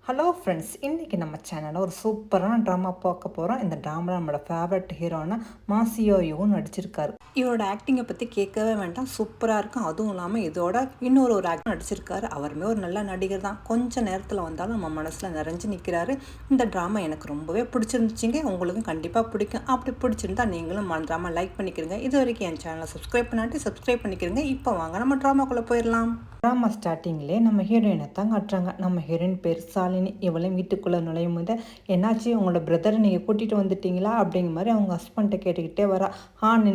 Hello friends, இன்றைக்கி நம்ம சேனலில் ஒரு சூப்பரான ட்ராமா பார்க்க போகிறோம். இந்த ட்ராமாவில் நம்மளோட ஃபேவரட் ஹீரோனா மாசியோயும் நடிச்சிருக்காரு. இவரோட ஆக்டிங்கை பற்றி கேட்கவே வேண்டாம், சூப்பராக இருக்கும். அதுவும் இல்லாமல் இதோட இன்னொரு ஆக்டர் நடிச்சிருக்காரு. அவருமே ஒரு நல்ல நடிகர் தான். கொஞ்சம் நேரத்தில் வந்தாலும் நம்ம மனசில் நிறைஞ்சு நிற்கிறாரு. இந்த ட்ராமா எனக்கு ரொம்பவே பிடிச்சிருந்துச்சிங்க. உங்களுக்கும் கண்டிப்பாக பிடிக்கும். அப்படி பிடிச்சிருந்தா நீங்களும் ட்ராமா லைக் பண்ணிக்கிறீங்க. இது வரைக்கும் என் சேனலை சப்ஸ்கிரைப் பண்ணிக்கிறீங்க. இப்போ வாங்க நம்ம ட்ராமாக்குள்ளே போயிடலாம். ட்ராமா ஸ்டார்டிங்லேயே நம்ம ஹீரோயினை தான் காட்டுறாங்க. நம்ம ஹீரோயின் பேர் சாலினி. இவளையும் வீட்டுக்குள்ளே நுழையும் போது, என்னாச்சு உங்களோட பிரதரை நீங்கள் கூட்டிகிட்டு வந்துட்டீங்களா அப்படிங்கிற மாதிரி அவங்க ஹஸ்பண்ட்டை கேட்டுக்கிட்டே வரா.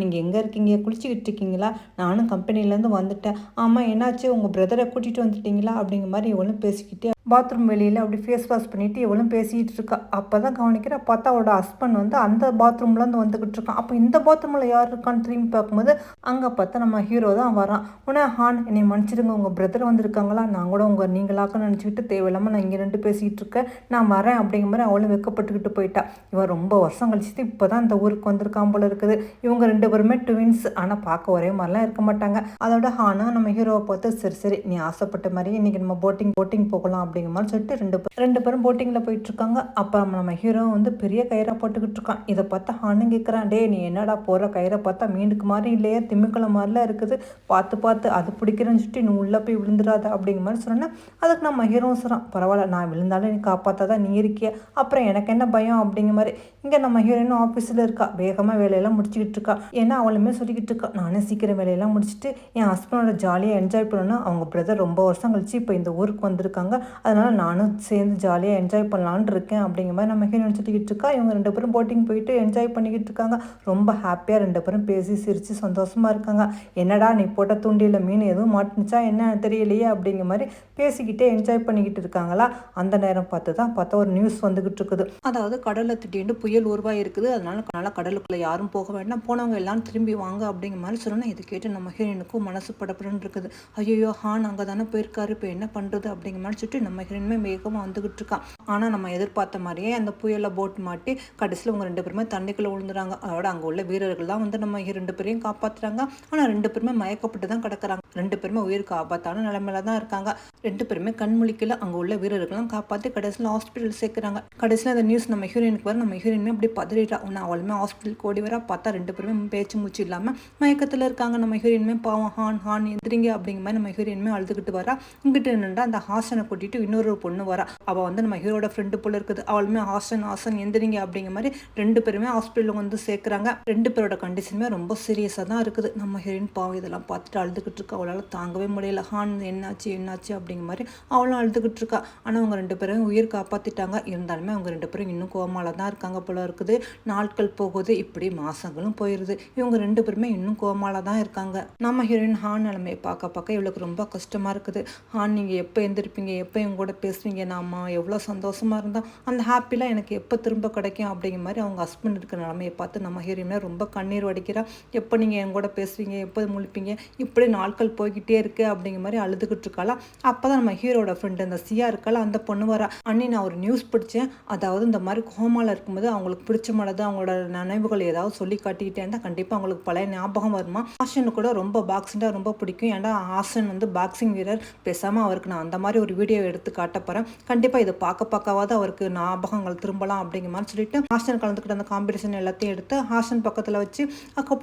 நீங்கள் எங்கே இருக்கீங்க, குளிச்சுக்கிட்டு இருக்கீங்களா? நானும் கம்பெனிலேருந்து வந்துட்டேன். ஆமாம், என்னாச்சு உங்கள் பிரதரை கூட்டிகிட்டு வந்துட்டீங்களா அப்படிங்கிற மாதிரி இவளும் பேசிக்கிட்டே பாத்ரூம் வெளியில் அப்படி ஃபேஸ் வாஷ் பண்ணிவிட்டு இவளும் பேசிகிட்டு இருக்கா. அப்போ தான் கவனிக்கிற, பார்த்தா அவளோட ஹஸ்பண்ட் வந்து அந்த பாத்ரூம்லேருந்து வந்துக்கிட்டு இருக்கான். அப்போ இந்த பாத்ரூமில் யார் இருக்கான்னு திரும்பி பார்க்கும்போது அங்கே பார்த்தா நம்ம ஹீரோ தான் வரான். உடனே என்னை மன்னிச்சிடுங்க, உங்கள் பிரதர் வந்திருக்காங்களா? நான் கூட நீங்களாக்க நினச்சிக்கிட்டு தேவையில்லாமல் நான் இங்கே ரெண்டு பேசிக்கிட்டு இருக்கேன், நான் வரேன் அப்படிங்கிற மாதிரி அவளும் வெக்கப்பட்டுக்கிட்டு போயிட்டா. இவன் ரொம்ப வருஷம் கழிச்சுட்டு இப்போ தான் இந்த ஊருக்கு வந்திருக்கான் போல இருக்குது. இவங்க ரெண்டு பேருமே ட்வின்ஸ், ஆனால் பார்க்க ஒரே மாதிரிலாம் இருக்க மாட்டாங்க. அதோட நம்ம ஹீரோவை பார்த்து, சரி சரி நீ ஆசைப்பட்ட மாதிரியே இன்றைக்கி நம்ம போட்டிங் போகலாம் அப்படிங்கிற மாதிரி சொல்லிட்டு ரெண்டு பேரும் போட்டிங்கில் போயிட்டு இருக்காங்க. அப்புறம் நம்ம ஹீரோ வந்து பெரிய கயிறை போட்டுக்கிட்டு இருக்கான். இதை பார்த்தா கேட்குறான், டே நீ என்னடா போகிற கயிறை பார்த்தா மீனுக்கு மாதிரி இல்லையே, திமிக்கலை மாதிரிலாம் இருக்குது, பார்த்து அது பிடிக்கிறேன்னு சொல்லிட்டு நீ உள்ளே போய் விழுந்துடாத அப்படிங்கிற மாதிரி சொன்னேன். அதுக்கு நம்ம ஹீரோ சொல்கிறான், பரவாயில்ல நான் விழுந்தாலும் நீ காப்பாற்றாதான், நீ இருக்கிய, அப்புறம் எனக்கு என்ன பயம் அப்படிங்கிற மாதிரி. இங்கே நம்ம ஹீரோயினும் ஆஃபீஸில் இருக்கா, வேகமாக வேலையெல்லாம் முடிச்சுக்கிட்டு இருக்கா. ஏன்னா அவளுமே சொல்லிக்கிட்டு இருக்கா, நானே சீக்கிரம் வேலையெல்லாம் முடிச்சுட்டு என் ஹஸ்பண்டோட ஜாலியாக என்ஜாய் பண்ணணும். அவங்க பிரதர் ரொம்ப வருஷம் கழிச்சு இப்போ இந்த ஊருக்கு வந்திருக்காங்க, அதனால் நானும் சேர்ந்து ஜாலியாக என்ஜாய் பண்ணலான்னு இருக்கேன் அப்படிங்கிற மாதிரி நம்ம ஹீரோயின் சொல்லிக்கிட்டு இருக்கா. இவங்க ரெண்டு பேரும் போட்டிங் போயிட்டு என்ஜாய் பண்ணிக்கிட்டு இருக்காங்க. ரொம்ப ஹாப்பியாக ரெண்டு பேரும் பேசி சிரித்து சந்தோஷமாக இருக்காங்க. என்னடா நீ போட்ட தூண்டியில் மீன் எதுவும் மாட்டுனுச்சா என்ன தெரியலையே அப்படிங்கிற மாதிரி பேசிக்கிட்டே என்ஜாய் பண்ணிக்கிட்டு இருக்காங்களா. அந்த நேரம் பார்த்தா ஒரு நியூஸ் வந்துக்கிட்டு இருக்குது. அதாவது கடலில் திடீர்னு புயல் உருவாகி இருக்குது, அதனால கடலுக்குள்ளே யாரும் போக வேண்டாம், போனவங்க எல்லாம் திரும்பி வாங்க அப்படிங்கிற மாதிரி சொன்னோன்னா, இதை கேட்டு நம்ம ஹீரோயினுக்கும் மனசு படப்படன்னு இருக்குது. ஐயோ அங்கே தானே போயிருக்காரு, இப்போ என்ன பண்ணுறது அப்படிங்கிற மாதிரி சொல்லிட்டு நம்ம ஹீரோயினுமே வேகமாக வந்துக்கிட்டு இருக்கான். ஆனால் நம்ம எதிர்பார்த்த மாதிரியே அந்த புயலில் போட் மாட்டி கடைசியில் அவங்க ரெண்டு பேருமே தண்ணிக்குள்ளே விழுந்துறாங்க. அதோட அங்கே உள்ள வீரர்கள் தான் வந்து நம்ம ரெண்டு பேரையும் காப்பாற்றுறாங்க. ஆனால் ரெண்டு பேருமே மயக்கப்பட்டு தான் கிடக்குறாங்க. ரெண்டு பேருமே உயிருக்கு ஆபத்தான நிலைமையில தான் இருக்காங்க. ரெண்டு பேருமே கண்முழிக்கல. அங்கே உள்ள வீரர்களும் காப்பாற்றி கடைசியில் ஹாஸ்பிட்டல் சேர்க்குறாங்க. கடைசியில் அந்த நியூஸ் நம்ம ஹீரோயினுக்கு வர, நம்ம ஹீரோயினுமே அப்படி பதறிட்டா. அவளுமே ஹாஸ்பிட்டலுக்கு ஓடி வரா. பார்த்தா ரெண்டு பேருமே பேச்சு மூச்சு இல்லாமல் மயக்கத்தில் இருக்காங்க. நம்ம ஹீரோயினுமே பாவம் ஹான் எந்திரிங்க அப்படிங்கிற மாதிரி நம்ம ஹீரோயினுமே அழுதுகிட்டு வரா. இங்கிட்டு என்னண்டா அந்த ஹாசனை கூட்டிட்டு இன்னொரு பொண்ணு வரா. அவள் வந்து நம்ம ஹீரோட ஃப்ரெண்டு போல இருக்குது. அவளுமே ஹாசன் எந்திரிங்க அப்படிங்கிற மாதிரி ரெண்டு பேருமே ஹாஸ்பிட்டலுக்கு வந்து சேர்க்குறாங்க. ரெண்டு பேரோட கண்டிஷனுமே ரொம்ப சீரியஸாக தான் இருக்குது. நம்ம ஹீரோயின் பாவம் இதெல்லாம் பார்த்துட்டு அழுதுகிட்டு இருக்கா. அவளால் தாங்கவே முடியல. என்னாச்சு அப்படிங்கிற மாதிரி அவளும் அழுதுகிட்டு இருக்கா. ஆனால் அவங்க ரெண்டு பேரும் உயிர் காப்பாற்றிட்டாங்க. இருந்தாலுமே அவங்க ரெண்டு பேரும் இன்னும் கோமால தான் இருக்காங்க போல இருக்குது. நாட்கள் போகுது, இப்படி மாசங்களும் போயிடுது. இவங்க ரெண்டு பேருமே இன்னும் கோமால தான் இருக்காங்க. நம்ம ஹீரோயின் நிலைமையை பார்க்க இவளுக்கு ரொம்ப கஷ்டமா இருக்குது. நீங்கள் எப்போ எந்திருப்பீங்க, எப்போ இவங்க கூட பேசுவீங்க, நாம எவ்வளோ சந்தோஷமாக இருந்தால் அந்த ஹாப்பிலாம் எனக்கு எப்போ திரும்ப கிடைக்கும் அப்படிங்கிற மாதிரி அவங்க ஹஸ்பண்ட் இருக்கிற நிலைமையை பார்த்து நம்ம ஹீரோயினை ரொம்ப கண்ணீர் வடிக்கிறா. எப்போ நீங்கள் என் கூட பேசுவீங்க, எப்போ முழிப்பீங்க, இப்படி நாட்கள் போய்கிட்டே இருக்கு அப்படிங்கிற மாதிரி அழுதுகிட்டு இருக்காளா. அப்போ தான் நம்ம ஹீரோட ஃப்ரெண்டு அந்த சியா இருக்காளா, அந்த பொண்ணு வரா. நான் ஒரு நியூஸ் படித்தேன், அதாவது இந்த மாதிரி கோமாவில் இருக்கும்போது அவங்களுக்கு பிடிச்ச மாதிரி அவங்களோட நினைவுகள் ஏதாவது சொல்லி காட்டிக்கிட்டே இருந்தால் கண்டிப்பாக அவங்களுக்கு பழைய ஞாபகம் வருமா. ஹாசனுக்கு கூட ரொம்ப பாக்ஸிங்காக ரொம்ப பிடிக்கும். ஏன்னா ஹாசன் வந்து பாக்ஸிங் வீரர். பேசாமல் அவருக்கு நான் அந்த மாதிரி ஒரு வீடியோ எடுத்து காட்ட போகிறேன். கண்டிப்பாக இதை பார்க்கவாது அவருக்கு ஞாபகங்கள் திரும்பலாம் அப்படிங்கிற மாதிரி சொல்லிட்டு ஹாசன் கலந்துக்கிட்ட அந்த காம்படிஷன் எல்லாத்தையும் எடுத்து ஹாசன் பக்கத்தில் வச்சு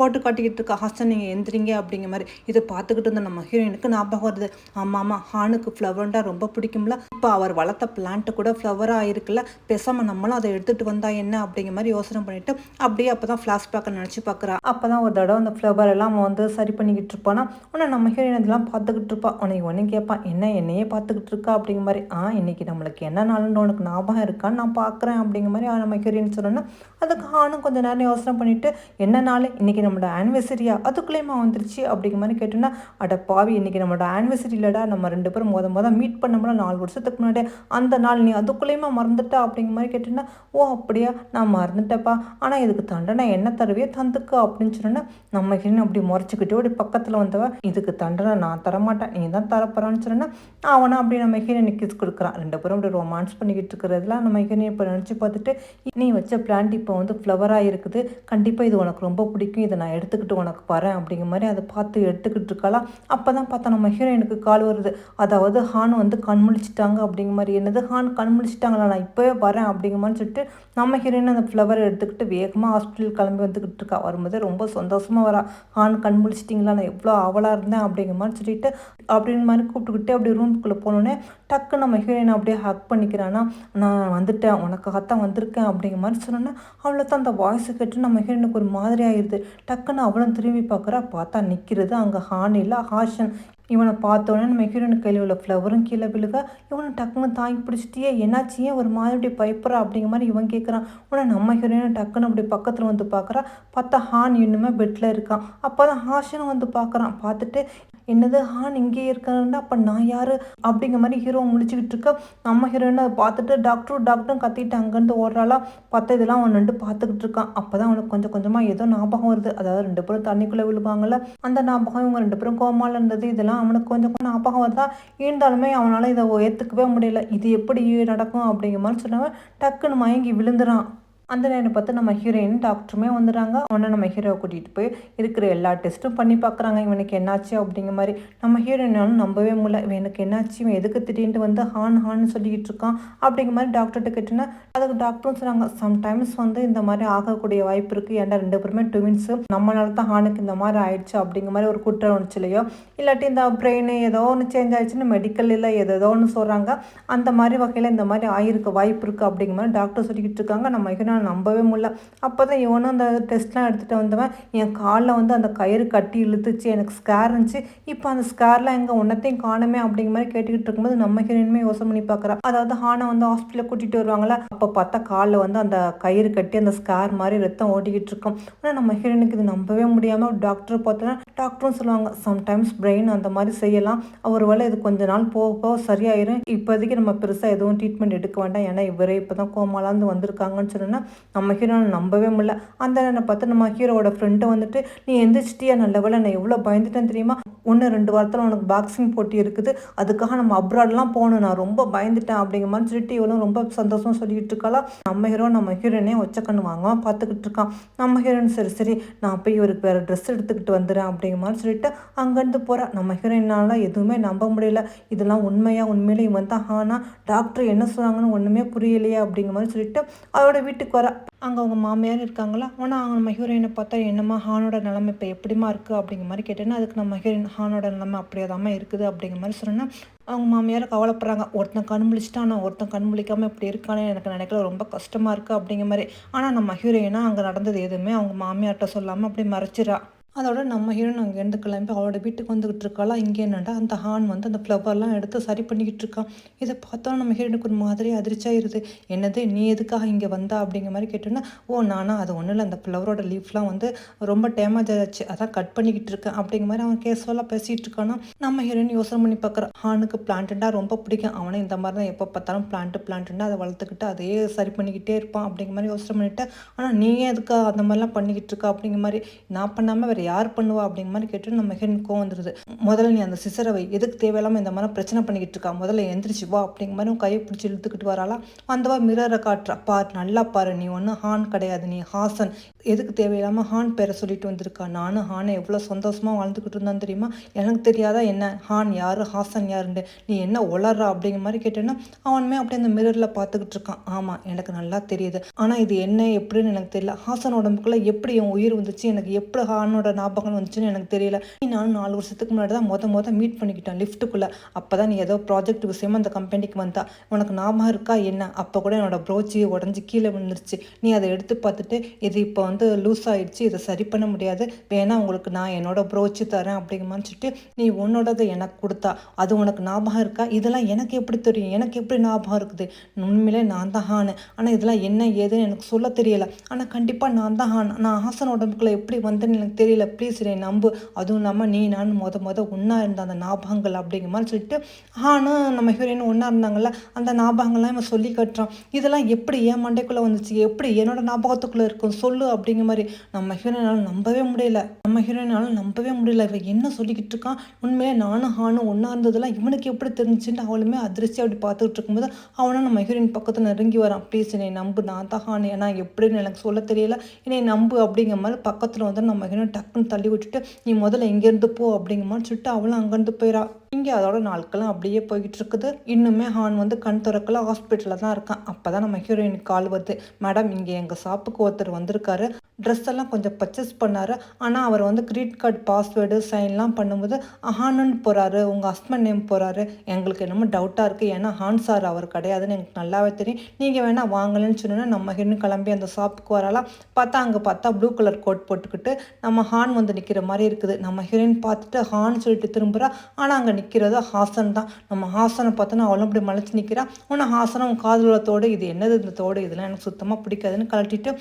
போட்டு காட்டிக்கிட்டு இருக்கா. ஹாசன் நீங்கள் எந்திரிங்க அப்படிங்கிற மாதிரி. இதை பார்த்துக்கிட்டு இருந்த நம்ம ஹீரோயினுக்கு ஞாபகம் வருது, ஆமாம் ஹானுக்கு ஃப்ளவர்ண்டா ரொம்ப பிடிக்கும்ல, இப்போ அவர் வளர்த்த பிளான்ட்டு கூட ஃப்ளவராக இருக்குல்ல, பேசாமல் நம்மளும் அதை எடுத்துகிட்டு வந்தா என்ன அப்படிங்கிற மாதிரி யோசனை பண்ணிட்டு அப்படியே அப்போ தான் ஃப்ளாஷ்பேக்கை நினச்சி பார்க்குறா. அப்போ தான் ஒரு தடவை அந்த ஃப்ளவர் எல்லாம் வந்து சரி பண்ணிக்கிட்டு இருப்பானா. ஆனால் நம்ம ஹீரோயின் இதெல்லாம் பார்த்துக்கிட்டு இருப்பா. உனக்கு கேட்பான், என்னையே பார்த்துக்கிட்டு இருக்கா அப்படிங்கிற மாதிரி. இன்னைக்கு நம்மளுக்கு என்ன நாளுன்னு உனக்கு ஞாபகம் இருக்கான்னு நான் பார்க்குறேன் அப்படிங்கிற மாதிரி நம்ம ஹீரோயின் சொன்னோன்னா, அதுக்கு கொஞ்சம் நேரம் யோசனை பண்ணிவிட்டு, என்ன நாள் இன்றைக்கி நம்மளோட ஆனிவர்சரியா, அதுக்குள்ளேயுமா வந்துருச்சு அப்படிங்கிற மாதிரி கேட்டோன்னா, அட பாவி இன்றைக்கி நம்மளோட ஆனிவர்சரி இல்லைடா, நம்ம ரெண்டு பேரும் மொதல் மீட் பண்ணோம்னா 4 வருஷத்துக்கு முன்னாடி, அந்த நாள் நீ அதுக்குள்ளேயுமா மறந்துட்டா அப்படிங்கிற மாதிரி கேட்டோன்னா, ஓ அப்படியா நான் மறந்துட்டப்பா, ஆனால் இதுக்கு தண்டனை என்ன தருவே தந்துக்கு அப்படின்னு சொன்னோன்னா, நம்ம ஹீரோயின் அப்படி முறைச்சிக்கிட்டே அப்படி பக்கத்தில் வந்தவ, இதுக்கு தண்டனை நான் தரமாட்டேன், நீ தான் தரப்போறான்னு சொன்னா அவனா அப்படி நம்ம ஹீரோயினை கிஸ் கொடுக்குறான். 2 பேரும் அப்படி ரொமான்ஸ் பண்ணிக்கிட்டு இருக்கிறதுலாம் நம்ம ஹீரோயின் இப்போ நினச்சி பார்த்துட்டு, நீ வச்ச பிளான்ட் இப்போ வந்து ஃப்ளவராக இருக்குது, கண்டிப்பாக இது உனக்கு ரொம்ப பிடிக்கும், இதை நான் எடுத்துக்கிட்டு உனக்கு வரேன் அப்படிங்கிற மாதிரி அதை பார்த்து எடுத்துக்கிட்டு இருக்கலாம். அப்போ தான் பார்த்தா நம்ம ஹீரோயினுக்கு கால் வருது. அதாவது ஹான் வந்து கண் முழிச்சிட்டாங்க அப்படிங்கிற மாதிரி. என்னது ஹான் கண் முழிச்சிட்டாங்களா, நான் இப்போவே வரேன் அப்படிங்கிற மாதிரி சொல்லிட்டு நம்ம ஹீரோயின் அந்த ஃப்ளவரை எடுத்துக்கிட்டு வேகமாக ஹாஸ்பிட்டல் கிளம்பி வந்துக்கிட்டு இருக்கா. வரும்போது ரொம்ப சந்தோஷமாக வரா. ஹான் கண் முழிச்சிட்டிங்களா, நான் எவ்வளோ அவலாக இருந்தேன் அப்படிங்கிற மாதிரி சொல்லிட்டு அப்படின்னு மாதிரி கூப்பிட்டுக்கிட்டே அப்படி ரூமுக்குள்ளே போனோடனே டக்கு நம்ம ஹீரோயினை அப்படியே ஹக் பண்ணிக்கிறான்னா, நான் வந்துட்டேன் உனக்காகத்தான் வந்திருக்கேன் அப்படிங்கிற மாதிரி சொன்னோன்னா அவளை தான் அந்த வாய்ஸை கேட்டு நம்ம ஹீரோயினுக்கு ஒரு மாதிரி ஆயிடுது. டக்குன்னு அவளும் திரும்பி பார்க்குறா. பார்த்தா நிற்கிறது அங்கே ஹான் இல்லை, ஹாஷன். இவனை பார்த்தோன்னே நம்ம ஹீரோயின் கையில் உள்ள ஃப்ளவரும் கீழே விழுக, இவனை டக்குன்னு தாங்கி பிடிச்சிட்டியே என்னாச்சு, ஏன் ஒரு மாதிரி அப்படி பயப்படுறா அப்படிங்கிற மாதிரி இவன் கேட்குறான். உடனே நம்ம ஹீரோயின் டக்குன்னு அப்படி பக்கத்தில் வந்து பார்க்குறா. பார்த்தா ஹான் இன்னுமே பெட்டில் இருக்கான். அப்போ தான் ஹாஷனும் வந்து பார்க்குறான். பார்த்துட்டு என்னது ஹான் இங்கே இருக்காருன்னா அப்போ நான் யார் அப்படிங்கிற மாதிரி ஹீரோ முடிச்சுக்கிட்டு இருக்க. நம்ம ஹீரோயினை அதை பார்த்துட்டு டாக்டரும் கத்திட்டு அங்கேருந்து ஓடுறாளா. பார்த்தா இதெல்லாம் அவன் நின்று பார்த்துக்கிட்டு இருக்கான். அப்போ தான் அவனுக்கு கொஞ்சம் கொஞ்சமாக ஏதோ ஞாபகம் வருது. அதாவது 2 பேரும் தண்ணிக்குள்ளே விழுவாங்கள்ல, அந்த ஞாபகம் இவங்க 2 பேரும் கோமாவில் இருந்தது, இதெல்லாம் அவனுக்கு கொஞ்சம் ஞாபகம் வருதா. இருந்தாலுமே அவனால் இதை ஏற்றுக்கவே முடியல. இது எப்படி நடக்கும் அப்படிங்கிற மாதிரி சொன்னவன் டக்குன்னு மயங்கி விழுந்துறான். அந்த நேரம் பார்த்து நம்ம ஹீரோயின் டாக்டருமே வந்துடுறாங்க. உடனே நம்ம ஹீரோவை கூட்டிகிட்டு போய் இருக்கிற எல்லா டெஸ்ட்டும் பண்ணி பார்க்குறாங்க. இவனுக்கு என்னாச்சு அப்படிங்கிற மாதிரி. நம்ம ஹீரோயினாலும் நம்பவே முடியல. இவனுக்கு என்னாச்சு, இவன் எதுக்கு திடீர்னு வந்து ஹான்னு சொல்லிக்கிட்டு இருக்கான் அப்படிங்கிற மாதிரி டாக்டர்கிட்ட கேட்டோன்னா அதுக்கு டாக்டரும் சொன்னாங்க, சம்டைம்ஸ் வந்து இந்த மாதிரி ஆகக்கூடிய வாய்ப்பு இருக்குது. ஏன்டா 2 பேருமே ட்வின்ஸு, நம்மளால தான் ஹானுக்கு இந்த மாதிரி ஆயிடுச்சு அப்படிங்கிற மாதிரி ஒரு குற்றம் உணர்ச்சிலையோ இல்லாட்டி இந்த பிரெயின் ஏதோ ஒன்று சேஞ்ச் ஆயிடுச்சுன்னு மெடிக்கலில் ஏதோ ஒன்று சொல்கிறாங்க. அந்த மாதிரி வகையில் இந்த மாதிரி ஆகிருக்க வாய்ப்பு இருக்குது அப்படிங்கிற மாதிரி டாக்டர் சொல்லிக்கிட்டு இருக்காங்க. நம்ம ஹீரோயின் நம்பவே முடியல. அப்போ தான் இவனும் அந்த டெஸ்ட்லாம் எடுத்துகிட்டு வந்தவன், என் காலில் வந்து அந்த கயிறு கட்டி இழுத்துச்சு, எனக்கு ஸ்கேர் இருந்துச்சு, இப்போ அந்த ஸ்கேர்லாம் எங்கே ஒன்றத்தையும் காணுமே அப்படிங்கிற மாதிரி கேட்டுக்கிட்டு இருக்கும்போது நம்ம ஹீரோயினுமே யோசனை பண்ணி பார்க்குறா. அதாவது ஹானை வந்து ஹாஸ்பிட்டலில் கூட்டிகிட்டு வருவாங்களா, அப்போ பார்த்தா காலில் வந்து அந்த கயிறு கட்டி அந்த ஸ்கேர் மாதிரி ரத்தம் ஓட்டிக்கிட்டு இருக்கோம். ஆனால் நம்ம ஹீரோயினுக்கு இது நம்பவே முடியாமல் டாக்டரை பார்த்தோன்னா டாக்டரும் சொல்லுவாங்க, சம்டைம்ஸ் பிரெயின் அந்த மாதிரி செய்யலாம், ஒரு வேளை இது கொஞ்ச நாள் போக போக சரியாயிரும், இப்போதைக்கு நம்ம பெருசாக எதுவும் ட்ரீட்மெண்ட் எடுக்க வேண்டாம், ஏன்னா இவரே இப்போ தான் கோமாலாந்து வந்திருக்காங்கன்னு சொன்னோன்னா நம்ம ஹீரோனை நம்பவே முடியல. அந்த நேரம் பார்த்து நம்ம ஹீரோவோட ஃப்ரெண்டை வந்துட்டு, நீ எந்திரிச்சிட்டியா, நல்ல வேலை, நான் எவ்வளோ பயந்துட்டேன் தெரியுமா, 1-2 வாரத்தில் உனக்கு பாக்ஸிங் போட்டி இருக்குது, அதுக்காக நம்ம அப்ராட்லாம் போகணும், நான் ரொம்ப பயந்துட்டேன் அப்படிங்கிற மாதிரி சொல்லிட்டு இவளும் ரொம்ப சந்தோஷம் சொல்லிக்கிட்டு இருக்காளா. நம்ம ஹீரோனே ஒச்சக்கண்ணு வாங்காமல் பார்த்துக்கிட்டு இருக்கான். நம்ம ஹீரோயின் சரி சரி நான் போய் இவருக்கு வேறு ட்ரெஸ் எடுத்துக்கிட்டு வந்துடுறேன் அப்படிங்கிற மாதிரி சொல்லிட்டு அங்கேருந்து போகிறேன். நம்ம ஹீரோயினால் எதுவுமே நம்ப முடியல. இதெல்லாம் உண்மையிலே இவன் தான் ஹானா, டாக்டர் என்ன சொன்னாங்கன்னு ஒன்றுமே புரியலையே அப்படிங்கிற மாதிரி சொல்லிட்டு அவரோட வீட்டுக்கு வர. அங்கே அவங்க மாமியார் இருக்காங்களா. ஆனால் அவங்க நம்ம ஹீரோயினை பார்த்தா, என்னம்மா ஹானோட நிலைமை இப்போ எப்படிமா இருக்குது அப்படிங்கிற மாதிரி கேட்டேன்னா, அதுக்கு நம்ம ஹீரோயின் ஹானோட நிலைமை அப்படியே தான் இருக்குது அப்படிங்கிற மாதிரி சொன்னேன்னா அவங்க மாமியார் கவலைப்படுறாங்க. ஒருத்தன் கண் முழிச்சிட்டான், ஒருத்தன் கண் முழிக்காமல் இப்படி இருக்கானே, எனக்கு நினைக்கல, ரொம்ப கஷ்டமாக இருக்குது அப்படிங்கிற மாதிரி. ஆனால் நம்ம ஹீரோயினா அங்கே நடந்தது எதுவுமே அவங்க மாமியார்கிட்ட சொல்லாமல் அப்படி மறைச்சிடா. அதோட நம்ம ஹீரோயின் அங்கேருந்து கிளம்பி அவளோட வீட்டுக்கு வந்துக்கிட்டு இருக்காளா. இங்கே என்னடா அந்த ஹான் வந்து அந்த ஃப்ளவர்லாம் எடுத்து சரி பண்ணிக்கிட்டு இருக்கான். இதை பார்த்தோன்னா நம்ம ஹீரோயினுக்கு ஒரு மாதிரி அதிர்ச்சியாயிருது. என்னது, நீ எதுக்காக இங்கே வந்தா அப்படிங்கிற மாதிரி கேட்டோன்னா, ஓ நானா, அது ஒன்றும் இல்லை, அந்த ஃப்ளவரோட லீஃப்லாம் வந்து ரொம்ப டேமேஜ் ஆச்சு, அதான் கட் பண்ணிக்கிட்டு இருக்கேன் அப்படிங்கிற மாதிரி அவன் கேஸுவலாக பேசிகிட்டு இருக்கானா. நம்ம ஹீரோயின் யோசனை பண்ணி பார்க்குறான். ஹானுக்கு பிளான்ட்டுண்டா ரொம்ப பிடிக்கும், அவனை இந்த மாதிரி தான் எப்போ பார்த்தாலும் பிளான்ட்டுண்டா அதை வளர்த்துக்கிட்டு அதையே சரி பண்ணிக்கிட்டே இருப்பான் அப்படிங்கிற மாதிரி யோசனை பண்ணிவிட்டு, ஆனால் நீ எதுக்கா அந்த மாதிரிலாம் பண்ணிக்கிட்டு இருக்கா அப்படிங்கிற மாதிரி, நான் பண்ணாமல் யார் பண்ணுவா அப்படிங்கிற மாதிரி கேட்டு நம்ம ஹீரோயின் கோவம் வந்துடுது. முதல்ல நீ அந்த சிசரை வை, எதுக்கு தேவையில்லாமல் இந்த மாதிரி பிரச்சனை பண்ணிக்கிட்டு இருக்கா, முதல்ல எந்திரிச்சு வா அப்படிங்கிற மாதிரி கையை பிடிச்சி இழுத்துக்கிட்டு வராளா. வந்தவா மிரரை காட்டுறா, பார் நல்லா பாரு, நீ ஒன்றும் ஹான் கிடையாது, நீ ஹாசன், எதுக்கு தேவையில்லாமல் ஹான் பேரை சொல்லிட்டு வந்திருக்கா, நானும் ஹானை எவ்வளோ சந்தோஷமாக வாழ்ந்துக்கிட்டு இருந்தான்னு தெரியுமா, எனக்கு தெரியாதா என்ன ஹான் யார் ஹாசன் யாருன்னு, நீ என்ன உளறா அப்படிங்கிற மாதிரி கேட்டேன்னா அவனுமே அப்படியே அந்த மிரரில் பார்த்துக்கிட்டு இருக்கான். ஆமாம் எனக்கு நல்லா தெரியுது, ஆனால் இது என்ன எப்படின்னு எனக்கு தெரியல, ஹாசன் உடம்புக்குள்ளே எப்படி என் உயிர் வந்துச்சு, எனக்கு எப்படி ஹானோட ஞாபகம் வந்துச்சுன்னு எனக்கு தெரியல, நான் 4 வருஷத்துக்கு முன்னாடி தான் மொதல் மீட் பண்ணிக்கிட்டேன் லிஃப்ட்டுக்குள்ளே, அப்போ தான் நீ ஏதோ ப்ராஜெக்ட் விஷயமா அந்த கம்பெனிக்கு வந்தா, உனக்கு ஞாபகம் இருக்கா என்ன, அப்போ கூட என்னோட ப்ரோச்சி உடஞ்சி கீழே விழுந்துருச்சு, நீ அதை எடுத்து பார்த்துட்டு இது இப்போ வந்து லூஸ் ஆகிடுச்சு, இதை சரி பண்ண முடியாது, வேணா உங்களுக்கு நான் என்னோட ப்ரோச்சி தரேன் அப்படிங்கிற மாதிரி சொல்லிட்டு நீ உன்னோடதை எனக்கு கொடுத்தா, அது உனக்கு ஞாபகம் இருக்கா, இதெல்லாம் எனக்கு எப்படி தெரியும், எனக்கு எப்படி ஞாபகம் இருக்குது, உண்மையிலே நான் தான் ஹானு, ஆனால் இதெல்லாம் என்ன ஏதுன்னு எனக்கு சொல்ல தெரியல, ஆனால் கண்டிப்பாக நான் தான் ஹான், நான் ஹாசன் உடம்புக்குள்ளே எப்படி வந்தேன்னு எனக்கு தெரியல, முடியல, ப்ளீஸ் என்னை நம்பு, அதுவும் இல்லாமல் நீ நான் ஒன்றா இருந்த அந்த ஞாபகங்கள் அப்படிங்கிற மாதிரி சொல்லிட்டு ஆனால் நம்ம ஹீரோயின் ஒன்றா இருந்தாங்கல்ல அந்த ஞாபகங்கள்லாம் இவன் சொல்லி கட்டுறான். இதெல்லாம் எப்படி என் மண்டைக்குள்ளே வந்துச்சு, எப்படி என்னோட ஞாபகத்துக்குள்ளே இருக்கும் சொல்லு அப்படிங்கிற மாதிரி. நம்ம ஹீரோயினால நம்பவே முடியல இவன் என்ன சொல்லிக்கிட்டு இருக்கான். உண்மையிலே நானும் ஹானும் ஒன்றா இருந்ததெல்லாம் இவனுக்கு எப்படி தெரிஞ்சுட்டு அவளுமே அதிர்ச்சி அப்படி பார்த்துக்கிட்டு இருக்கும்போது அவனும் நம்ம ஹீரோயின் பக்கத்தில் நெருங்கி வரான். ப்ளீஸ் என்னை நம்பு, நான் தான் ஹானு, ஏன்னா எப்படின்னு எனக்கு சொல்ல தெரியல, என்னை நம்பு அப்படிங்கிற மாதிரி பக்கத்தில் வந்து நம்ம ஹீரோயின் டக்குன்னு தள்ளி விட்டுட்டு நீ முதல்ல இங்கேருந்து போ அப்படிங்கிற மாதிரி சொல்லிட்டு அவளும் அங்கேருந்து போயிடா. இங்கே அதோட நாட்களும் அப்படியே போய்கிட்டு இருக்குது. இன்னுமே ஹான் வந்து கண் திறக்கல, ஹாஸ்பிட்டலில் தான் இருக்கான். அப்போ தான் நம்ம ஹீரோயினுக்கு கால் வருது. மேடம், இங்கே எங்கள் ஷாப்புக்கு ஒருத்தர் வந்திருக்காரு, ட்ரெஸ் எல்லாம் கொஞ்சம் பர்ச்சேஸ் பண்ணார், ஆனால் அவர் வந்து கிரெடிட் கார்டு பாஸ்வேர்டு சைன்லாம் பண்ணும்போது ஹானுன்னு போகிறாரு, உங்கள் ஹஸ்பண்ட் நேம் போகிறாரு. எங்களுக்கு என்னமோ டவுட்டாக இருக்குது, ஏன்னா ஹான் சார் அவர் கிடையாதுன்னு எனக்கு நல்லாவே தெரியும். நீங்கள் வேணால் வாங்கலன்னு சொன்னோன்னா நம்ம ஹீரோயின் கிளம்பி அந்த ஷாப்புக்கு வரலாம். பார்த்தா ப்ளூ கலர் கோட் போட்டுக்கிட்டு நம்ம ஹான் வந்து நிற்கிற மாதிரி இருக்குது. நம்ம ஹீரோயின் பார்த்துட்டு ஹான் சொல்லிட்டு திரும்புகிறா, ஆனால் அங்கே நிற்கிறது ஹாசன் தான். நம்ம ஹாசனை பார்த்தோன்னா அவளும் அப்படி மலைச்சு நிற்கிறா. ஆனால் ஹாசனை உன் காதலோட தோடு, இது என்னது இந்த தோடு, இதெல்லாம் எனக்கு சுத்தமாக பிடிக்காதுன்னு கழட்டிட்டு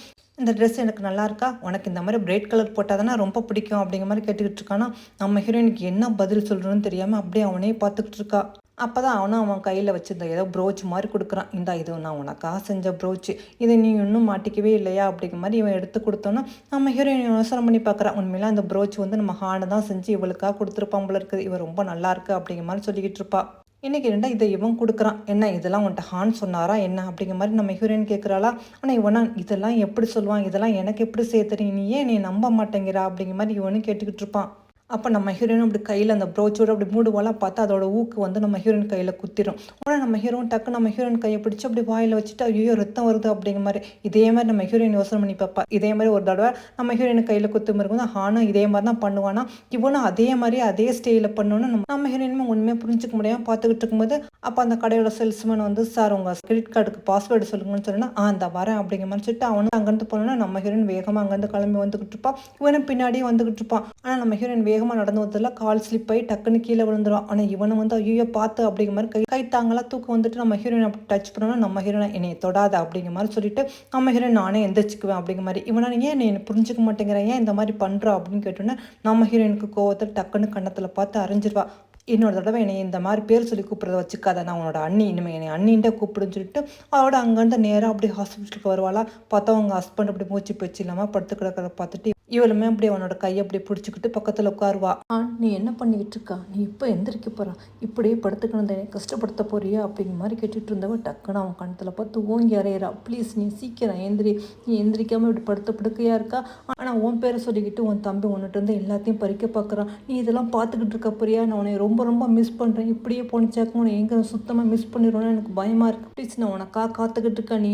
இந்த ட்ரெஸ் எனக்கு நல்லா இருக்கா, உனக்கு இந்த மாதிரி பிரைட் கலர் போட்டால் தானே ரொம்ப பிடிக்கும் அப்படிங்கிற மாதிரி கேட்டுக்கிட்டு இருக்கானா. நம்ம ஹீரோயினுக்கு என்ன பதில் சொல்கிறோன்னு தெரியாமல் அப்படியே அவனே பார்த்துக்கிட்டு இருக்கா. அப்போ தான் அவன் கையில் வச்சுருந்த ஏதோ ப்ரோச் மாதிரி கொடுக்குறான். இது நான் உனக்காக செஞ்ச ப்ரோச்சு, இதை நீ இன்னும் மாட்டிக்கவே இல்லையா அப்படிங்கிற மாதிரி இவன் எடுத்து கொடுத்தோன்னா நம்ம ஹீரோயின் யோசனை பண்ணி பார்க்குறான். உண்மையில அந்த ப்ரோச் வந்து நம்ம ஹானை தான் செஞ்சு இவளுக்காக கொடுத்துருப்பான் போல இருக்குது, இவன் ரொம்ப நல்லா இருக்குது அப்படிங்கிற மாதிரி சொல்லிக்கிட்டு இருப்பா. இன்றைக்கி இதை இவன் கொடுக்குறான். என்ன இதெல்லாம் உன்ட்ட ஹான் சொன்னாரா என்ன அப்படிங்கிற மாதிரி நம்ம ஹீரோயின் கேட்குறாளா. ஆனால் இவனா இதெல்லாம் எப்படி சொல்லுவான், இதெல்லாம் எனக்கு எப்படி செய்ய தெரியும், நீ ஏன் நீ நம்ப மாட்டேங்கிறா அப்படிங்கிற மாதிரி இவனும் கேட்டுக்கிட்டு இருப்பான். அப்போ நம்ம ஹீரோயின் அப்படி கையில் அந்த ப்ரோச்சோடு அப்படி மூடுவாலாம் பார்த்தா அதோட ஊக்கு வந்து நம்ம ஹீரோயின் கையில் குத்திடும். ஆனால் நம்ம ஹீரோயின் டக்கு நம்ம ஹீரோயின் கையை பிடிச்சி அப்படி வாயில் வச்சுட்டு ஐயோ ரத்தம் வருது அப்படிங்கிற மாதிரி. இதே மாதிரி நம்ம ஹீரோயின் யோசனை பண்ணி பார்ப்பா. இதே மாதிரி ஒரு தடவை நம்ம ஹீரோயின் கையில் குத்தும் இருக்கும்போது ஹானும் இதே மாதிரி தான் பண்ணுவானா. இவனும் அதே மாதிரி அதே ஸ்டைலில் பண்ணணும்னு நம்ம ஹீரோயினுமே உண்மையாக புரிஞ்சுக்க முடியாமல் பார்த்துக்கிட்டு இருக்கும்போது அப்போ அந்த கடையோட சேல்ஸ்மேன் வந்து சார் உங்கள் கிரெடிட் கார்டுக்கு பாஸ்வேர்டு சொல்லுங்கன்னு சொன்னா அந்த வரேன் அப்படிங்கிற மாதிரி சொல்லிட்டு அவனும் அங்கேருந்து போனோன்னா நம்ம ஹீரோயின் வேகமாக அங்கேருந்து கிளம்பி வந்துக்கிட்டு இருப்பான். இவனும் பின்னாடியே வந்துக்கிட்டு இருப்பான். ஆனால் நம்ம ஹீரோயின் நடந்து வந்ததில் கால் ஸ்லிப் ஆகி டக்குன்னு கீழே விழுந்துடும். ஆனால் இவனை வந்து ஐயோ பார்த்து அப்படிங்கிற மாதிரி கை தாங்கலாம் தூக்கம் வந்துட்டு நம்ம ஹீரோயின் அப்படி டச் பண்ணோன்னா நம்ம ஹீரோயின் என்னை தொடாத அப்படிங்கிற மாதிரி சொல்லிட்டு நம்ம ஹீரோயின் நானே எந்திரிச்சுக்குவேன் அப்படிங்கிற மாதிரி. இவனை ஏன் என்னை புரிஞ்சுக்க மாட்டேங்கிறேன், ஏன் இந்த மாதிரி பண்ணுறா அப்படின்னு கேட்டோன்னே நம்ம ஹீரோயினுக்கு கோவத்தில் டக்குன்னு கண்ணத்தில் பார்த்து அரைஞ்சிருவா. இன்னொரு தடவை என்னை இந்த மாதிரி பேர் சொல்லி கூப்பிட்றத வச்சுக்காத, நான் உன்னோட அண்ணி, இனிமேல் என்னை அண்ணின்ட்டு கூப்பிடுன்னு சொல்லிட்டு அவளோட அங்கேருந்து நேராக அப்படி ஹாஸ்பிட்டலுக்கு வருவாளா. பார்த்தா அவங்க ஹஸ்பண்ட் அப்படி மூச்சு பேச்சு இல்லாமல் படுத்து கிடக்கிறத பார்த்துட்டு இவளுமே அப்படி அவனோட கையை அப்படி பிடிச்சிக்கிட்டு பக்கத்தில் உட்காருவா. நீ என்ன பண்ணிக்கிட்டு இருக்கா, நீ இப்போ எந்திரிக்க போகிறா, இப்படியே படுத்துக்கணும் கஷ்டப்படுத்த போறியா அப்படிங்கிற மாதிரி கேட்டுட்டு இருந்தவ டக்குன்னு அவன் கணத்தில் பார்த்து ஓங்கி அறையிறா. ப்ளீஸ் நீ சீக்கிரம் எந்திரி, நீ எந்திரிக்காமல் இப்படி படுக்கையாக இருக்கா. ஆனால் உன் பேரை சொல்லிக்கிட்டு உன் தம்பி ஒன்றுட்டு இருந்து எல்லாத்தையும் பறிக்க பார்க்குறான். நீ இதெல்லாம் பார்த்துக்கிட்டு இருக்க போறியா, நான் உன்னை ரொம்ப ரொம்ப மிஸ் பண்ணுறேன், இப்படியே போனிச்சாக்கும் உன்னை எங்கே சுத்தமாக மிஸ் பண்ணிடுவோன்னு எனக்கு பயமாக இருக்குது. ப்ளீஸ் நான் உனக்காக காத்துக்கிட்டு இருக்கேன், நீ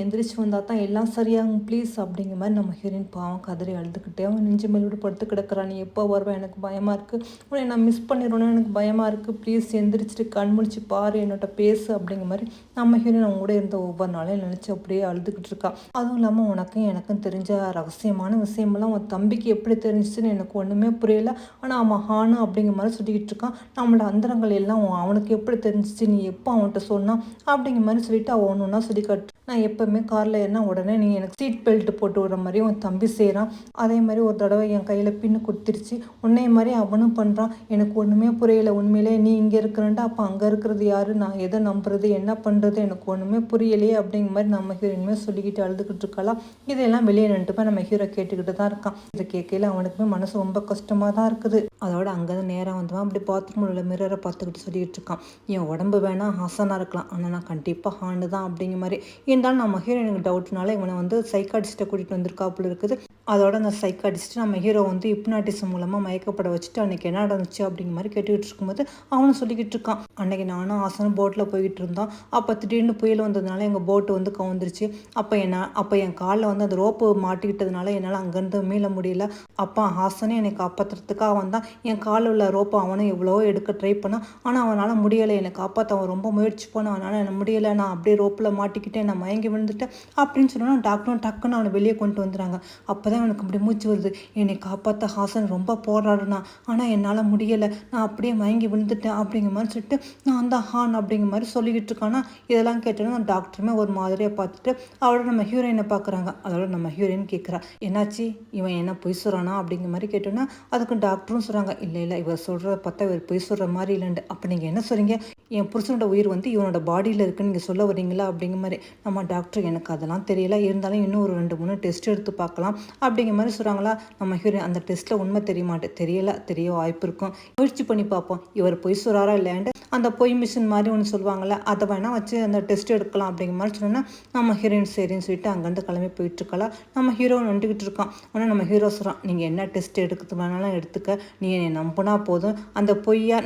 எந்திரிச்சு வந்தால் தான் எல்லாம் சரியாகும் ப்ளீஸ் அப்படிங்கிற மாதிரி நம்ம ஹீரோயின் பாவம் கதறி அழுதுகிட்டே அவன் நெஞ்சு மேல் விட்டு படுத்து கிடக்கிறான். நீ எப்போ வருவேன், எனக்கு பயமாக இருக்குது, உன்னை நான் மிஸ் பண்ணிடுவேன்னு எனக்கு பயமாக இருக்குது, ப்ளீஸ் எந்திரிச்சிட்டு கண் முழிச்சு பாரு, என்னோட பேசு அப்படிங்கிற மாதிரி நம்ம ஹீரோயின் அவங்க கூட இருந்த ஒவ்வொரு நாளையும் நினச்சி அப்படியே அழுதுகிட்டு இருக்கான். அதுவும் இல்லாமல் உனக்கும் எனக்கும் தெரிஞ்ச ரகசியமான விஷயமெல்லாம் உன் தம்பிக்கு எப்படி தெரிஞ்சிச்சுன்னு எனக்கு ஒன்றுமே புரியல. ஆனால் அவன் ஹானு அப்படிங்கிற மாதிரி சொல்லிக்கிட்டு இருக்கான். நம்மளோட அந்தரங்கள் எல்லாம் அவனுக்கு எப்படி தெரிஞ்சிச்சு, நீ எப்போ அவன்கிட்ட சொன்னான் அப்படிங்கிற மாதிரி சொல்லிட்டு அவன் ஒன்று ஒன்றா சொல்லி காட்டு. நான் எப்போவுமே காரில் ஏறினா உடனே நீ எனக்கு சீட் பெல்ட் போட்டு விடுற மாதிரி உன் தம்பி செய்கிறான். அதே மாதிரி ஒரு தடவை என் கையில் பின்னு கொடுத்துருச்சு, உன்னைய மாதிரி அவனும் பண்ணுறான். எனக்கு ஒன்றுமே புரியலை, உண்மையிலே நீ இங்கே இருக்கிறன்ட்டு அப்போ அங்கே இருக்கிறது யார், நான் எதை நம்புறது, என்ன பண்ணுறது, எனக்கு ஒன்றுமே புரியலையே அப்படிங்கிற மாதிரி நம்ம ஹீரோயினுமே சொல்லிக்கிட்டு அழுதுகிட்டு இருக்கலாம். இதெல்லாம் வெளியே நின்றுட்டு நம்ம ஹீரோ கேட்டுக்கிட்டு தான் இருக்கான். இதை கேட்கல அவனுக்குமே மனசு ரொம்ப கஷ்டமாக தான் இருக்குது. அதோட அங்கேருந்து நேராக வந்துவான். அப்படி பாத்ரூமில் உள்ள மிரரை பார்த்துக்கிட்டு சொல்லிக்கிட்டு இருக்கான். என் உடம்பு வேணால் ஹாசனாக இருக்கலாம், ஆனால் நான் கண்டிப்பாக ஹாண்டு தான் அப்படிங்கிற மாதிரி. இருந்தாலும் நம்ம ஹீரோயினுக்கு டவுட்னால இவனை வந்து சைக்காட்டிஸ்ட்டை கூட்டிகிட்டு வந்திருக்காப்புல இருக்குது. அதோட அந்த சைக்காட்டிஸ்ட்டு நம்ம ஹீரோ வந்து ஹிப்னாட்டிசம் மூலமாக மயக்கப்பட வச்சுட்டு அன்றைக்கி என்ன நடந்துச்சு அப்படிங்கிற மாதிரி கேட்டுக்கிட்டு இருக்கும்போது அவனும் சொல்லிக்கிட்டு இருக்கான். அன்றைக்கி நானும் ஆசனும் போட்டில் போய்கிட்டு இருந்தோம். அப்போ திடீர்னு புயல் வந்ததுனால எங்கள் போட்டு வந்து கவுந்துருச்சு. அப்போ என் காலில் வந்து அந்த ரோப்பு மாட்டிக்கிட்டதுனால என்னால் அங்கேருந்து மீள முடியல. அப்போ ஹாசனே என்னை காப்பாற்றுறதுக்காக வந்தான். என் காலில் உள்ள ரோப்பை அவனும் எவ்வளோ எடுக்க ட்ரை பண்ணான். ஆனால் அவனால் முடியலை, என்னை காப்பாற்ற அவன் ரொம்ப முயற்சி பண்ணான். அவனால் எனக்கு முடியலை, நான் அப்படியே ரோப்பில் மாட்டிக்கிட்டேன், நான் மயங்கி விழுந்துட்டேன் அப்படின்னு சொன்னோன்னா டாக்டரும் டக்குன்னு அவனை வெளியே கொண்டு வந்துடுறாங்க. அப்போ தான் அவனுக்கு அப்படி மூச்சு வருது, என்னை காப்பாற்ற ஹாசன் ரொம்ப போராடுனா, ஆனால் என்னால் முடியலை, நான் அப்படியே மயங்கி விழுந்துட்டேன் அப்படிங்கிற மாதிரி சொல்லிட்டு நான் தான் ஹான் அப்படிங்கிற மாதிரி சொல்லிக்கிட்டு இருக்கானா. இதெல்லாம் கேட்டோன்னா டாக்டருமே ஒரு மாதிரியாக பார்த்துட்டு அவளோட நம்ம ஹீரோயினை பார்க்குறாங்க. அதோட நம்ம ஹீரோயின் கேட்குறா, என்னாச்சு இவன் என்ன பொய் சொல்கிறானா அப்படிங்கிற மாதிரி கேட்டோன்னா அதுக்கு டாக்டரும் சொல்கிறாங்க, இல்லை இல்லை இவர் சொல்கிறத பார்த்தா இவர் பொய் சொல்கிற மாதிரி இல்லைண்டு. அப்போ நீங்கள் என்ன சொல்கிறீங்க, என் புருஷனோட உயிர் வந்து இவனோட பாடியில் இருக்குன்னு நீங்கள் சொல்ல வரீங்களா அப்படிங்கிற மாதிரி. நம்ம டாக்டர் எனக்கு அதெல்லாம் தெரியல, இருந்தாலும் இன்னும் ஒரு 2-3 டெஸ்ட் எடுத்து பார்க்கலாம் அப்படிங்கிற மாதிரி சொல்கிறாங்களா. நம்ம ஹீரோயின் அந்த டெஸ்ட்டில் உண்மை தெரிய வாய்ப்பு இருக்கும், முயற்சி பண்ணி பார்ப்போம், இவர் பொய் சொல்கிறாரா இல்லையாண்டு அந்த பொய் மிஷின் மாதிரி ஒன்று சொல்லுவாங்கள்ல, அதை வேணால் வச்சு அந்த டெஸ்ட் எடுக்கலாம் அப்படிங்கிற மாதிரி சொன்னால் நம்ம ஹீரோயின் சரின்னு சொல்லிட்டு அங்கேருந்து கிளம்பி போயிட்டுருக்கலாம். நம்ம ஹீரோ வந்துக்கிட்டு இருக்கான். ஆனால் நம்ம ஹீரோ சொல்கிறான், நீங்கள் என்ன டெஸ்ட் எடுக்கிறது வேணாலும் எடுத்துக்க, நீ என்னை நம்பினா போதும், அந்த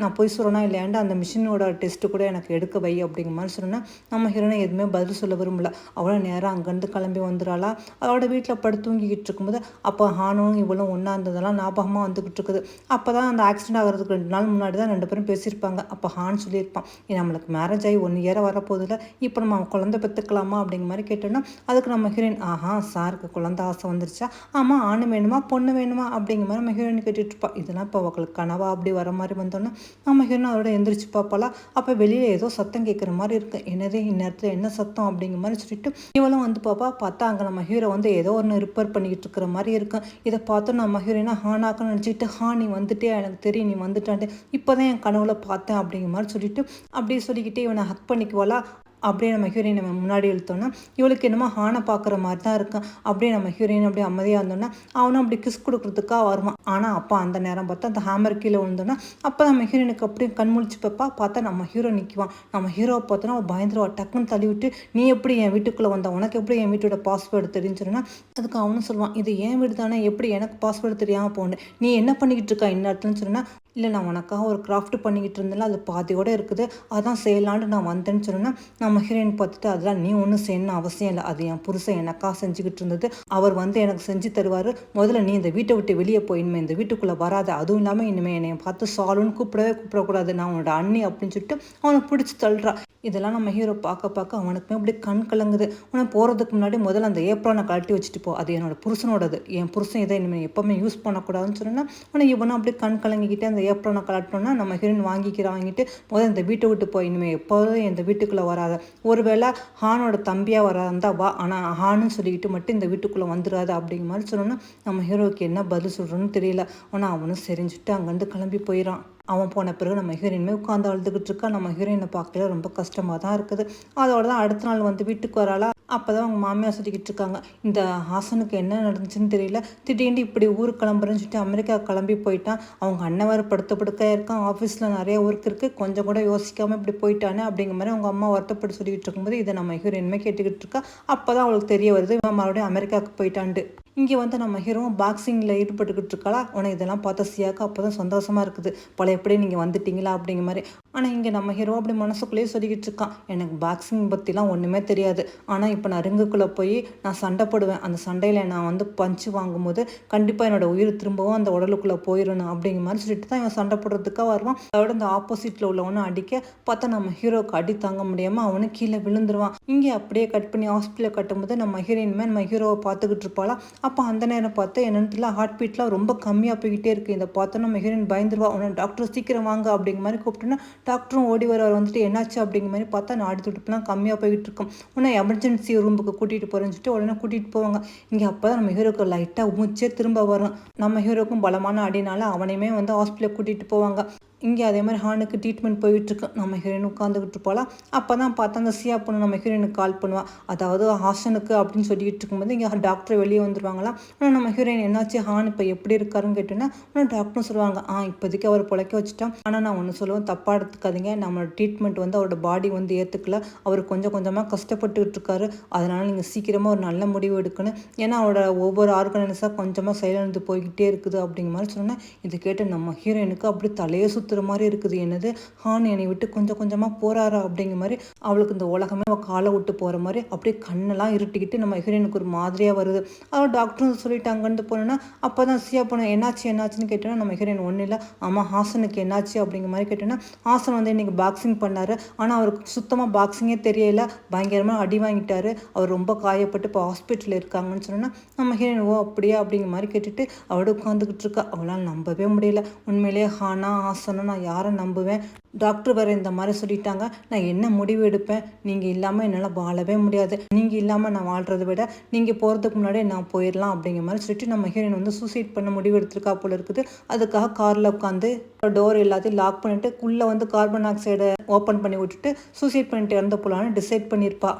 நான் பொய் சொல்கிறேன்னா இல்லையாண்டு அந்த மிஷினோட டெஸ்ட்டு கூட எனக்கு எடுக்க வை அப்படிங்கிற மாதிரி சொன்னால் நம்ம ஹீரோனை எதுவுமே பதில் சொல்ல விரும்பல. அவளை நேராக அங்கேருந்து கிளம்பி வந்துடுறாளா. அவளோட வீட்டில் படுத்து தூங்கிக்கிட்டு இருக்கும்போது அப்போ ஹானும் இவளும் ஒன்றா இருந்ததெல்லாம் ஞாபகமாக வந்துக்கிட்டு இருக்குது. அப்போ தான் அந்த ஆக்சிடென்ட் ஆகிறதுக்கு 2 நாள் முன்னாடி தான் 2 பேரும் பேசியிருப்பாங்க. அப்போ ஹான் சொல்லியிருப்பான், நம்மளுக்கு மேரேஜ் ஆகி 1 இயர் வரப்போதில்ல, இப்போ நம்ம குழந்தை பெற்றுக்கலாமா அப்படிங்கிற மாதிரி கேட்டோன்னா அதுக்கு நம்ம ஹீரோயின், ஆஹா சாருக்கு குழந்தை ஆசை வந்துருச்சா, ஆமாம் ஆணு வேணுமா பொண்ணு வேணுமா அப்படிங்கிற மாதிரி நம்ம ஹீரோயின் கேட்டுட்டு இருப்பா. இதெல்லாம் இப்போ அவங்களுக்கு கனவா அப்படி வர மாதிரி வந்தோன்னா நம்ம ஹீரோயின் அதோட எந்திரிச்சு பார்ப்பாளா. அப்போ வெளியில் ஏதோ சத்தம் கேட்குற மாதிரி இருக்குது, என்னதே இந்நேரத்தில் என்ன சத்தம் அப்படிங்கிற மாதிரி சொல்லிட்டு இவளும் வந்து பார்த்தா அங்கே நம்ம ஹீரோ வந்து ஏதோ ஒன்று ரிப்பேர் பண்ணிக்கிட்டு இருக்கிற மாதிரி இருக்கும். இதை பார்த்து நம்ம ஹீரோயினா ஹானாக்க நினச்சிக்கிட்டு, நீ வந்துட்டே, எனக்கு தெரியும் நீ வந்துட்டான்ட்டு, இப்போ தான் என் கனவுல பார்த்தேன் அப்படிங்கிற மாதிரி சொல்லிட்டு அப்படியே சொல்லிக்கிட்டே இவனை ஹக் பண்ணிக்குவாளா. அப்படியே நம்ம ஹீரோயின் நம்ம முன்னாடி இழுத்தோன்னா இவளுக்கு என்னமோ ஹானை பார்க்குற மாதிரி தான் இருக்கும். அப்படியே நம்ம ஹீரோயின் அப்படியே அமைதியாக இருந்தோன்னா அவனும் அப்படி கிஸ் கொடுக்குறதுக்காக வருவான். ஆனால் அப்போ அந்த நேரம் பார்த்தா அந்த ஹேமர் கீழே விழுந்தோன்னா அப்போ நம்ம ஹீரோயினுக்கு அப்படியே கண்முழிச்சு பார்த்தா நம்ம ஹீரோ நிற்குவான். நம்ம ஹீரோவை பார்த்தோன்னா அவள் பயந்துருவா. டக்குன்னு தள்ளி விட்டு, நீ எப்படி என் வீட்டுக்குள்ளே வந்தா, உனக்கு எப்படி என் வீட்டோட பாஸ்வேர்டு தெரியுன்னு சொன்னா அதுக்கு அவனும் சொல்லுவான், இது என் வீடு தானே, எப்படி எனக்கு பாஸ்வேர்டு தெரியாமல் போகணும், நீ என்ன பண்ணிக்கிட்டு இருக்கா இந்த இடத்துலன்னு சொன்னா, இல்லை நான் உனக்காக ஒரு கிராஃப்ட் பண்ணிக்கிட்டு இருந்தேன்ல, அது பாதியோடு இருக்குது, அதான் செய்யலான்னு நான் வந்தேன்னு சொன்னேன்னா நம்ம ஹீரோயின் பார்த்துட்டு, அதெல்லாம் நீ ஒன்றும் செய்யணும்னு அவசியம் இல்லை, அது என் புருஷன் எனக்காக செஞ்சுக்கிட்டு இருந்தது, அவர் வந்து எனக்கு செஞ்சு தருவார், முதல்ல நீ இந்த வீட்டை விட்டு வெளியே போய் இனிமேல் இந்த வீட்டுக்குள்ளே வராது, அதுவும் இல்லாமல் இனிமேல் என்னை பார்த்து சாலுன்னு கூப்பிடக்கூடாது, நான் உன்னோட அண்ணி அப்படின்னு சொல்லிட்டு அவனை பிடிச்சி தள்ளுறா. இதெல்லாம் நம்ம ஹீரோ பார்க்க அவனுக்குமே அப்படி கண் கலங்குது. உனக்கு போகிறதுக்கு முன்னாடி முதல்ல அந்த ஏப்ரானை கழட்டி வச்சுட்டு போ, அது என்னோட புருஷனோடது, என் புருஷன் இதை இனிமேல் எப்போவுமே யூஸ் பண்ணக்கூடாதுன்னு சொன்னால் உனக்கு இவனும் அப்படி கண் கலங்கிக்கிட்டே அந்த ஏப்ரானை கலட்டினோன்னா நம்ம ஹீரோயின் வாங்கிட்டு முதல்ல இந்த வீட்டை விட்டு போய் இனிமேல் எப்போதும் இந்த வீட்டுக்குள்ளே வராத, ஒருவேளை ஹானோட தம்பியாக வராந்தா வா, ஆனால் ஹான்னு சொல்லிக்கிட்டு மட்டும் இந்த வீட்டுக்குள்ளே வந்துடாது அப்படிங்கிற மாதிரி சொன்னோன்னா நம்ம ஹீரோவுக்கு என்ன பதில் சொல்கிறோன்னு தெரியல. ஆனால் அவனும் செரிஞ்சுட்டு அங்கேருந்து கிளம்பி போயிடான். அவன் போன பிறகு நம்ம ஹீரோயினுமே உட்காந்து அழுதுகிட்டு இருக்கா. நம்ம ஹீரோயினை பார்க்கல ரொம்ப கஷ்டமாக தான் இருக்குது. அதோட தான் அடுத்த நாள் வந்து வீட்டுக்கு வராளா. அப்போ தான் அவங்க மாமியார் சொல்லிக்கிட்டு இருக்காங்க, இந்த ஹாசனுக்கு என்ன நடந்துச்சுன்னு தெரியல, திடீர்னு இப்படி ஊருக்கு கிளம்புறேன்னு சொல்லிட்டு அமெரிக்கா கிளம்பி போயிட்டான், அவங்க அண்ணன் வேறு படுத்த இருக்கான், ஆஃபீஸில் நிறைய ஒர்க் இருக்குது, கொஞ்சம் கூட யோசிக்காமல் இப்படி போயிட்டானே அப்படிங்கிற மாதிரி அவங்க அம்மா வருத்தப்பட்டு சொல்லிக்கிட்டு இருக்கும்போது இதை நம்ம ஹீரோயினுமே கேட்டுக்கிட்டு இருக்கா. அப்போ தான் அவளுக்கு தெரிய வருது இவன் மறுபடியும் அமெரிக்காவுக்கு போயிட்டான்ட்டு. இங்கே வந்து நம்ம ஹீரோவும் பாக்ஸிங்கில் ஈடுபட்டுக்கிட்டு இருக்காளா. உனக்கு இதெல்லாம் பார்த்த சியாக்கா அப்போ தான் சந்தோஷமாக இருக்குது, பழையபடி நீங்கள் வந்துட்டீங்களா அப்படிங்கிற மாதிரி. ஆனால் இங்கே நம்ம ஹீரோ அப்படி மனசுக்குள்ளேயே சொல்லிக்கிட்டு இருக்கான், எனக்கு பாக்ஸிங் பற்றிலாம் ஒன்றுமே தெரியாது, ஆனால் இப்போ நான் ரிங்குக்குள்ளே போய் நான் சண்டை போடுவேன், அந்த சண்டையில் நான் வந்து பஞ்சு வாங்கும்போது கண்டிப்பாக என்னோடய உயிர் திரும்பவும் அந்த உடலுக்குள்ளே போயிடணும் அப்படிங்கிற மாதிரி சொல்லிட்டு தான் இவன் சண்டை போடுறதுக்காக வருவான். அதோட இந்த ஆப்போசிட்டில் உள்ளவனும் அடிக்க பார்த்தா நம்ம ஹீரோவுக்கு அடி தாங்க முடியாமல் அவனு கீழே விழுந்துருவான். இங்கே அப்படியே கட் பண்ணி ஹாஸ்பிட்டலில் கட்டும்போது நம்ம ஹீரோயின்மே நம்ம ஹீரோவை பார்த்துக்கிட்டு இருப்பாளா. அப்போ அந்த நேரம் பார்த்து என்னென்னு ஹார்ட் பீட்லாம் ரொம்ப கம்மியாக போய்கிட்டே இருக்குது. இதை பார்த்தோன்னா நம்ம ஹீரோயின் பயந்துருவா. உடனே டாக்டர் சீக்கிரம் வாங்க அப்படிங்கிற மாதிரி கூப்பிட்டோன்னா டாக்டரும் ஓடி வர வந்துட்டு என்னாச்சு அப்படிங்கிற மாதிரி பார்த்தா நாடி துடிப்புலாம் கம்மியாக போய்கிட்டு இருக்கும். உடனே எமர்ஜென்சி ரூமுக்கு கூட்டிகிட்டு போகிறேன்னு சொல்லிட்டு உடனே கூட்டிகிட்டு போவாங்க. இங்கே அப்போ தான் நம்ம ஹீரோக்கு லைட்டாக மூச்சே திரும்ப வரும். நம்ம ஹீரோக்கும் பலமான அடினால அவனையுமே வந்து ஹாஸ்பிட்டலுக்கு கூட்டிகிட்டு போவாங்க. இங்கே அதே மாதிரி ஹானுக்கு ட்ரீட்மெண்ட் போயிட்டுருக்கு. நம்ம ஹீரோயின் உட்காந்துக்கிட்டு இருப்போலாம். அப்போ தான் பார்த்தா அந்த சியா பொண்ணு நம்ம ஹீரோயினுக்கு கால் பண்ணுவாள், அதாவது ஹாசனுக்கு அப்படின்னு சொல்லிட்டு இருக்கும்போது இங்கே டாக்டர் வெளியே வந்துடுவாங்களாம். ஆனால் நம்ம ஹீரோயின் என்னாச்சு ஹான் இப்போ எப்படி இருக்காருன்னு கேட்டோன்னா ஆனால் டாக்டரும் சொல்லுவாங்க, இப்போதைக்கு அவர் பிழைக்க வச்சுட்டான், ஆனால் நான் ஒன்று சொல்லுவேன், தப்பாக எடுத்துக்காதீங்க, நம்மளோட ட்ரீட்மெண்ட் வந்து அவரோட பாடி வந்து ஏற்றுக்கல, அவர் கொஞ்சம் கொஞ்சமாக கஷ்டப்பட்டுக்கிட்டு இருக்காரு, அதனால் நீங்கள் சீக்கிரமாக ஒரு நல்ல முடிவு எடுக்கணும், ஏன்னா அவரோட ஒவ்வொரு ஆர்கனைஸாக கொஞ்சமாக செயலிழந்து போய்கிட்டே இருக்குது அப்படிங்கிற மாதிரி சொன்னேன். இது கேட்டு நம்ம ஹீரோயினுக்கு அப்படி தலையே பயமுறுத்துற மாதிரி இருக்குது. என்னது ஹான் என்னை விட்டு கொஞ்சம் கொஞ்சமாக போறாரா அப்படிங்கிற மாதிரி அவளுக்கு இந்த உலகமே அவள் காலை விட்டு போகிற மாதிரி அப்படியே கண்ணெல்லாம் இருட்டிக்கிட்டு நம்ம ஹீரோயினுக்கு ஒரு மாதிரியாக வருது. அவள் டாக்டரும் சொல்லிட்டாங்கன்னு போனோன்னா அப்போ தான் சியா போனேன் என்னாச்சுன்னு கேட்டோன்னா நம்ம ஹீரோயின் ஒன்றும் இல்லை, ஆமாம் ஹாசனுக்கு என்னாச்சு அப்படிங்கிற மாதிரி கேட்டோன்னா ஹாசன் வந்து இன்றைக்கி பாக்ஸிங் பண்ணார், ஆனால் அவருக்கு சுத்தமாக பாக்ஸிங்கே தெரியல, பயங்கரமாக அடி வாங்கிட்டாரு, அவர் ரொம்ப காயப்பட்டு இப்போ ஹாஸ்பிட்டலில் இருக்காங்கன்னு சொன்னோன்னா நம்ம ஹீரோயின் ஓ அப்படியா அப்படிங்கிற மாதிரி கேட்டுட்டு அவளோட உட்காந்துக்கிட்டு இருக்கா. அவளால் நம்பவே முடியல. உண்மையிலேயே ஹானா ஹாசனா நான் யாரை நம்புவேன்? டாக்டர் வேறு இந்த மாதிரி சொல்லிட்டாங்க, நான் என்ன முடிவு எடுப்பேன்? நீங்கள் இல்லாமல் என்னால் வாழவே முடியாது, நீங்கள் இல்லாமல் நான் வாழ்கிறத விட நீங்கள் போகிறதுக்கு முன்னாடியே நான் போயிடலாம் அப்படிங்கிற மாதிரி சொல்லிட்டு நம்ம ஹீரோயின் வந்து சூசைட் பண்ண முடிவு எடுத்திருக்கா போல இருக்குது. அதுக்காக காரில் உட்காந்து டோர் எல்லாத்தையும் லாக் பண்ணிவிட்டு உள்ளே வந்து கார்பன் ஆக்சைடை ஓப்பன் பண்ணி விட்டுட்டு சூசைட் பண்ணிட்டு இறந்த போலான்னு டிசைட் பண்ணியிருப்பா.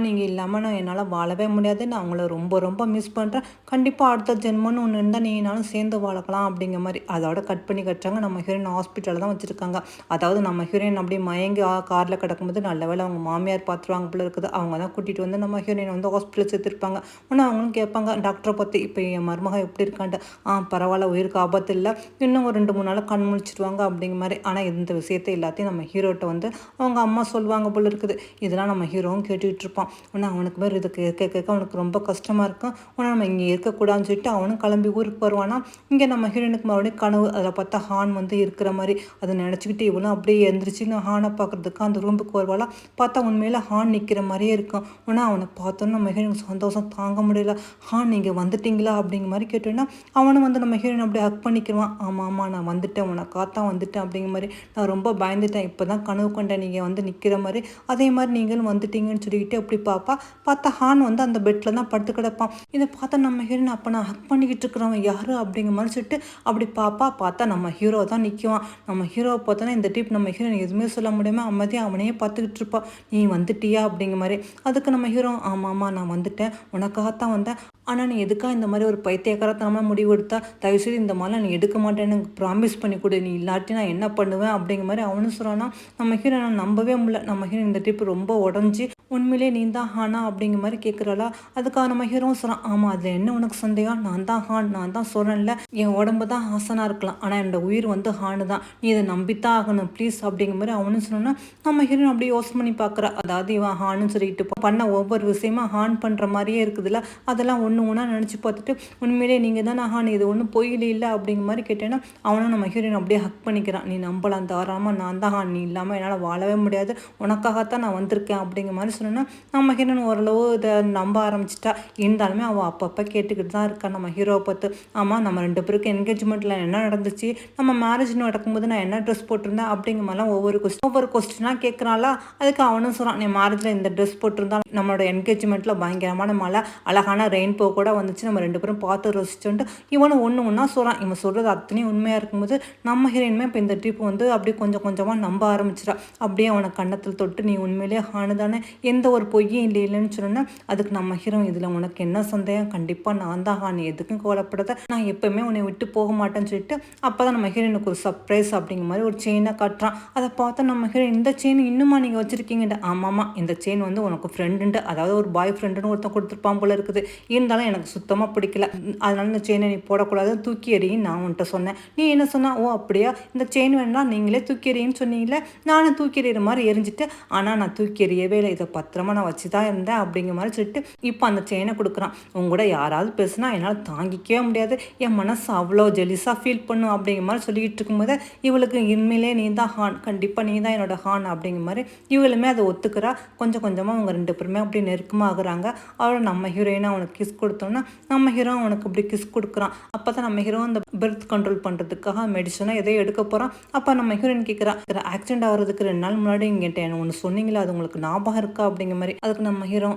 நீங்கள் இல்லாமல் நான் என்னால் வாழவே முடியாது, நான் அவங்கள ரொம்ப ரொம்ப மிஸ் பண்ணுறேன், கண்டிப்பாக அடுத்த ஜென்மன்னு ஒன்று இருந்தால் நீனாலும் சேர்ந்து வாழக்கலாம் அப்படிங்கிற மாதிரி அதோட கட் பண்ணி கட்டுறாங்க. நம்ம ஹீரோயின் ஹாஸ்பிட்டலில் தான் வச்சுருக்காங்க. அதாவது நம்ம ஹீரோயின் அப்படியே மயங்கி காரில் கிடக்கும்போது நல்ல வேலை அவங்க மாமியார் பார்த்துருவாங்க போல இருக்குது. அவங்க தான் கூட்டிகிட்டு வந்து நம்ம ஹீரோயின் வந்து ஹாஸ்பிட்டல் சேர்த்துருப்பாங்க. ஆனால் அவங்களும் கேட்பாங்க டாக்டரை பற்றி, இப்போ என் மருமக எப்படி இருக்கான்ட்டு. பரவாயில்ல, உயிருக்கு ஆபத்து இல்லை, இன்னும் ஒரு 2-3 நாள் கண் முழிச்சிடுவாங்க அப்படிங்கிற மாதிரி. ஆனால் இந்த விஷயத்தை எல்லாத்தையும் நம்ம ஹீரோட்ட வந்து அவங்க அம்மா சொல்லுவாங்க போல இருக்குது. இதெல்லாம் நம்ம ஹீரோவும் கேட்டுக்கிட்டு இருப்பான். ஆனால் அவனுக்கு பேர் இது கேட்க அவனுக்கு ரொம்ப கஷ்டமாக இருக்கும். ஆனால் நம்ம இங்கே இருக்கக்கூடாதுன்னு சொல்லிட்டு அவனும் கிளம்பி ஊருக்கு வருவானா. இங்கே நம்ம ஹீரோனுக்கு மறுபடியும் கனவு, அதில் பார்த்தா ஹான் வந்து இருக்கிற மாதிரி அதை நினச்சிக்கிட்டு இவளும் அப்படியே எழுந்திரிச்சு ஹானை பார்க்குறதுக்கு அந்த ரூமுக்கு வருவாளா. பார்த்தா உண்மையில் ஹான் நிற்கிற மாதிரியே இருக்கும். ஆனால் அவனை பார்த்தோன்னு நம்ம ஹீரோனுக்கு சந்தோஷம் தாங்க முடியல. ஹான் நீங்கள் வந்துட்டீங்களா அப்படிங்கிற மாதிரி கேட்டோன்னா அவனும் வந்து நம்ம ஹீரோயின் அப்படியே ஹக் பண்ணிக்கிறான். ஆமாம் நான் வந்துட்டேன், உன்னை காத்தான் வந்துட்டேன் அப்படிங்கிற மாதிரி. நான் ரொம்ப பயந்துட்டேன், இப்போ தான் கனவு கொண்டேன் நீங்கள் வந்து நிற்கிற மாதிரி, அதே மாதிரி நீங்களும் வந்துட்டீங்கன்னு சொல்லிக்கிட்டு அப்படி பார்த்தா ஹான் வந்து அந்த பெட்டில் தான் படுத்து கிடப்பான். இதை பார்த்தா நம்ம ஹீரோயின் அப்போ நான் ஹக் பண்ணிக்கிட்டு இருக்கிறவன் யாரு அப்படிங்கிற மாதிரி சொல்லிட்டு அப்படி பார்த்தா நம்ம ஹீரோ தான் நிற்குவான். நம்ம ஹீரோவை பார்த்தோன்னா இந்த ட்ரிப் நம்ம ஹீரோயின் எதுவுமே சொல்ல முடியாமல் அமைதியாக அவனையே பார்த்துக்கிட்டு இருப்பான். நீ வந்துட்டியா அப்படிங்கிற மாதிரி. அதுக்கு நம்ம ஹீரோ ஆமாம்மா நான் வந்துட்டேன், உனக்காகத்தான் வந்தேன், ஆனால் நீ எதுக்காக இந்த மாதிரி ஒரு பைத்தியக்காரத்தனமாக முடிவு எடுத்தா, தயவுசெய்து இந்த மாதிரிலாம் நீ எடுக்க மாட்டேன்னு ப்ராமிஸ் பண்ணி கொடு, நீ இல்லாட்டி நான் என்ன பண்ணுவேன் அப்படிங்கிற மாதிரி அவனு சொல்கிறான்னா நம்ம ஹீரோ நான் நம்பவே முடியல. நம்ம ஹீரோ இந்த ட்ரிப் ரொம்ப உடஞ்சி உண்மையிலே நீ தான் ஹானா அப்படிங்கிற மாதிரி கேட்குறாளா. அதுக்காக நம்ம ஹீரோவும் சொல்கிறான் ஆமாம் அதில் என்ன உனக்கு சந்தேகம், நான் தான் ஹான், நான் தான் சொல்கிறேன்ல, என் உடம்பு தான் ஹாசனாக இருக்கலாம், ஆனால் என்னோட உயிர் வந்து ஹானு தான், நீ இதை நம்பித்தான் ஆகணும் ப்ளீஸ் அப்படிங்கிற மாதிரி அவனு சொன்னோன்னா நம்ம ஹீரோ அப்படியே யோசனை பண்ணி பார்க்குறா. அதாவது இவன் ஹான்னு சொல்லிட்டு பண்ண ஒவ்வொரு விஷயமா ஹான் பண்ணுற மாதிரியே இருக்குதுல்ல, அதெல்லாம் ஒன்றா நினச்சி பார்த்துட்டு உண்மையிலே நீங்கள் தான் ஹான், இது ஒன்றும் பொய்யில இல்லை அப்படிங்கிற மாதிரி கேட்டேன்னா அவனும் நம்ம ஹீரோயின் அப்படியே ஹக் பண்ணிக்கிறான். நீ நம்பலாம் தாராளமாக, நான் தான் ஹான், நீ இல்லாமல் என்னால் வாழவே முடியாது, உனக்காகத்தான் நான் வந்திருக்கேன் அப்படிங்கிற மாதிரி சொன்னேன்னா நம்ம ஹீரோயின் ஓரளவு இதை நம்ப ஆரம்பிச்சிட்டா. இருந்தாலுமே அவள் அப்பப்போ கேட்டுக்கிட்டு தான் இருக்கா நம்ம ஹீரோவை பார்த்து. ஆமாம் நம்ம 2 பேருக்கு என்கேஜ்மெண்ட்டில் என்ன நடந்துச்சு, நம்ம மேரேஜ் நடக்கும்போது நான் என்ன ட்ரெஸ் போட்டிருந்தேன் அப்படிங்கிற மாதிரிலாம் ஒவ்வொரு கொஸ்டினாக கேட்குறாளா. அதுக்கு அவனும் சொல்கிறான் நீ மேரேஜில் இந்த ட்ரெஸ் போட்டிருந்தா, நம்மளோட என்கேஜ்மெண்ட்டில் பயங்கரமான மழை, அழகான ரெயின்போ கூட வந்துச்சு, நம்ம 2 பேரும் பார்த்து ரசிச்சோன்ட்டு இவனும் ஒன்றா சொல்கிறான். இவன் சொல்கிறது அத்தனையும் உண்மையாக இருக்கும்போது நம்ம ஹீரோயினுமே இப்போ இந்த ட்ரிப் வந்து அப்படியே கொஞ்சம் கொஞ்சமாக நம்ப ஆரம்பிச்சிடா. அப்படியே அவனை கன்னத்தில் தொட்டு நீ உண்மையிலேயே ஹானு தானே, எந்த ஒரு பொய்யும் இல்லைன்னு சொன்னேன்னா அதுக்கு நம்ம ஹீரோ இதில் உனக்கு என்ன சந்தேகம், கண்டிப்பாக நான் தான் ஹான், எதுக்கும் கவலைப்படாத, நான் எப்போவுமே உன்னை விட்டு போக மாட்டேன்னு சொல்லிட்டு அப்போ தான் நம்ம ஹீரோயினுக்கு ஒரு சர்ப்ரைஸ் அப்படிங்கிற மாதிரி ஒரு செயினை காட்டுறான். அதை பார்த்தா நம்ம ஹீரோயின் இந்த செயின் இன்னுமா நீங்கள் வச்சுருக்கீங்கன்ட்டு. ஆமாம்மா இந்த செயின் வந்து உனக்கு ஃப்ரெண்டுன்ட்டு, அதாவது ஒரு பாய் ஃப்ரெண்டுன்னு ஒருத்தன் கொடுத்துருப்பான் போல இருக்குது, இருந்தாலும் எனக்கு சுத்தமாக பிடிக்கல, அதனால இந்த செயினை நீ போடக்கூடாது, தூக்கி எறின்னு நான் உன்கிட்ட சொன்னேன். நீ என்ன சொன்னா, ஓ அப்படியா இந்த செயின் வேணா நீங்களே தூக்கி எறின்னு சொன்னீங்களே, நானும் தூக்கி எறிகிற மாதிரி எரிஞ்சிட்டு, ஆனால் நான் தூக்கி எறியவே இல்லை, இதை பத்திரமா நான் வச்சு தான் இருந்தேன் அப்படிங்கிற மாதிரி சொல்லிட்டு இப்போ அந்த செயினை கொடுக்குறான். உங்க கூட யாராவது பேசுனா என்னால் தாங்கிக்கவே முடியாது, என் மனசு அவ்வளோ ஜெலிஸாக ஃபீல் பண்ணும் அப்படிங்கிற மாதிரி சொல்லிக்கிட்டு இருக்கும்போது இவளுக்கு உண்மையிலே நீ தான் ஹான், கண்டிப்பாக நீ தான் என்னோட ஹான் அப்படிங்கிற மாதிரி இவளுமே அதை ஒத்துக்கிறா. கொஞ்சம் கொஞ்சமாக அவங்க 2 பேருமே அப்படி நெருக்கமாகறாங்க. அவளை நம்ம ஹீரோயினை அவனுக்கு கிஸ் கொடுத்தோன்னா நம்ம ஹீரோ அவனுக்கு அப்படி கிஸ் கொடுக்குறான். அப்போ தான் நம்ம ஹீரோ அந்த பெர்த் கண்ட்ரோல் பண்ணுறதுக்காக மெடிசனாக எதையோ எடுக்க போகிறான். அப்போ நம்ம ஹீரோயின் கேட்குறா ஆக்சிடென்ட் ஆகிறதுக்கு 2 நாள் முன்னாடி இங்கிட்ட எனக்கு ஒன்று சொன்னீங்களா, அது உங்களுக்கு ஞாபகம் இருக்கா அப்படிங்கிற மாதிரி. அதுக்கு நம்ம ஹீரோ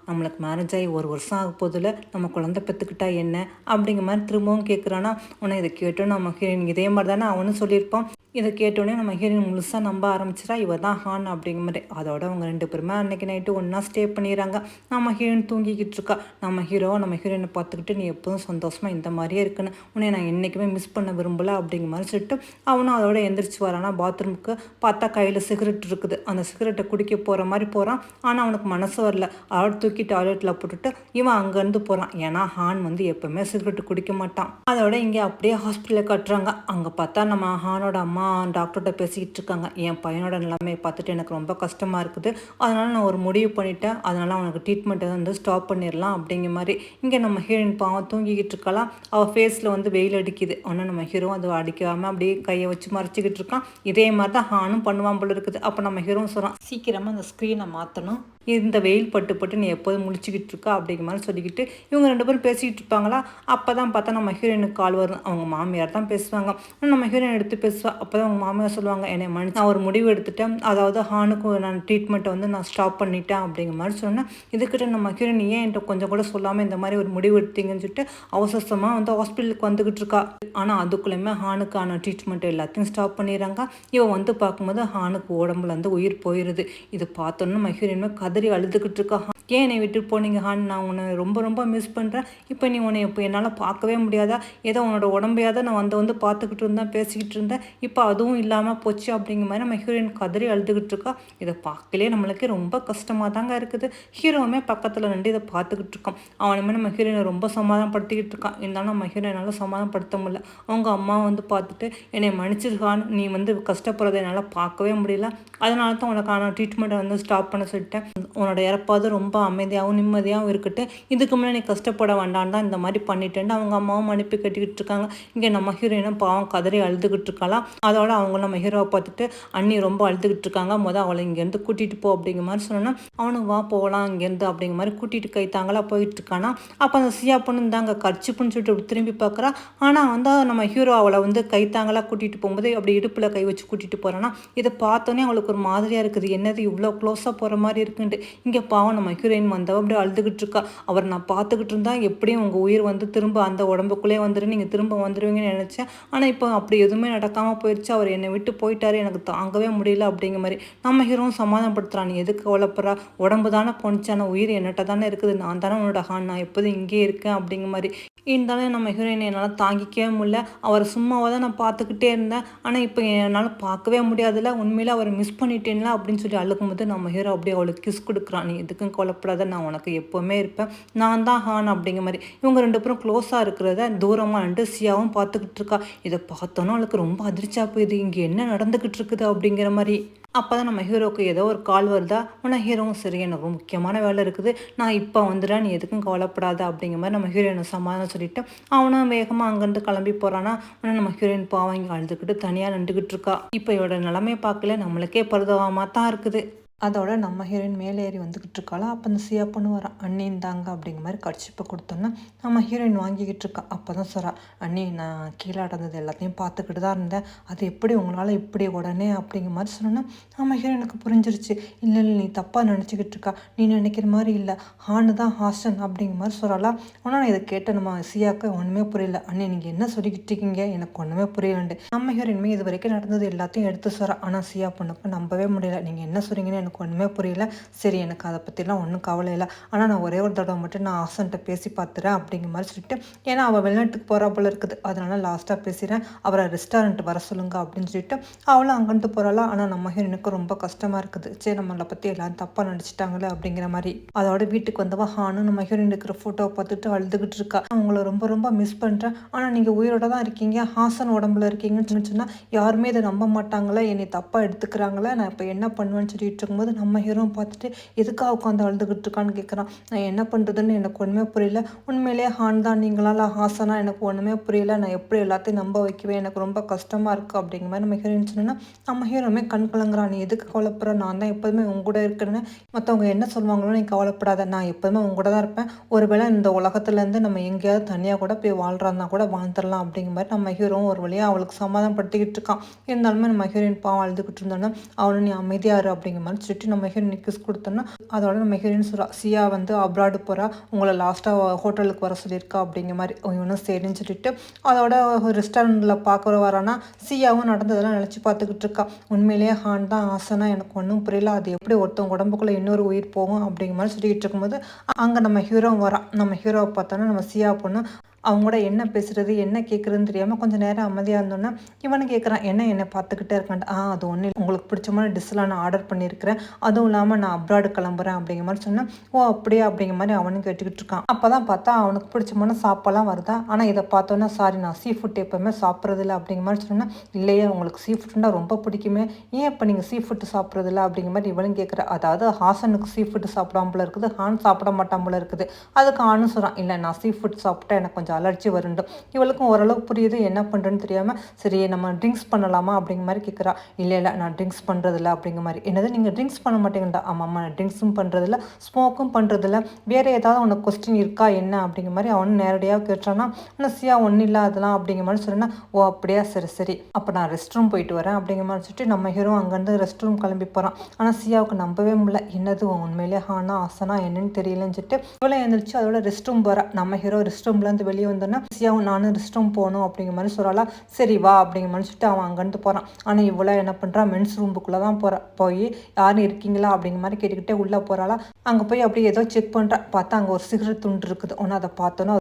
நம்மளுக்கு மேரேஜ் ஆகி 1 வருஷம் ஆக போதில் நம்ம குழந்தை பெற்றுக்கிட்டா என்ன அப்படிங்கிற மாதிரி திரும்பவும் கேட்குறான்னா உன்னை இதை கேட்டோம் நம்ம ஹீரோயின் இதே மாதிரி தானே அவனும் சொல்லியிருப்பான். இதை கேட்டோடனே நம்ம ஹீரோயின் முழுசாக நம்ப ஆரம்பிச்சிட்டா, இவ தான் ஹான் அப்படிங்கிற மாதிரி. அதோட அவங்க 2 பேருமே அன்னைக்கு நைட்டு ஒன்றா ஸ்டே பண்ணிடுறாங்க. நம்ம ஹீரோயின் தூங்கிக்கிட்டு இருக்கா. நம்ம ஹீரோயினை பார்த்துக்கிட்டு நீ எப்போதும் சந்தோஷமாக இந்த மாதிரியே இருக்குன்னு, உன்னை நான் என்றைக்குமே மிஸ் பண்ண விரும்பலை அப்படிங்கிற மாதிரி சொல்லிட்டு அவனும் அதோட எந்திரிச்சு வரானா பாத்ரூமுக்கு. பார்த்தா கையில் சிகரெட் இருக்குது. அந்த சிகரெட்டை குடிக்க போகிற மாதிரி போகிறான். ஆனால் அவனுக்கு மனசு வரல. அவள் தூக்கி டாய்லெட்டில் போட்டுட்டு இவன் அங்கேருந்து போகிறான். ஏன்னா ஹான் வந்து எப்போவுமே சிகரெட்டு குடிக்க மாட்டான். அதோட இங்கே அப்படியே ஹாஸ்பிட்டலில் கட்டுறாங்க. அங்கே பார்த்தா நம்ம ஹானோட அம்மா டாக்டர்கிட்ட பேசிக்கிட்டு இருக்காங்க. என் பையனோட நிலைமையை பார்த்துட்டு எனக்கு ரொம்ப கஷ்டமாக இருக்குது. அதனால் நான் ஒரு முடிவு பண்ணிட்டேன். அதனால் அவனுக்கு ட்ரீட்மெண்ட்டை வந்து ஸ்டாப் பண்ணிடலாம் அப்படிங்கிற மாதிரி. இங்கே நம்ம ஹீரோயின் பாவம் தூங்கிக்கிட்டு இருக்கலாம். அவள் ஃபேஸில் வந்து வெயில் அடிக்குது. ஆனால் நம்ம ஹீரோ அது அடிக்காமல் அப்படியே கையை வச்சு மறைச்சிக்கிட்டு இருக்கான். இதே மாதிரி தான் ஹானும் பண்ணுவான் போல இருக்குது. அப்போ நம்ம ஹீரோ சொல்கிறான், சீக்கிரமாக அந்த ஸ்க்ரீனை மாற்றணும், இந்த வெயில் பட்டு நீ எப்போதும் முடிச்சுக்கிட்டு இருக்கா அப்படிங்கிற மாதிரி சொல்லிக்கிட்டு இவங்க 2 பேரும் பேசிக்கிட்டு இருப்பாங்களா. அப்போ தான் பார்த்தா நம்ம ஹீரோயினுக்கு கால் வரும். அவங்க மாமியார் தான் பேசுவாங்க. நம்ம ஹீரோயின் எடுத்து பேசுவா. அப்போ தான் அவங்க மாமியார் சொல்லுவாங்க, என்னை நான் ஒரு முடிவு எடுத்துட்டேன், அதாவது ஹானுக்கு நான் ட்ரீட்மெண்ட்டை வந்து நான் ஸ்டாப் பண்ணிட்டேன் அப்படிங்கிற மாதிரி சொன்னேன். இதுக்கிட்ட நம்ம ஹீரோயின் ஏன் என்கிட்ட கொஞ்சம் கூட சொல்லாமல் இந்த மாதிரி ஒரு முடிவு எடுத்தீங்கன்னு சொல்லிட்டு அவசரமாக வந்து ஹாஸ்பிட்டலுக்கு வந்துக்கிட்டு இருக்கா. ஆனால் அதுக்குள்ளேயுமே ஹானுக்கான ட்ரீட்மெண்ட் எல்லாத்தையும் ஸ்டாப் பண்ணிடுறாங்க. இவன் வந்து பார்க்கும்போது ஹானுக்கு உடம்புல இருந்து உயிர் போயிடுது. இது பார்த்தோன்னு நம்ம ஹீரோயினுமே கதறி அழுதுகிட்டு இருக்கா. ஏன் என்னை விட்டு போனீங்க ஹான், நான் உன்னை ரொம்ப ரொம்ப மிஸ் பண்ணுறேன். இப்போ நீ உன்னை இப்போ என்னால் பார்க்கவே முடியாதா? ஏதோ உன்னோட உடம்பையாத நான் வந்து பார்த்துக்கிட்டு இருந்தேன், பேசிக்கிட்டு இருந்தேன், இப்போ அதுவும் இல்லாமல் போச்சு அப்படிங்கிற மாதிரி நம்ம ஹீரோயின் கதறி அழுதுகிட்டு இருக்கா. இதை பார்க்கலே நம்மளுக்கே ரொம்ப கஷ்டமாக தாங்க இருக்குது. ஹீரோவுமே பக்கத்தில் நின்று இதை பார்த்துக்கிட்டு இருக்கான். அவனுமே நம்ம ஹீரோயினை ரொம்ப சமாதானப்படுத்திக்கிட்டு இருக்கான். இருந்தாலும் நம்ம ஹீரோயினால் சமாதானப்படுத்த முடியல. அவங்க அம்மா வந்து பார்த்துட்டு, என்னை மன்னிச்சிருக்கான், நீ வந்து கஷ்டப்படுறதை என்னால் பார்க்கவே முடியல, அதனால தான் உனக்கான ட்ரீட்மெண்ட்டை வந்து ஸ்டாப் பண்ண சொல்லிட்டேன். உன்னோட இறப்பாவது ரொம்ப அமைதியாகவும் நிம்மதியாகவும் இருக்கட்டு, இதுக்கு முன்னாடி நீ கஷ்டப்பட வேண்டாம் தான் இந்த மாதிரி பண்ணிட்டேன்னு அவங்க அம்மாவும் மன்னிப்பு கட்டிக்கிட்டு இருக்காங்க. இங்கே நம்ம ஹீரோயினும் பாவம் கதறி அழுதுகிட்டு இருக்கலாம். அதோட அவங்க நம்ம ஹீரோவை பார்த்துட்டு அண்ணி ரொம்ப அழுதுகிட்டு இருக்காங்க, அவளை இங்கேருந்து கூட்டிகிட்டு போ அப்படிங்கிற மாதிரி சொன்னோன்னா அவனுக்கு வா போகலாம் இங்கேருந்து அப்படிங்கிற மாதிரி கூட்டிகிட்டு கைத்தாங்களா போயிட்டு இருக்கானா. அப்போ அந்த சியா பொண்ணு இருந்தாங்க கர்ச்சிப்புன்னு சொல்லிட்டு திரும்பி பார்க்குறா. ஆனால் வந்து நம்ம ஹீரோ அவளை வந்து கைத்தாங்களா கூட்டிகிட்டு போகும்போது அப்படி இடுப்பில் கை வச்சு கூட்டிகிட்டு போகிறான்னா இதை பார்த்தோன்னே அவளுக்கு ஒரு மாதிரியாக இருக்குது. என்னது இவ்வளோ க்ளோஸாக போகிற மாதிரி இருக்குன்ட்டு. இங்கே பாவம் நம்ம ஹீரோயின் வந்தவ அப்படியே அழுதுகிட்டு இருக்கா. அவர் நான் பார்த்துக்கிட்டு இருந்தா எப்படியும் உங்கள் உயிர் வந்து திரும்ப அந்த உடம்புக்குள்ளே வந்துடும், நீங்கள் திரும்ப வந்துடுவீங்கன்னு நினச்சேன். ஆனால் இப்போ அப்படி எதுவுமே நடக்காமல் போயிடுச்சு. அவர் என்னை விட்டு போயிட்டாரு, எனக்கு தாங்கவே முடியல அப்படிங்கிற மாதிரி நம்ம ஹீரோவும் சமாதானப்படுத்துகிறான். நீ எதுக்கு கவலைப்படுறா, உடம்பு தானே போனிச்சான, உயிர் என்னட்ட தானே இருக்குது, நான் தானே உன்னோட ஹான், நான் எப்போதும் இங்கே இருக்கேன் அப்படிங்கிற மாதிரி. இருந்தாலும் நம்ம ஹீரோயின் என்னால் தாங்கிக்கவே முடியல. அவரை சும்மாவாக தான் நான் பார்த்துக்கிட்டே இருந்தேன், ஆனால் இப்போ என்னால் பார்க்கவே முடியாதுல்ல, உண்மையில் அவரை மிஸ் பண்ணிட்டேன்ல அப்படின்னு சொல்லி அழுகும்போது நம்ம ஹீரோ அப்படியே அவளுக்கு கிஸ் கொடுக்குறான். நீ எதுக்கும் கவலைப்படாத, நான் உனக்கு எப்போவுமே இருப்பேன், நான் தான் ஹான் அப்படிங்கிற மாதிரி. இவங்க 2 பேரும் க்ளோஸாக இருக்கிறத தூரமாக நின்று சியாவும் பார்த்துக்கிட்டு இருக்கா. இதை பார்த்தோன்னா அவளுக்கு ரொம்ப அதிர்ச்சியாக போயிடுது, இங்கே என்ன நடந்துக்கிட்டு இருக்குது அப்படிங்கிற மாதிரி. அப்போ தான் நம்ம ஹீரோவுக்கு ஏதோ ஒரு கால் வருதா. ஆனால் ஹீரோவும் சரி எனக்கு முக்கியமான வேலை இருக்குது, நான் இப்போ வந்துடுறேன், நீ எதுக்கும் கவலைப்படாத அப்படிங்கிற மாதிரி நம்ம ஹீரோயினை சமாதானம் சொல்லிவிட்டு அவனும் வேகமாக அங்கேருந்து கிளம்பி போகிறான்னா. ஆனால் நம்ம ஹீரோயின் பாவம் இங்கே அழுதுகிட்டு தனியாக நின்றுக்கிட்டு இருக்கா. இப்போ இவரோட நிலைமையை பார்க்கல நம்மளுக்கே பரிதாபமாக தான் இருக்குது. அதோட நம்ம ஹீரோயின் மேலே ஏறி வந்துக்கிட்டு இருக்காளா. அப்போ அந்த சியா பொண்ணு வரான். அண்ணி இந்தாங்க அப்படிங்கிற மாதிரி கடிச்சிப்பை கொடுத்தோன்னா நம்ம ஹீரோயின் வாங்கிக்கிட்டு இருக்கா. அப்போ தான் சொல்கிறா, அண்ணி நான் கீழே அடந்தது எல்லாத்தையும் பார்த்துக்கிட்டு தான் இருந்தேன், அது எப்படி உங்களால் இப்படி உடனே அப்படிங்கிற மாதிரி சொன்னோன்னா நம்ம ஹீரோயினுக்கு புரிஞ்சிருச்சு. இல்லை இல்லை நீ தப்பாக நினச்சிக்கிட்டு இருக்கா, நீ நினைக்கிற மாதிரி இல்லை, ஹானு தான் ஹாஸ்டன் அப்படிங்கிற மாதிரி சொல்லலா. ஆனால் நான் இதை கேட்ட நம்ம சியாவுக்கு ஒன்றுமே புரியல. அண்ணி நீங்கள் என்ன சொல்லிக்கிட்டு இருக்கீங்க, எனக்கு ஒன்றுமே புரியலண்டு நம்ம ஹீரோயினுமே இது வரைக்கும் நடந்தது எல்லாத்தையும் எடுத்து சொல்கிறா. ஆனால் சியா பொண்ணுக்கு நம்பவே முடியல. நீங்கள் என்ன சொல்கிறீங்கன்னு எனக்கு ஒன்றுமே புரியல. சரி எனக்கு அதை பற்றிலாம் ஒன்றும் கவலை இல்லை, ஆனால் நான் ஒரே ஒரு தடவை மட்டும் நான் ஹாசன்கிட்ட பேசி பார்த்துறேன் அப்படிங்கிற மாதிரி சொல்லிட்டு, ஏன்னா அவள் வெளிநாட்டுக்கு போகிறா போல இருக்குது, அதனால லாஸ்ட்டாக பேசுகிறேன், அவரை ரெஸ்டாரண்ட் வர சொல்லுங்க அப்படின்னு சொல்லிட்டு அவளும் அங்கேருந்து போகிறாளா. ஆனால் நம்ம ஹீரோனுக்கு ரொம்ப கஷ்டமாக இருக்குது. சரி நம்மளை பற்றி எல்லாரும் தப்பாக நடிச்சிட்டாங்களே அப்படிங்கிற மாதிரி. அதோட வீட்டுக்கு வந்தவா ஹானும் நம்ம ஹீரோயின் இருக்கிற ஃபோட்டோவை பார்த்துட்டு அழுதுகிட்டு இருக்கா. அவங்கள ரொம்ப ரொம்ப மிஸ் பண்ணுறேன், ஆனால் நீங்கள் உயிரோட தான் இருக்கீங்க, ஹாசன் உடம்புல இருக்கீங்கன்னு சொன்னால் யாருமே இதை நம்ப மாட்டாங்களே, என்னை தப்பாக எடுத்துக்கிறாங்களே, நான் இப்போ என்ன பண்ணுவேன்னு சொல்லிட்டு இருக்கும்போது நம்ம ஹீரோ பார்த்துட்டு எதுக்காக உட்காந்து அழுதுகிட்டு இருக்கான்னு கேட்குறான். நான் என்ன பண்ணுறதுன்னு எனக்கு ஒன்றுமே புரியல, உண்மையிலே ஹான் தான் நீங்களால் ஹாசனா எனக்கு ஒன்றுமே புரியல, நான் எப்படி எல்லாத்தையும் நம்ப வைக்குவேன், எனக்கு ரொம்ப கஷ்டமாக இருக்குது அப்படிங்கிற மாதிரி நம்ம ஹீரோயின் சொன்னோன்னா நம்ம ஹீரோமே கண் கலங்குறான். நீ எதுக்கு கவலைப்படுற, நான் தான் எப்போதுமே உங்க கூட இருக்கிறேன்னு, மற்றவங்க என்ன சொல்லுவாங்களோ நீ கவலைப்படாத, நான் எப்போதுமே உங்க கூட தான் இருப்பேன், ஒருவேளை இந்த உலகத்துலேருந்து நம்ம எங்கேயாவது தனியாக கூட போய் வாழ்றாருனா கூட வாழ்ந்துடலாம் அப்படிங்கிற மாதிரி நம்ம ஹீரோவும் ஒரு வழியாக அவளுக்கு சமாதானப்படுத்திக்கிட்டு இருக்கான். இருந்தாலுமே நம்ம ஹீரோயின் பாவம் அழுதுகிட்டு இருந்தோன்னா அவனு நீ அமைதியாரு அப்படிங்கிற மாதிரி சொல்லிட்டு நம்ம ஹீரோயின் கிஸ் கொடுத்தோன்னா அதோட நம்ம ஹீரோயின் சொல்கிறா, சியா வந்து அப்ராடு போகிறா, உங்களை லாஸ்ட்டாக ஹோட்டலுக்கு வர சொல்லியிருக்கா அப்படிங்கிற மாதிரி. இவனும் சரின்னு சொல்லிட்டு அதோட ரெஸ்டாரண்ட்டில் பார்க்குற வரானா சியாவும் நடந்ததெல்லாம் நினச்சி பார்த்துக்கிட்டு இருக்கா. உண்மையிலேயே ஹான் தான் ஆசைனா எனக்கு ஒன்றும் புரியல, அது எப்படி ஒருத்தவங்க உடம்புக்குள்ளே இன்னொரு உயிர் போகும் அப்படிங்கிற மாதிரி சொல்லிக்கிட்டு இருக்கும்போது அங்கே நம்ம ஹீரோ வரான். நம்ம ஹீரோவை பார்த்தோன்னா நம்ம சியா பொண்ணு அவங்க கூட என்ன பேசுறது என்ன கேட்குறதுன்னு தெரியாமல் கொஞ்சம் நேரம் அமைதியாக இருந்தோன்னா இவனு கேட்குறான், என்னை பார்த்துக்கிட்டே இருக்கான்ட்டு. அது ஒன்றும் இல்லை, உங்களுக்கு பிடிச்ச மாதிரி டிஷ்லாம் நான் ஆர்டர் பண்ணியிருக்கிறேன், அதுவும் இல்லாமல் நான் அப்ராடு கிளம்புறேன் அப்படிங்கிற மாதிரி சொன்னேன். ஓ அப்படியே அப்படிங்கிற மாதிரி அவனும் கேட்டுக்கிட்டு இருக்கான். அப்போ தான் பார்த்தா அவனுக்கு பிடிச்சமான சாப்பாடுலாம் வருதா. ஆனால் இதை பார்த்தோன்னா சாரி நான் சீ ஃபுட் எப்போவுமே சாப்பிட்றதில்ல அப்படிங்கிற மாதிரி சொன்னேன். இல்லையே உங்களுக்கு சீ ஃபுட்னா ரொம்ப பிடிக்குமே, ஏன் இப்போ நீங்கள் சீ ஃபுட்டு சாப்பிட்றதில்ல அப்படிங்கிற மாதிரி இவளும் கேட்குறா. அதாவது ஹாசனுக்கு சீ ஃபுட்டு சாப்பிடாம போல இருக்குது, ஹான் சாப்பிட மாட்டான் போல இருக்குது. அதுக்கு ஆணும் சொல்கிறான், இல்லை நான் சீ ஃபுட் சாப்பிட்டா எனக்கு கொஞ்சம் அலர்ஜி வருண்டும். இவளுக்கும் ஓரளவு புரியுது, என்ன பண்ணுறேன்னு தெரியாமல் சரி நம்ம ட்ரிங்க்ஸ் பண்ணலாமா அப்படிங்கிற மாதிரி கேட்குறா. இல்லை நான் ட்ரிங்க்ஸ் பண்ணுறதில்ல அப்படிங்கிற மாதிரி. என்னது நீங்கள் ட்ரிங்க்ஸ் பண்ண மாட்டேங்கடா. ஆமாம்மா நான் ட்ரிங்க்ஸும் பண்ணுறதில்ல ஸ்மோக்கும் பண்ணுறதில்ல, வேறு ஏதாவது உனக்கு கொஸ்டின் இருக்கா என்ன அப்படிங்கிற மாதிரி அவனும் நேரடியாக கேட்டானா. ஆனால் சியா ஒன்றும் இல்லை அதெல்லாம் அப்படிங்கிற மாதிரி சொன்னா. ஓ அப்படியா சரி அப்போ நான் ரெஸ்ட் ரூம் போயிட்டு வரேன் அப்படிங்கிற மாதிரி சொல்லிட்டு நம்ம ஹீரோ அங்கேருந்து ரெஸ்ட் ரூம் கிளம்பி போகிறான். ஆனால் சியாவுக்கு நம்பவே முடியல, என்னது உண்மையிலே ஹானா ஆசனா என்னன்னு தெரியலன்னு சொல்லிட்டு இவ்வளோ எழுந்திரிச்சு அதோட ரெஸ்ட் ரூம் போகிறா. நம்ம ஹீரோ ரெஸ்ட் ரூம்லேருந்து வெளியே வந்தோன்னா சியாவும் நானும் ரெஸ்ட் ரூம் போகணும் அப்படிங்கிற மாதிரி சொல்லலா. சரி வா அப்படிங்கிற மாதிரி சொல்லிட்டு அவன் அங்கேருந்து போகிறான். ஆனால் இவ்வளோ என்ன பண்ணுறான், மென்ஸ் ரூமுக்குள்ளே தான் போய் யாரும் இருக்கீங்களா அப்படிங்கிற மாதிரி கேட்டுக்கிட்டே உள்ளே போகிறாளா. அங்கே போய் அப்படியே ஏதோ செக் பண்ணுறா. பார்த்தா அங்கே ஒரு சிகரெட் துண்டு இருக்குது. ஒன்று அதை பார்த்தோன்னா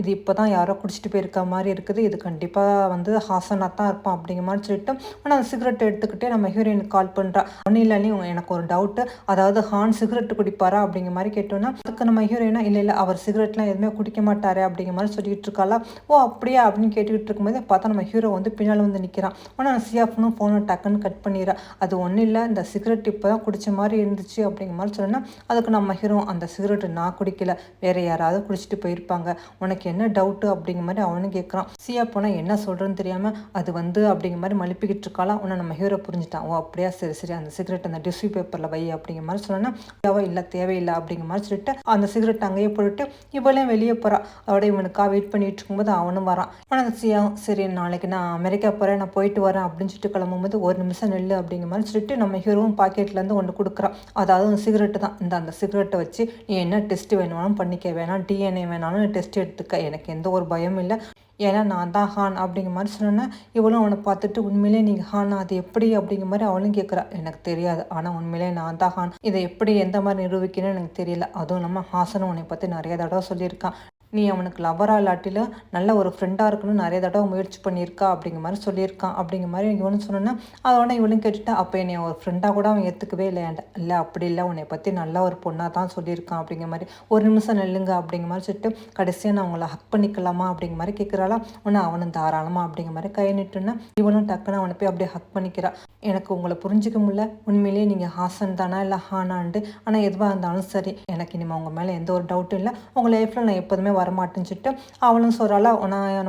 இது இப்போ தான் யாரோ குடிச்சிட்டு போயிருக்க மாதிரி இருக்குது, இது கண்டிப்பாக வந்து ஹாசனாக தான் இருப்பான் அப்படிங்கிற மாதிரி சொல்லிட்டு ஆனால் அந்த சிகரெட் எடுத்துக்கிட்டே நம்ம ஹீரோயினுக்கு கால் பண்ணுறா. ஒன்றும் இல்லை எனக்கு ஒரு டவுட்டு, அதாவது ஹான் சிகரெட் குடிப்பாரா அப்படிங்கிற மாதிரி கேட்டோன்னா அதுக்கு நம்ம ஹீரோயினா இல்லை அவர் சிகரெட்லாம் எதுவுமே குடிக்க மாட்டாரே அப்படிங்கிற மாதிரி சொல்லிட்டு இருக்காளா. ஓ அப்படியா அப்படின்னு கேட்டுக்கிட்டு இருக்கும்போது பார்த்தா நம்ம ஹீரோ வந்து பின்னால் வந்து நிற்கிறான். ஆனால் சியாஃப்னும் ஃபோனை டக்குன்னு கட் பண்ணிடுறா. அது ஒன்றும் இல்லை, இந்த சிகரெட் இப்போ தான் குடிச்ச மாதிரி இருந்துச்சு அப்படிங்கிற மாதிரி சொன்னால் அதுக்கு நம்ம ஹீரோ அந்த சிகரெட்டு நான் குடிக்கல, வேறு யாராவது குடிச்சிட்டு போயிருப்பாங்க, உனக்கு என்ன டவுட்டு அப்படிங்கிற மாதிரி அவனும் கேட்குறான். சியா போனால் என்ன சொல்கிறேன்னு தெரியாமல் அது வந்து அப்படிங்கிற மாதிரி மழுப்பிக்கிட்டு இருக்காளா. உன்னை நம்ம ஹீரோ புரிஞ்சுட்டான். ஓ அப்படியா சரி அந்த சிகரெட் அந்த டிஷ்யூ பேப்பரில் வை அப்படிங்கிற மாதிரி சொன்னா இல்லை தேவையில்லை அப்படிங்கிற மாதிரி சொல்லிட்டு அந்த சிகரெட் அங்கேயே போட்டுட்டு இவளையும் வெளியே போகிறா. அதோட இவனுக்காக வெயிட் பண்ணிட்டு இருக்கும்போது அவனும் வரான். ஆனால் அந்த சியாவும் சரி நாளைக்கு நான் அமெரிக்கா போகிறேன், நான் போயிட்டு வரேன் அப்படின்னு சொல்லிட்டு கிளம்பும்போது ஒரு நிமிஷம் நெல் அப்படிங்கிற மாதிரி சொல்லிட்டு நம்ம ஹீரோவும் பாக்கெட்லேருந்து ஒன்று கொடுக்குறான். அதாவது அந்த சிகரெட்டு தான், அந்த சிகரெட்டை வச்சு நீ என்ன டெஸ்ட் வேணுமாலும் பண்ணிக்க, வேணாம் டிஎன்ஏ வேணாலும் டெஸ்ட் எடுத்துக்க, எனக்கு எந்த ஒரு பயம் இல்லை, ஏன்னா நான் தான் ஹான் அப்படிங்கிற மாதிரி சொன்னேன். இவளும் அவனை பார்த்துட்டு உண்மையிலே நீங்கள் ஹான் அது எப்படி அப்படிங்கிற மாதிரி அவளும் கேட்குறா. எனக்கு தெரியாது, ஆனால் உண்மையிலே நான் தான் ஹான், இதை எப்படி எந்த மாதிரி நிரூபிக்கணும்னு எனக்கு தெரியல. அதுவும் இல்லாமல் ஹாசனும் உன்னை பற்றி நிறைய தடவை சொல்லியிருக்கான், நீ அவனுக்கு லவரா இல்லாட்டிலும் நல்ல ஒரு ஃப்ரெண்டாக இருக்கணும்னு நிறைய தடவை முயற்சி பண்ணியிருக்கா அப்படிங்கிற மாதிரி சொல்லியிருக்கான் அப்படிங்கிற மாதிரி இவனு சொன்னோன்னா அதோட இவளும் கேட்டுட்டா. அப்போ என்னை ஒரு ஃப்ரெண்டாக கூட அவன் ஏற்றுக்கவே இல்லை அப்படி இல்லை, உன்னை பற்றி நல்ல ஒரு பொண்ணாக தான் சொல்லியிருக்கான் அப்படிங்கிற மாதிரி. ஒரு நிமிஷம் நெல்லுங்க அப்படிங்கிற மாதிரி சொல்லிட்டு கடைசியாக நான் அவங்கள ஹக் பண்ணிக்கலாமா அப்படிங்கிற மாதிரி கேட்குறாளா. உன்னை அவனும் தாராளமா அப்படிங்கிற மாதிரி கை நிட்டுன்னா இவனும் டக்குன்னு அவனை போய் அப்படியே ஹக் பண்ணிக்கிறா. எனக்கு உங்களை புரிஞ்சிக்க முடியல, உண்மையிலேயே நீங்கள் ஹாசன் தானா இல்லை ஹானான்ட்டு, ஆனால் எதுவாக இருந்தாலும் சரி எனக்கு இனிமேல் உங்கள் மேலே எந்த ஒரு டவுட்டும் இல்லை, உங்கள் லைஃப்பில் நான் எப்போதுமே வரமாட்டேன்னு சொல்லிட்டு அவளும் சொல்கிறாளா.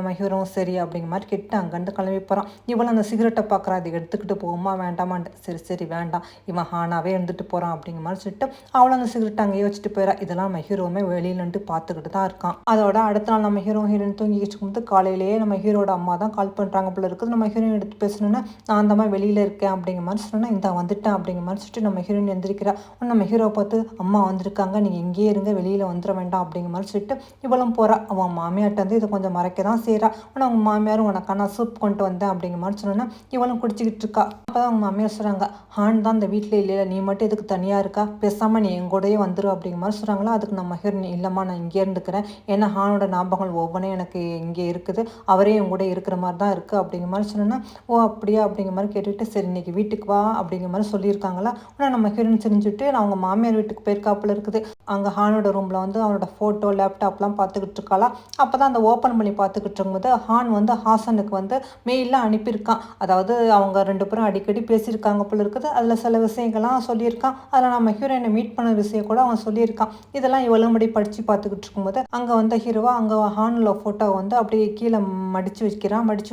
நம்ம ஹீரோவும் சரி அப்படிங்கிற மாதிரி கேட்டு அங்கேருந்து கிளம்பி போகிறான். இவளும் அந்த சிகரெட்டை பார்க்குறா, அதை எடுத்துக்கிட்டு போகுமா வேண்டாமான்ட்டு. சரி வேண்டாம், இவன் ஹானாவே இருந்துட்டு போகிறான் அப்படிங்கிற மாதிரி சொல்லிட்டு அவளும் அந்த சிகரெட்டை அங்கேயே வச்சுட்டு போயிடா. இதெல்லாம் நம்ம ஹீரோவுமே வெளியிலன்ட்டு பார்த்துக்கிட்டு தான் இருக்கான். அதோட அடுத்த நாள் நம்ம ஹீரோயின் தூங்கிட்டு இருக்கும்போது காலையிலேயே நம்ம ஹீரோட அம்மா தான் கால் பண்ணுறாங்க போல இருக்குது. நம்ம ஹீரோயின் எடுத்து பேசணுன்னா நான் அந்த மாதிரி வெளியில் இருக்கேன் அப்படிங்கிற மாதிரி சொன்னால் இந்த வந்துட்டேன் அப்படிங்கிற மாதிரி சொல்லிட்டு நம்ம ஹீரோயின் எந்திரிக்கிறா. நம்ம ஹீரோவை பார்த்து அம்மா வந்திருக்காங்க, நீங்கள் இங்கேயே இருங்க, வெளியில் வந்துட வேண்டாம் அப்படிங்கிற மாதிரி சொல்லிட்டு இவளும் போகிறா. அவன் மாமியார்ட்ட வந்து இதை கொஞ்சம் மறைக்க தான் செய்கிறா. ஆனால் அவங்க மாமியாரும் உனக்கான சூப் கொண்டு வந்தேன் அப்படிங்கிற மாதிரி சொன்னோன்னா இவளும் குடிச்சிக்கிட்டு இருக்கா. அப்போ தான் அவங்க மாமியார் சொல்கிறாங்க, ஹான் தான் இந்த வீட்டில் இல்லையா, நீ மட்டும் இதுக்கு தனியாக இருக்கா, பேசாமல் நீ எங்கூடயே வந்துடும் அப்படிங்கிற மாதிரி சொல்கிறாங்களா. அதுக்கு நம்ம ஹீரோயின் இல்லைம்மா நான் இங்கே இருந்துக்கிறேன், ஏன்னா ஹானோட ஞாபகங்கள் ஒவ்வொன்றும் எனக்கு இங்கே இருக்குது, அவரே என் கூட இருக்கிற மாதிரி தான் இருக்குது அப்படிங்கிற மாதிரி சொன்னோன்னா ஓ அப்படியா அப்படிங்கிற மாதிரி கேட்டுட்டு சரி இன்னைக்கு வீட்டுக்கு வா அப்படிங்கிற மாதிரி சொல்லியிருக்காங்களா. ஆனால் நம்ம ஹீரோயின் செஞ்சுட்டு நான் அவங்க மாமியார் வீட்டுக்கு போயிருக்காப்புல இருக்குது. அங்கே ஹானோட ரூமில் வந்து அவனோட ஃபோட்டோ லேப்டாப்லாம் பார்த்துக்கிட்டு இருக்காளா. அப்போ தான் அந்த ஓப்பன் பண்ணி பார்த்துக்கிட்டு இருக்கும்போது ஹான் வந்து ஹாசனுக்கு வந்து மெயிலாம் அனுப்பியிருக்கான். அதாவது அவங்க ரெண்டு பேரும் அடிக்கடி பேசியிருக்காங்க போல இருக்குது. அதில் சில விஷயங்கள்லாம் சொல்லியிருக்கான். அதில் நம்ம ஹீரோயினை மீட் பண்ண விஷயம் கூட அவன் சொல்லியிருக்கான். இதெல்லாம் இவ்வளவுபடி படித்து பார்த்துக்கிட்டு இருக்கும்போது அங்கே வந்த ஹீரோவா அங்கே ஹானில் ஃபோட்டோ வந்து அப்படியே கீழே மடித்து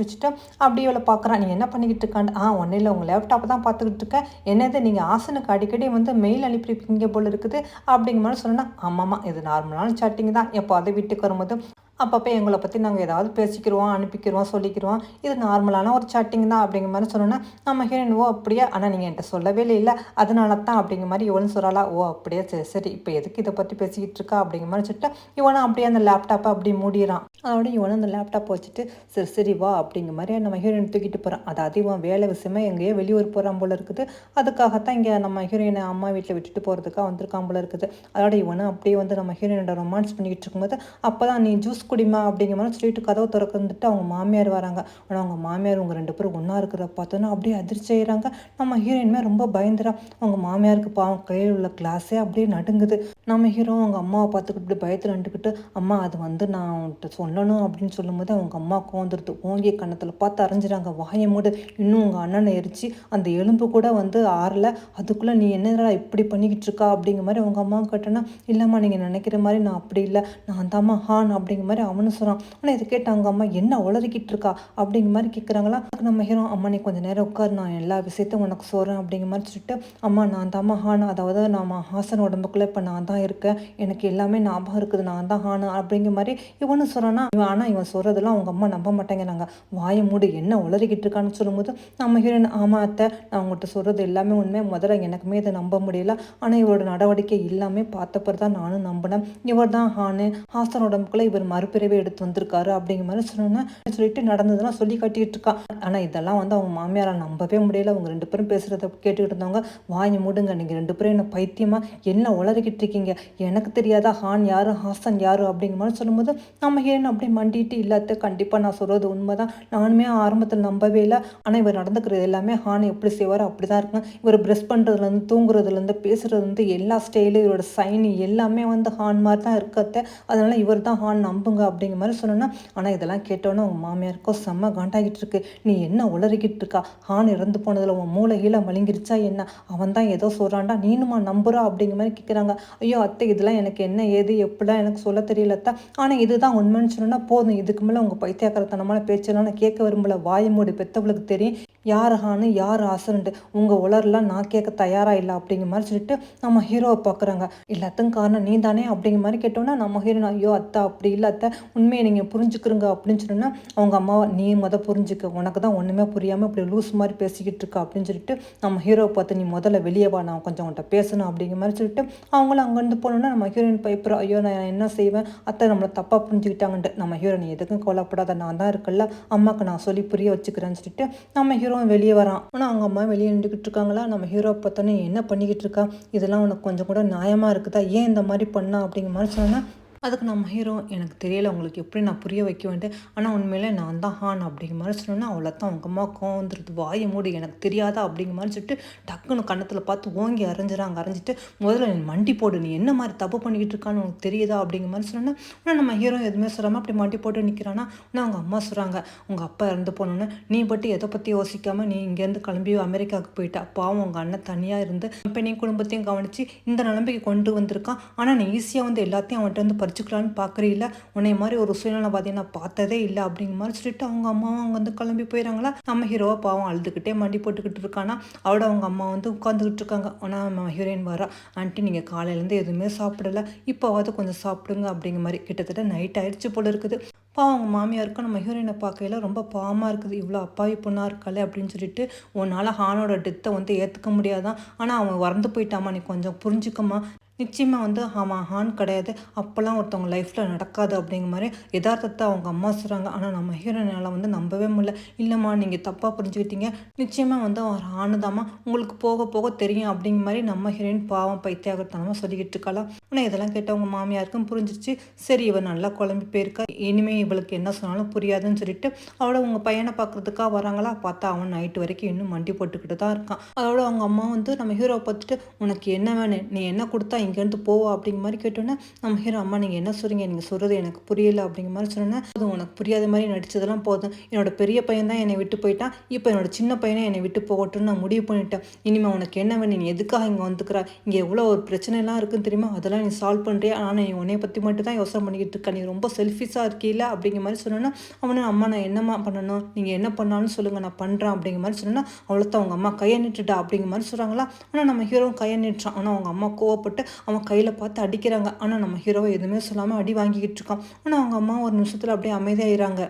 வச்சுட்டு அப்படியே இவளை பார்க்குறான். நீ என்ன பண்ணிக்கிட்டு இருக்கான்னு. ஒன்றும் இல்லை உங்கள் லேப்டாப்பை தான் பார்த்துக்கிட்டு இருக்கேன், என்னது நீங்கள் ஹாசனுக்கு அடிக்கடி வந்து மெயில் அனுப்பியிருப்பீங்க போல இருக்குது அப்படிங்கிற மாதிரி சொன்னா ஆமாம்மா இது நார்மலான சாட்டிங் தான், எப்போ அதை வீட்டுக்கு வரும்போது அப்பப்போ எங்களை பற்றி நாங்கள் ஏதாவது பேசிக்கிடுவோம் அனுப்பிக்கிடுவோம் சொல்லிக்கிடுவோம், இது நார்மலான ஒரு சாட்டிங் தான் அப்படிங்கிற மாதிரி சொன்னோன்னா நம்ம ஹீரோயின் ஓ அப்படியே, ஆனால் நீங்கள் என்கிட்ட சொல்லவே இல்லை அதனால தான் அப்படிங்கிற மாதிரி இவனும் சொல்லலாம். ஓ அப்படியே சரி இப்போ எதுக்கு இதை பற்றி பேசிக்கிட்டு இருக்கா அப்படிங்கிற மாதிரி சொல்லிட்டு இவனும் அப்படியே அந்த லேப்டாப்பை அப்படி மூடிறான். அதோட இவனும் அந்த லேப்டாப்பை வச்சுட்டு சரி வா அப்படிங்கிற மாதிரி நம்ம ஹீரோயின் தூக்கிட்டு போகிறான். அதாவது இவன் வேலை விஷயமா எங்கேயோ வெளியூர் போகிறான் போல இருக்குது. அதுக்காகத்தான் இங்கே நம்ம ஹீரோயினை அம்மா வீட்டில் விட்டுட்டு போகிறதுக்காக வந்திருக்கான் போல இருக்குது. அதோட இவனும் அப்படியே வந்து நம்ம ஹீரோயினோட ரொமான்ஸ் பண்ணிக்கிட்டு இருக்கும்போது அப்போ தான் நீ ஜூஸ் குடிமா அப்படிங்கிற மாதிரி சொல்லிட்டு கதவை திறந்துட்டு அவங்க மாமியார் வராங்க. ஆனால் அவங்க மாமியார் அவங்க 2 பேரும் ஒன்றா இருக்கிற பார்த்தோன்னா அப்படியே அதிர்ச்சி ஆயிடுறாங்க. நம்ம ஹீரோயினுமே ரொம்ப பயந்துறா. அவங்க மாமியாருக்கு பாவம் கையில் உள்ள கிளாஸே அப்படியே நடுங்குது. நம்ம ஹீரோ அவங்க அம்மாவை பார்த்துக்கிட்டு இப்படி பயத்தில் நின்றுக்கிட்டு, அம்மா அது வந்து நான் உன்கிட்ட சொல்லணும் அப்படின்னு சொல்லும்போது அவங்க அம்மா கோந்துருது. ஓங்கிய கன்னத்தில் பார்த்து அரைஞ்சிறாங்க. வாயை மூடு, இன்னும் உங்கள் அண்ணனை எரிச்சு அந்த எலும்பு கூட வந்து ஆறல, அதுக்குள்ளே நீ என்னடா இப்படி பண்ணிக்கிட்டு இருக்கா அப்படிங்கிற மாதிரி அவங்க அம்மாவை கேட்டோன்னா, இல்லைம்மா நீங்கள் நினைக்கிற மாதிரி நான் அப்படி இல்லை, நான் தாம்மா ஹான் அப்படிங்கிற மாதிரி அவனு சொல்கிறான். ஆனால் இதை கேட்ட அவங்க அம்மா என்ன உளறிக்கிட்டு இருக்கா அப்படிங்கிற மாதிரி கேட்குறாங்களா. நம்ம ஹீரோ, அம்மா நீ கொஞ்சம் நேரம் உட்காரு, நான் எல்லா விஷயத்தையும் உனக்கு சொல்கிறேன் அப்படிங்கிற மாதிரி சொல்லிட்டு, அம்மா நான் தாம்மா ஹான், அதாவது நான் ஹாசன் உடம்புக்குள்ளே இப்போ நான் தான் இருக்கேன், எனக்கு எல்லாமே ஞாபகம் இருக்குது, நான் தான் ஹான் அப்படிங்கிற மாதிரி இவனு சொல்கிறான்னா, ஆனால் இவன் சொல்கிறதெல்லாம் அவங்க அம்மா நம்ப மாட்டேங்கிறாங்க. வாயை மூடு, என்ன உளறிக்கிட்டு இருக்கான்னு சொல்லும்போது நம்ம ஹீரோயின், ஆமாம் அத்தை நான் உங்கள்கிட்ட சொல்கிறது எல்லாமே உண்மை, முதல்ல எனக்குமே இதை நம்ப முடியல, ஆனால் இவரோட நடவடிக்கை எல்லாமே பார்த்தப்பறம் தான் நானும் நம்பினேன், இவர் தான் ஹானு, ஹாசன் உடம்புக்குள்ளே இவர் மறுபிறவை எடுத்து வந்திருக்காரு அப்படிங்கிற மாதிரி சொன்னேன் சொல்லிட்டு நடந்ததெல்லாம் சொல்லி காட்டிக்கிட்டு இருக்கா. ஆனால் இதெல்லாம் வந்து அவங்க மாமியாரை நம்பவே முடியல. அவங்க 2 பேரும் பேசுகிறத கேட்டுக்கிட்டு இருந்தவங்க, வாங்கி மூடுங்க, நீங்கள் 2 பேரும் என்ன பைத்தியமா என்ன உளறிக்கிட்டு இருக்கீங்க, எனக்கு தெரியாதா ஹான் யாரு ஹாசன் யாரு அப்படிங்கிற மாதிரி சொல்லும்போது நம்ம ஹீரோயின் அப்படியே மண்டிட்டு, இல்லாத கண்டிப்பாக நான் சொல்கிறது உண்மை தான், நானுமே ஆரம்பத்தில் நம்பவே இல்லை, ஆனால் இவர் நடந்துக்கிறது எல்லாமே ஹான் எப்படி செய்வாரோ அப்படி தான் இருக்குங்க, இவர் ப்ரெஷ் பண்ணுறதுலேருந்து தூங்குறதுலேருந்து பேசுகிறதுலேருந்து எல்லா ஸ்டைலு இவரோட சைனி எல்லாமே வந்து ஹான் மாதிரி தான் இருக்கத்த, அதனால் இவர் தான் ஹான் நம்புங்க அப்படிங்கிற மாதிரி சொன்னோன்னா. ஆனால் இதெல்லாம் கேட்டோன்னே உங்கள் மாமியாருக்கோ செம்ம காண்டாகிட்டு இருக்கு. நீ என்ன உளறிக்கிட்டு இருக்கா, ஹான் இறந்து போனதில் உன் மூளை கீழே மலிங்கிருச்சா என்ன, அவன் தான் ஏதோ சொல்கிறான்டா நீனுமா நம்புறா அப்படிங்கிற மாதிரி கேட்குறாங்க. ஐயோ அத்தை இதெல்லாம் எனக்கு என்ன ஏது எப்படிலாம் எனக்கு சொல்ல தெரியலத்தா, ஆனால் இதுதான் உண்மைன்னு சொன்னால் போதும், இதுக்கு மேலே உங்கள் பைத்தியக்காரத்தனமான பேச்செல்லாம் நான் கேட்க விரும்பல, வாய மூடி, பெத்தவளுக்கு தெரியும் யார் ஹானு யார் ஆசன்ட்டு, உங்கள் உளரெலாம் நான் கேட்க தயாராக இல்லை அப்படிங்கிற மாதிரி சொல்லிட்டு நம்ம ஹீரோவை பார்க்குறாங்க. எல்லாத்துக்கும் காரணம் நீ தானே அப்படிங்கிற மாதிரி கேட்டோன்னா நம்ம ஹீரோ, ஐயோ அத்தை அப்படி இல்லை அத்தை, உண்மையை நீங்கள் புரிஞ்சுக்கிறங்க அப்படின்னு சொன்னோன்னா அவங்க அம்மாவை, நீ புரிஞ்சுக்க, உனக்கு தான் ஒன்றுமே புரியாமல் இப்படி லூஸ் மாதிரி பேசிக்கிட்டு இருக்கா அப்படின்னு சொல்லிட்டு நம்ம ஹீரோவை பார்த்து, நீ முதல்ல வெளியே வா, நான் கொஞ்சம் உன்ட்ட பேசணும் அப்படிங்கிற மாதிரி சொல்லிட்டு அவங்களும் அங்கேருந்து போனோன்னா நம்ம ஹீரோயின் பயப்படுறோம். ஐயோ நான் என்ன செய்வேன், அத்தை நம்மளை தப்பாக புரிஞ்சுக்கிட்டாங்கன்ட்டு. நம்ம ஹீரோ, நீ எதுக்கும் கவலைப்படாத, நான் தான் இருக்கல, அம்மாவுக்கு நான் சொல்லி புரிய வச்சுக்கிறேன்னு சொல்லிட்டு நம்ம ஹீரோ வெளியே வரான். ஆனால் அவங்க அம்மா வெளியே நின்றுக்கிட்டு இருக்காங்களா. நம்ம ஹீரோ பார்த்தோன்னே என்ன பண்ணிக்கிட்டு இருக்கா, இதெல்லாம் உனக்கு கொஞ்சம் கூட நியாயமாக இருக்குதா, ஏன் இந்த மாதிரி பண்ணா அப்படிங்கிற மாதிரி சொன்னேன். அதுக்கு நம்ம ஹீரோ, எனக்கு தெரியல உங்களுக்கு எப்படி நான் புரிய வைக்க வேண்டிய, ஆனால் உண்மையிலே நான் தான் ஹான் அப்படிங்கிற மாதிரி சொன்னோன்னா அவ்வளோ தான் அவங்க அம்மா கோவம் வந்துடுது. வாயை மூடி, எனக்கு தெரியாதா அப்படிங்கிற மாதிரி சொல்லிட்டு டக்குன்னு கன்னத்தில் பார்த்து ஓங்கி அரைஞ்சிட்டு, முதல்ல நீ மண்டி போடு, நீ என்ன மாதிரி தப்பு பண்ணிக்கிட்டு இருக்கான்னு உனக்கு தெரியுதா அப்படிங்கிற மாதிரி சொன்னோன்னா. ஆனால் நம்ம ஹீரோ எதுவுமே சொல்லாமல் அப்படி மண்டி போட்டு நிற்கிறான்னா. ஆனால் அவங்க அம்மா சொல்கிறாங்க, உங்கள் அப்பா இறந்து போனோன்னு நீ பற்றி எதை பற்றி யோசிக்காமல் நீ இங்கேருந்து கிளம்பி அமெரிக்காவுக்கு போயிட்டா, அப்பாவும் உங்கள் அண்ணன் தனியாக இருந்து கம்பெனியும் குடும்பத்தையும் கவனித்து இந்த நிலைமைக்கு கொண்டு வந்திருக்கான், ஆனால் நீ ஈஸியாக வந்து எல்லாத்தையும் அவன்கிட்ட வந்து பறிச்சுக்கலான்னு பார்க்குறீல்ல, உன்னை மாதிரி ஒரு சுயநலவாதியை நான் பார்த்ததே இல்லை அப்படிங்கிற மாதிரி சொல்லிட்டு அவங்க அம்மாவும் அவங்க வந்து கிளம்பி போயிடறாங்களா. நம்ம ஹீரோவை பாவம் அழுதுகிட்டே மண்டி போட்டுக்கிட்டு இருக்கானா. அவட அவங்க அம்மா வந்து உட்காந்துக்கிட்டு இருக்காங்க. ஆனால் நம்ம ஹீரோயின் வரா, ஆண்டி நீங்கள் காலையிலேருந்து எதுவுமே சாப்பிடல, இப்போவாது கொஞ்சம் சாப்பிடுங்க அப்படிங்கிற மாதிரி. கிட்டத்தட்ட நைட் ஆயிடுச்சு போல இருக்குது. பாவம் அவங்க மாமியாருக்கும் நம்ம ஹீரோயினை பார்க்கையில ரொம்ப பாவமாக இருக்குது. இவ்வளோ அப்பாவி பொண்ணாக இருக்காளே அப்படின்னு சொல்லிட்டு, உன்னால் ஹானோட டெத்தை வந்து ஏற்றுக்க முடியாதான், ஆனால் அவன் வறந்து போயிட்டாமா, நீ கொஞ்சம் புரிஞ்சுக்கமா, நிச்சயமாக வந்து ஆமாம் ஹான் கிடையாது, அப்போல்லாம் ஒருத்தவங்க லைஃப்பில் நடக்காது அப்படிங்கிற மாதிரி யதார்த்தத்தை அவங்க அம்மா சொல்கிறாங்க. ஆனால் நம்ம ஹீரோயினால் வந்து நம்பவே முடியல. இல்லைம்மா நீங்கள் தப்பாக புரிஞ்சுக்கிட்டீங்க, நிச்சயமாக வந்து அவர் ஆணுதாம்மா, உங்களுக்கு போக போக தெரியும் அப்படிங்கிற மாதிரி நம்ம ஹீரோயின் பாவம் பைத்தியாகத்தனமாக சொல்லிக்கிட்டு இருக்கலாம். ஆனால் இதெல்லாம் கேட்டவங்க மாமியாருக்கும் புரிஞ்சிச்சு. சரி இவள் நல்லா குழம்பி போயிருக்கா, இனிமேல் இவளுக்கு என்ன சொன்னாலும் புரியாதுன்னு சொல்லிட்டு அவளை உங்கள் பையனை பார்க்குறதுக்காக வராங்களா. பார்த்தா அவன் நைட்டு வரைக்கும் இன்னும் மண்டி போட்டுக்கிட்டு தான் இருக்கான். அதோட அவங்க அம்மா வந்து நம்ம ஹீரோவை பார்த்துட்டு, உனக்கு என்ன வேணும், நீ என்ன கொடுத்தா இங்கேருந்து போவா அப்படிங்கிற மாதிரி கேட்டோன்னே நம்ம ஹீரோ, அம்மா நீங்கள் என்ன சொல்கிறீங்க, நீங்கள் சொல்கிறது எனக்கு புரியலை அப்படிங்கிற மாதிரி சொன்னேன். அது உனக்கு புரியாத மாதிரி நடித்ததெல்லாம் போதும், என்னோட பெரிய பையன் தான் என்னை விட்டு போயிட்டான், இப்போ என்னோட சின்ன பையனை என்னை விட்டு போகட்டும்னு நான் முடிவு பண்ணிட்டேன், இனிமேல் உனக்கு என்ன வேணும், நீ எதுக்காக இங்கே வந்துக்கிறா, இங்கே எவ்வளோ ஒரு பிரச்சனைலாம் இருக்குன்னு தெரியுமா, அதெல்லாம் நீ சால்வ் பண்ணுறியா, ஆனால் நீ உன்னைய பற்றி மட்டும் தான் யோசனை பண்ணிக்கிட்டு இருக்கா, நீ ரொம்ப செல்ஃபிஷாக இருக்கீல அப்படிங்கிற மாதிரி சொன்னோன்னா. அவனை, அம்மா நான் என்னம்மா பண்ணணும், நீங்கள் என்ன பண்ணாலும் சொல்லுங்கள் நான் பண்ணுறேன் அப்படிங்கிற மாதிரி சொன்னோன்னா. அவ்வளோத்தான் அவங்க அம்மா கையை நிட்டுட்டா அப்படிங்கிற மாதிரி சொல்கிறாங்களா. ஆனால் நம்ம ஹீரோவும் கையை நிட்டுறான். ஆனால் அவங்க அம்மா கோவப்பட்டு அவன் கையில் பார்த்து அடிக்கிறாங்க. ஆனால் நம்ம ஹீரோவை எதுவுமே சொல்லாமல் அடி வாங்கிக்கிட்டு இருக்கான். ஆனால் அவங்க அம்மா ஒரு நிமிஷத்தில் அப்படியே அமைதியாகிறாங்க.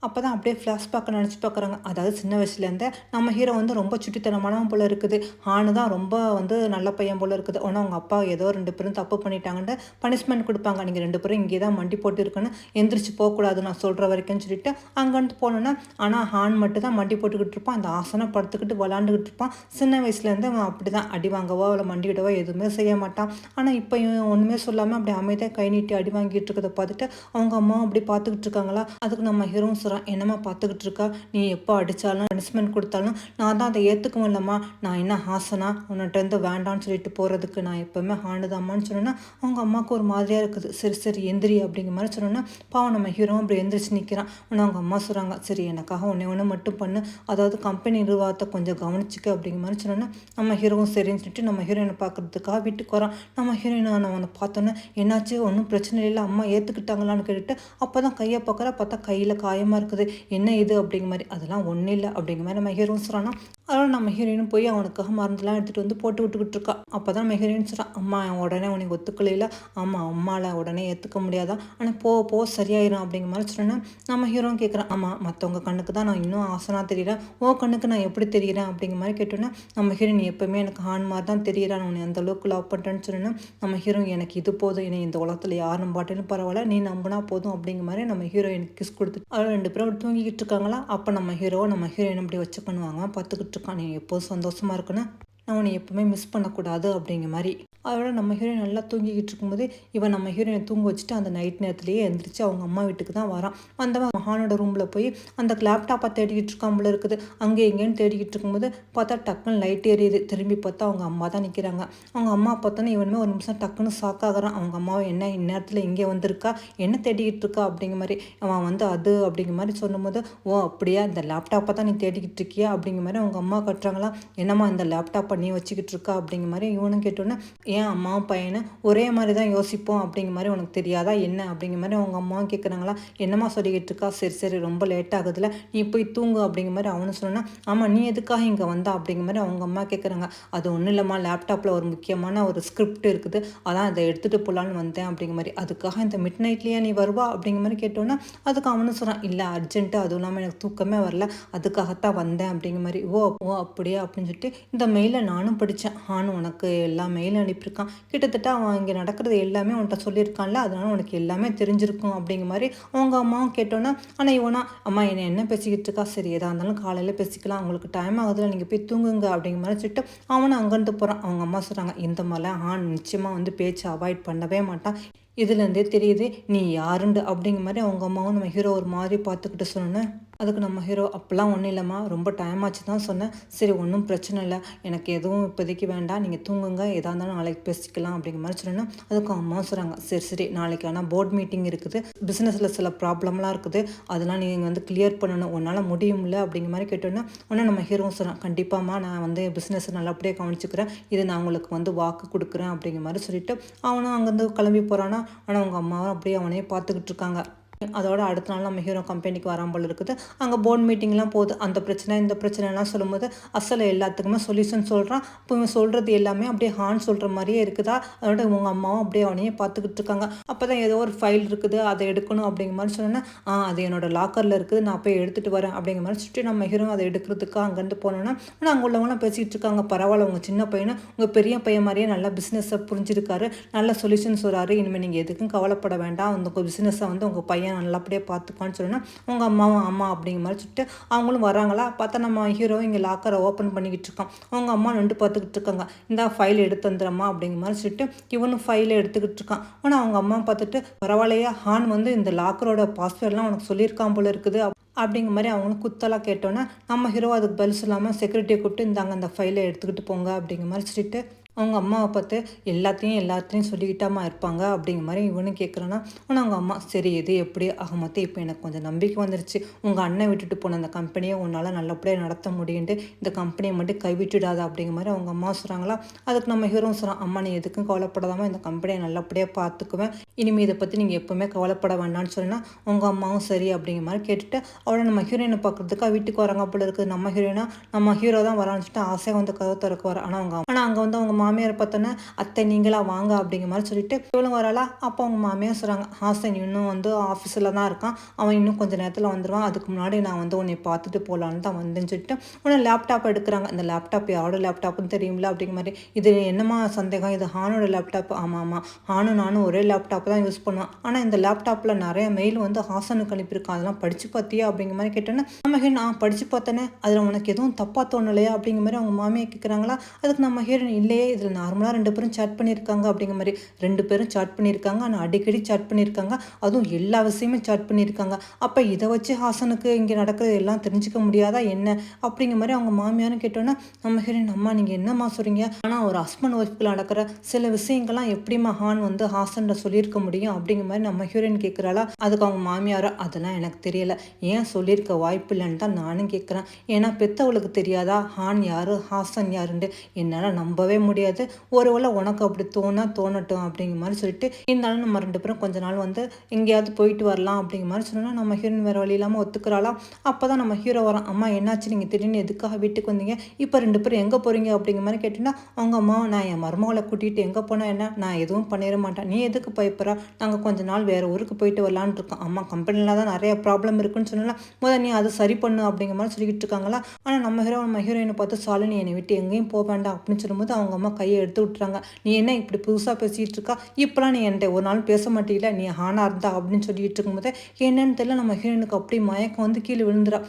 அப்போ தான் அப்படியே ஃப்ளாஷ்பேக்கை நினச்சி பார்க்குறாங்க. அதாவது சின்ன வயசுலேருந்தே நம்ம ஹீரோ வந்து ரொம்ப சுட்டித்தனமானவன் போல இருக்குது. ஹானு தான் ரொம்ப வந்து நல்ல பையன் போல இருக்குது. ஆனால் அவங்க அப்பா ஏதோ 2 பேரும் தப்பு பண்ணிட்டாங்கன்ட்டு பனிஷ்மெண்ட் கொடுப்பாங்க. நீங்கள் 2 பேரும் இங்கே தான் மண்டி போட்டு இருக்கணும், எந்திரிச்சு போகக்கூடாது நான் சொல்கிற வரைக்கும்னு சொல்லிட்டு அங்கேருந்து போனோன்னா, ஆனால் ஹான் மட்டும் தான் மண்டி போட்டுக்கிட்டு இருப்பான். அந்த ஆசனம் படுத்துக்கிட்டு விளாண்டுக்கிட்டு இருப்பான். சின்ன வயசுலேருந்து அவன் அப்படி தான் அடி வாங்கவோ இல்லை மண்டிவிடவோ எதுவுமே செய்ய மாட்டான். ஆனால் இப்போ இவன் ஒன்றுமே சொல்லாமல் அப்படி அமைதியாக கை நீட்டி அடி வாங்கிட்டு இருக்கிறத பார்த்துட்டு அவங்க அம்மாவும் அப்படி பார்த்துக்கிட்டு இருக்காங்களா. அதுக்கு நம்ம ஹீரோவும் சொல்கிறான், என்னம்மா பார்த்துக்கிட்டு இருக்கா, நீ எப்போ அடித்தாலும் பனிஷ்மெண்ட் கொடுத்தாலும் நான் தான் அதை ஏற்றுக்கவும் இல்லைம்மா, நான் என்ன ஹாசனா உன்னிட்டேருந்து வேண்டான்னு சொல்லிட்டு போகிறதுக்கு, நான் எப்போவுமே ஹானுதாம்மான்னு சொன்னோன்னா அவங்க அம்மாவுக்கு ஒரு மாதிரியாக இருக்குது. சரி சரி எந்திரி அப்படிங்கிற மாதிரி சொன்னோன்னா பாவம் நம்ம ஹீரோவும் அப்படி எந்திரிச்சு நிற்கிறான். ஆனால் அவங்க அம்மா சொல்கிறாங்க, சரி எனக்காக ஒன்று மட்டும் பண்ணு, அதாவது கம்பெனி நிர்வாகத்தை கொஞ்சம் கவனிச்சிக்க அப்படிங்கிற மாதிரி சொன்னோன்னா நம்ம ஹீரோவும் சரின்னு சொல்லிட்டு நம்ம ஹீரோயினை பார்க்குறதுக்காக வீட்டுக்கு வரான். நம்ம ஹீரோயினை அவனை பார்த்தோன்னே என்னாச்சு, ஒன்றும் பிரச்சனை இல்லை, அம்மா ஏற்றுக்கிட்டாங்களான்னு கேட்டுட்டு அப்போ தான் கையை பார்க்குற, பார்த்தா கையில் காயமாக இருக்குது, என்ன இது அப்படிங்கிற மாதிரி. அதெல்லாம் ஒன்றும் இல்லை அப்படிங்கிற மாதிரி நம்ம ஹீரோவும் சொல்கிறான்னா, அதனால் நம்ம ஹீரோயினும் போய் அவனுக்காக மருந்துலாம் எடுத்துகிட்டு வந்து போட்டு விட்டுக்கிட்டு இருக்கா. அப்போ தான் நம்ம ஹீரோயின் சொல்கிறான், அம்மா உடனே உனக்கு ஒத்துக்கலையில, ஆமாம் அம்மாவில் உடனே ஏற்றுக்க முடியாதான், ஆனால் போக சரியாயிரும் அப்படிங்கிற மாதிரி சொன்னேன்னா நம்ம ஹீரோவும் கேட்குறான், ஆமாம் மற்றவங்க கண்ணுக்கு தான் நான் இன்னும் ஆசனாக தெரிகிறேன், கண்ணுக்கு நான் எப்படி தெரிகிறேன் அப்படிங்கிற மாதிரி கேட்டோன்னா நம்ம ஹீரோயின் எப்போவுமே எனக்கு ஹான் மாதிரி தான் தெரிகிறான், உன்னை அந்த அளவுக்கு லவ் பண்ணுறேன்னு சொன்னேன்னா நம்ம ஹீரோ எனக்கு இது போதும், என்னை இந்த உலகத்தில் யார் நம்பாட்டேன்னு பரவாயில்ல, நீ நம்பினா போதும் அப்படிங்கிற மாதிரி நம்ம ஹீரோயினுக்கு கிஸ் கொடுத்து அவள் 2 பேரும் தூங்கிக்கிட்டு இருக்காங்களா. அப்போ நம்ம ஹீரோவை நம்ம ஹீரோயின் அப்படி வச்சு பண்ணுவாங்க, பார்த்துக்கிட்டு இருக்கான், நீ எப்போதும் சந்தோஷமாக இருக்குன்னு, நான் உன்னை எப்பவுமே மிஸ் பண்ணக்கூடாது அப்படிங்கிற மாதிரி. அதோட நம்ம ஹீரோயின் நல்லா தூங்கிக்கிட்டு இருக்கும்போது இவன் நம்ம ஹீரோயினை தூங்க வச்சுட்டு அந்த நைட் நேரத்துலேயே எழுந்திரிச்சு அவங்க அம்மா வீட்டுக்கு தான் வரான். வந்தவன் மகானோட ரூமில் போய் அந்த லேப்டாப்பை தேடிக்கிட்டு இருக்கான் போல இருக்குது. அங்கே எங்கேன்னு தேடிக்கிட்டு இருக்கும்போது பார்த்தா டக்குன்னு லைட் எரியுது. திரும்பி பார்த்தா அவங்க அம்மா தான் நிற்கிறாங்க. அவங்க அம்மா பார்த்தோன்னே இவனுமே ஒரு நிமிஷம் டக்குன்னு ஷாக்காகிறான். அவங்க அம்மாவை என்ன இந்நேரத்தில் இங்கே வந்திருக்கா, என்ன தேடிக்கிட்டு இருக்கா அப்படிங்கிற மாதிரி. அவன் வந்து அது அப்படிங்கிற மாதிரி சொல்லும்போது, அப்படியா இந்த லேப்டாப்பை தான் நீ தேடிக்கிட்டு இருக்கியா அப்படிங்கிற மாதிரி அவங்க அம்மா கட்டுறாங்களா. என்னம்மா இந்த லேப்டாப்பை நீ வச்சுக்கிட்டு இருக்கா அப்படிங்கிற மாதிரி இவனும் கேட்டோன்னே, ஏன் அம்மாவும் பையனை ஒரே மாதிரி தான் யோசிப்போம் அப்படிங்கிற மாதிரி உனக்கு தெரியாதா என்ன அப்படிங்கிற மாதிரி அவங்க அம்மாவும் கேட்குறாங்களா. என்னம்மா சொல்லிக்கிட்டு இருக்கா, சரி சரி ரொம்ப லேட் ஆகுதுல, நீ போய் தூங்கு அப்படிங்கிற மாதிரி அவனு சொன்னா, ஆமாம் நீ எதுக்காக இங்கே வந்தா அப்படிங்கிற மாதிரி அவங்க அம்மா கேட்குறாங்க. அது ஒன்றும் இல்லைம்மா, லேப்டாப்பில் ஒரு முக்கியமான ஒரு ஸ்கிரிப்ட் இருக்குது, அதான் அதை எடுத்துகிட்டு போகலான்னு வந்தேன் அப்படிங்கிற மாதிரி. அதுக்காக இந்த மிட் நைட்லேயே நீ வருவா அப்படிங்கிற மாதிரி கேட்டோன்னா அதுக்கு அவனு சொல்கிறான், இல்லை அர்ஜென்ட்டு, அதுவும் இல்லாமல் எனக்கு தூக்கமே வரல, அதுக்காகத்தான் வந்தேன் அப்படிங்கிற மாதிரி. அப்படியே அப்படின்னு சொல்லிட்டு இந்த மெயிலை நானும் படித்தேன், ஆனும் உனக்கு எல்லா மெயிலும் அனுப்பியிருக்கான், கிட்டத்தட்ட அவன் இங்கே நடக்கிறது எல்லாமே உன்கிட்ட சொல்லியிருக்கான்ல, அதனால உனக்கு எல்லாமே தெரிஞ்சிருக்கும் அப்படிங்கிற மாதிரி அவங்க அம்மாவும் கேட்டோன்னா. ஆனால் இவனா, அம்மா என்ன பேசிக்கிட்டு இருக்கா, சரி எதாக இருந்தாலும் காலையில் பேசிக்கலாம், உங்களுக்கு டைம் ஆகுதுல நீங்கள் போய் தூங்குங்க அப்படிங்கிற மாதிரி சொல்லிட்டு அவனை அங்கேருந்து போகிறான். அவங்க அம்மா சொல்கிறாங்க, இந்த மாதிரிலாம் நிச்சயமாக வந்து பேச்சு அவாய்ட் பண்ணவே மாட்டான், இதுலேருந்தே தெரியுது நீ யாருண்டு அப்படிங்கிற மாதிரி அவங்க அம்மாவும் நம்ம ஹீரோ ஒரு மாதிரி பார்த்துக்கிட்டு சொன்னேன். அதுக்கு நம்ம ஹீரோ, அப்போல்லாம் ஒன்றும் இல்லைம்மா, ரொம்ப டைம் ஆச்சு தான் சொன்னேன், சரி ஒன்றும் பிரச்சனை இல்லை, எனக்கு எதுவும் இப்போதைக்கு வேண்டாம், நீங்கள் தூங்குங்க, எதாக இருந்தாலும் நாளைக்கு பேசிக்கலாம் அப்படிங்கிற மாதிரி சொன்னேன்னா அதுக்கு அம்மா சொல்கிறாங்க, சரி சரி நாளைக்கு ஆனால் போர்ட் மீட்டிங் இருக்குது, பிஸ்னஸில் சில ப்ராப்ளம்லாம் இருக்குது, அதெல்லாம் நீங்கள் வந்து கிளியர் பண்ணணும், உன்னால் முடியும்ல அப்படிங்கிற மாதிரி கேட்டோன்னா உடனே நம்ம ஹீரோவும் சொல்கிறான், கண்டிப்பாம்மா நான் வந்து பிஸ்னஸ் நல்லபடியாக கவனிச்சுக்கிறேன், இது நான் உங்களுக்கு வந்து வாக்கு கொடுக்குறேன் அப்படிங்கிற மாதிரி சொல்லிட்டு அவனும் அங்கேருந்து கிளம்பி போகிறான்னா. ஆனால் அவங்க அம்மாவும் அப்படியே அவனையே பார்த்துக்கிட்டு இருக்காங்க. அதோட அடுத்த நாள் நம்ம ஹீரோ கம்பெனிக்கு வராமல் இருக்குது. அங்கே போர்ட் மீட்டிங்லாம் போகுது. அந்த பிரச்சனை இந்த பிரச்சனைலாம் சொல்லும்போது அசல் எல்லாத்துக்குமே சொல்யூஷன் சொல்கிறான். இப்போ இவன் சொல்கிறது எல்லாமே அப்படியே ஹான் சொல்கிற மாதிரியே இருக்குதா. அதோட இவங்க அம்மாவும் அப்படியே அவனையே பார்த்துக்கிட்டு இருக்காங்க. அப்போ தான் ஏதோ ஒரு ஃபைல் இருக்குது, அதை எடுக்கணும் அப்படிங்கிற மாதிரி சொன்னேன்னா, அது என்னோட லாக்கரில் இருக்குது, நான் போய் எடுத்துகிட்டு வரேன் அப்படிங்கிற மாதிரி சுற்றி நம்ம ஹீரோ அதை எடுக்கிறதுக்கு அங்கேருந்து போனோன்னா. ஆனால் அங்கே உள்ளவங்களாம் பேசிக்கிட்டு இருக்காங்க, பரவாயில்ல உங்கள் சின்ன பையனை உங்கள் பெரிய பையன் மாதிரியே நல்லா பிஸ்னஸை புரிஞ்சிருக்காரு, நல்ல சொல்யூஷன் சொல்கிறாரு, இனிமேல் நீங்கள் எதுக்கும் கவலைப்பட வேண்டாம், உங்கள் பிஸ்னஸை வந்து உங்கள் பையன் நல்லபடியாக பார்த்துப்பான்னு சொன்னா உங்கள் அம்மாவும் அம்மா அப்படிங்கிற மாதிரி சொல்லிட்டு அவங்களும் வராங்களா. பார்த்தா நம்ம ஹீரோ இங்கே லாக்கரை ஓப்பன் பண்ணிக்கிட்டு இருக்கான். அவங்க அம்மா நின்று பார்த்துக்கிட்டு இருக்காங்க. இந்த ஃபைல் எடுத்து வந்துடுறம்மா அப்படிங்கிற மாதிரி சொல்லிட்டு இவனும் ஃபைலை எடுத்துக்கிட்டு இருக்கான். ஆனால் அவங்க அம்மா பார்த்துட்டு, பரவாயில்லையா ஹான் வந்து இந்த லாக்கரோட பாஸ்வேர்ட்லாம் உனக்கு சொல்லியிருக்கான் போல இருக்குது அப்படிங்கிற மாதிரி அவங்களும் குத்தலாக கேட்டோன்னே நம்ம ஹீரோ அதுக்கு பதில் சொல்லாமல் செக்யூரிட்டியை கூப்பிட்டு இந்தாங்க அந்த ஃபைலை எடுத்துக்கிட்டு போங்க அப்படிங்கிற மாதிரி சொல்லிட்டு அவங்க அம்மாவை பார்த்து எல்லாத்தையும் சொல்லிக்கிட்டாமா இருப்பாங்க அப்படிங்கிற மாதிரி இவனும் கேட்குறான்னா. ஆனால் அவங்க அம்மா, சரி எது எப்படி ஆக மொத்தம் இப்போ எனக்கு கொஞ்சம் நம்பிக்கை வந்துருச்சு, உங்கள் அண்ணன் விட்டுட்டு போன அந்த கம்பெனியை உன்னால் நல்லபடியாக நடத்த முடியுன்ட்டு இந்த கம்பெனியை மட்டும் கைவிட்டுடாத அப்படிங்கிற மாதிரி அவங்க அம்மா சொல்கிறாங்களா. அதுக்கு நம்ம ஹீரோவும் சொல்கிறான், அம்மா நீ எதுக்கும் கவலைப்படாதாமல் இந்த கம்பெனியை நல்லபடியாக பார்த்துக்குவேன், இனிமேல் இதை பற்றி நீங்கள் எப்போவுமே கவலைப்பட வேண்டாம்னு சொன்னால் உங்கள் அம்மாவும் சரி அப்படிங்கிற மாதிரி கேட்டுட்டு அவளை நம்ம ஹீரோயினை பார்க்குறதுக்காக வீட்டுக்கு வராங்க போல இருக்குது. நம்ம ஹீரோயினா நம்ம ஹீரோ தான் வரான்னு சொல்லிட்டு ஆசையாக வந்து கதவு திறக்க வர. ஆனால் அங்கே வந்து அவங்க மாமியார் பார்த்தோன்னே அத்தை நீங்களா வாங்க அப்படிங்கிற மாதிரி சொல்லிட்டு இவளும் வராளா. அப்போ அவங்க மாமியார் சொல்கிறாங்க, ஹாசன் இன்னும் வந்து ஆஃபீஸில் தான் இருக்கான், அவன் இன்னும் கொஞ்சம் நேரத்தில் வந்துடுவான், அதுக்கு முன்னாடி நான் வந்து உன்னை பார்த்துட்டு போகலான்னு தான் வந்தேன்னு சொல்லிட்டு உடனே லேப்டாப் எடுக்கிறாங்க. இந்த லேப்டாப் யாரோட லேப்டாப்னு தெரியுங்களா அப்படிங்கிற மாதிரி. இது என்னம்மா சந்தேகம், இது ஹானோட லேப்டாப். ஆமாம் ஹானும் நானும் ஒரே லேப்டாப் தான் யூஸ் பண்ணுவேன், ஆனால் இந்த லேப்டாப்பில் நிறைய மெயில் வந்து ஹாசனுக்கு அனுப்பியிருக்கான், அதெல்லாம் படித்து பார்த்தியா அப்படிங்கிற மாதிரி கேட்டேன்னா நம்ம ஹீரோயின் நான் படித்து பார்த்தேனே, அதில் உனக்கு எதுவும் தப்பாக தோணலையா அப்படிங்கிற மாதிரி அவங்க மாமியை கேட்குறாங்களா. அதுக்கு நம்ம ஹீரோயின் இல்லையே, இதில் நார்மலாக 2 பேரும் சாட் பண்ணியிருக்காங்க அப்படிங்கிற மாதிரி. 2 பேரும் சாட் பண்ணியிருக்காங்க, ஆனால் அடிக்கடி சாட் பண்ணியிருக்காங்க, அதுவும் எல்லா விஷயமே சாட் பண்ணியிருக்காங்க. அப்போ இதை வச்சு ஹாசனுக்கு இங்கே நடக்கிறது எல்லாம் தெரிஞ்சுக்க முடியாதா என்ன அப்படிங்கிற மாதிரி அவங்க மாமியாரும் கேட்டோன்னா நம்ம ஹீரோயின் அம்மா நீங்கள் என்னம்மா சொல்கிறீங்க, ஆனால் ஒரு ஹஸ்பண்ட் ஒய்ஃப்குள்ள நடக்கிற சில விஷயங்கள்லாம் எப்படிமா ஹான் வந்து ஹாசன்ட சொல்லியிருக்க முடியும் அப்படிங்கிற மாதிரி நம்ம ஹீரோயின் கேட்குறாளா. அதுக்கு அவங்க மாமியாரோ அதெல்லாம் எனக்கு தெரியல, ஏன் சொல்லியிருக்க வாய்ப்பு இல்லைன்னு தான் நானும் கேட்குறேன், ஏன்னா பெத்தவளுக்கு தெரியாதா ஹான் யாரு ஹாசன் யாருன்ட்டு, என்னால் நம்பவே முடியாது, ஒருவேளை உனக்கு அப்படி தோணட்டும் அப்படிங்கிற மாதிரி சொல்லிட்டு இருந்தாலும் நம்ம 2 பேரும் கொஞ்ச நாள் வந்து எங்கேயாவது போயிட்டு வரலாம் அப்படிங்கிற மாதிரி சொன்னோன்னா நம்ம ஹீரோயின் வேறு வழி இல்லாமல் ஒத்துக்கிறாளா. அப்போ தான் நம்ம ஹீரோ வரோம், அம்மா என்னாச்சு நீங்கள் திடீர்னு எதுக்காக வீட்டுக்கு வந்தீங்க, இப்போ 2 பேரும் எங்கே போகிறீங்க அப்படிங்கிற மாதிரி கேட்டோன்னா அவங்க அம்மா நான் என் மருமகளை கூட்டிகிட்டு எங்கே போனால் என்ன, நான் எதுவும் பண்ணிட மாட்டேன், நீ எதுக்கு பயப்படுறா, நாங்கள் கொஞ்ச நாள் வேறு ஊருக்கு போயிட்டு வரலான்னு இருக்கோம், அம்மா கம்பெனியில் தான் நிறைய ப்ராப்ளம் இருக்குன்னு சொன்னால முதல் நீ அதை சரி பண்ணு அப்படிங்கிற மாதிரி சொல்லிக்கிட்டு இருக்காங்களா. ஆனால் நம்ம ஹீரோயினை பார்த்து சாலினி என்னை விட்டு எங்கேயும் போக வேண்டாம் அப்படின்னு சொல்லும்போது அவங்க அம்மா கையை எடுத்து விட்டுறாங்க. நீ என்ன இப்படி புதுசாக பேசிகிட்டு இருக்கா, இப்போலாம் நீ என்கிட்ட ஒரு நாள் பேச மாட்டீங்களா, நீ ஹானா இருந்தா அப்படின்னு சொல்லிட்டு இருக்கும்போது என்னன்னு தெரியல நம்ம ஹீரோயினுக்கு அப்படி மயக்கம் வந்து கீழே விழுந்துடா.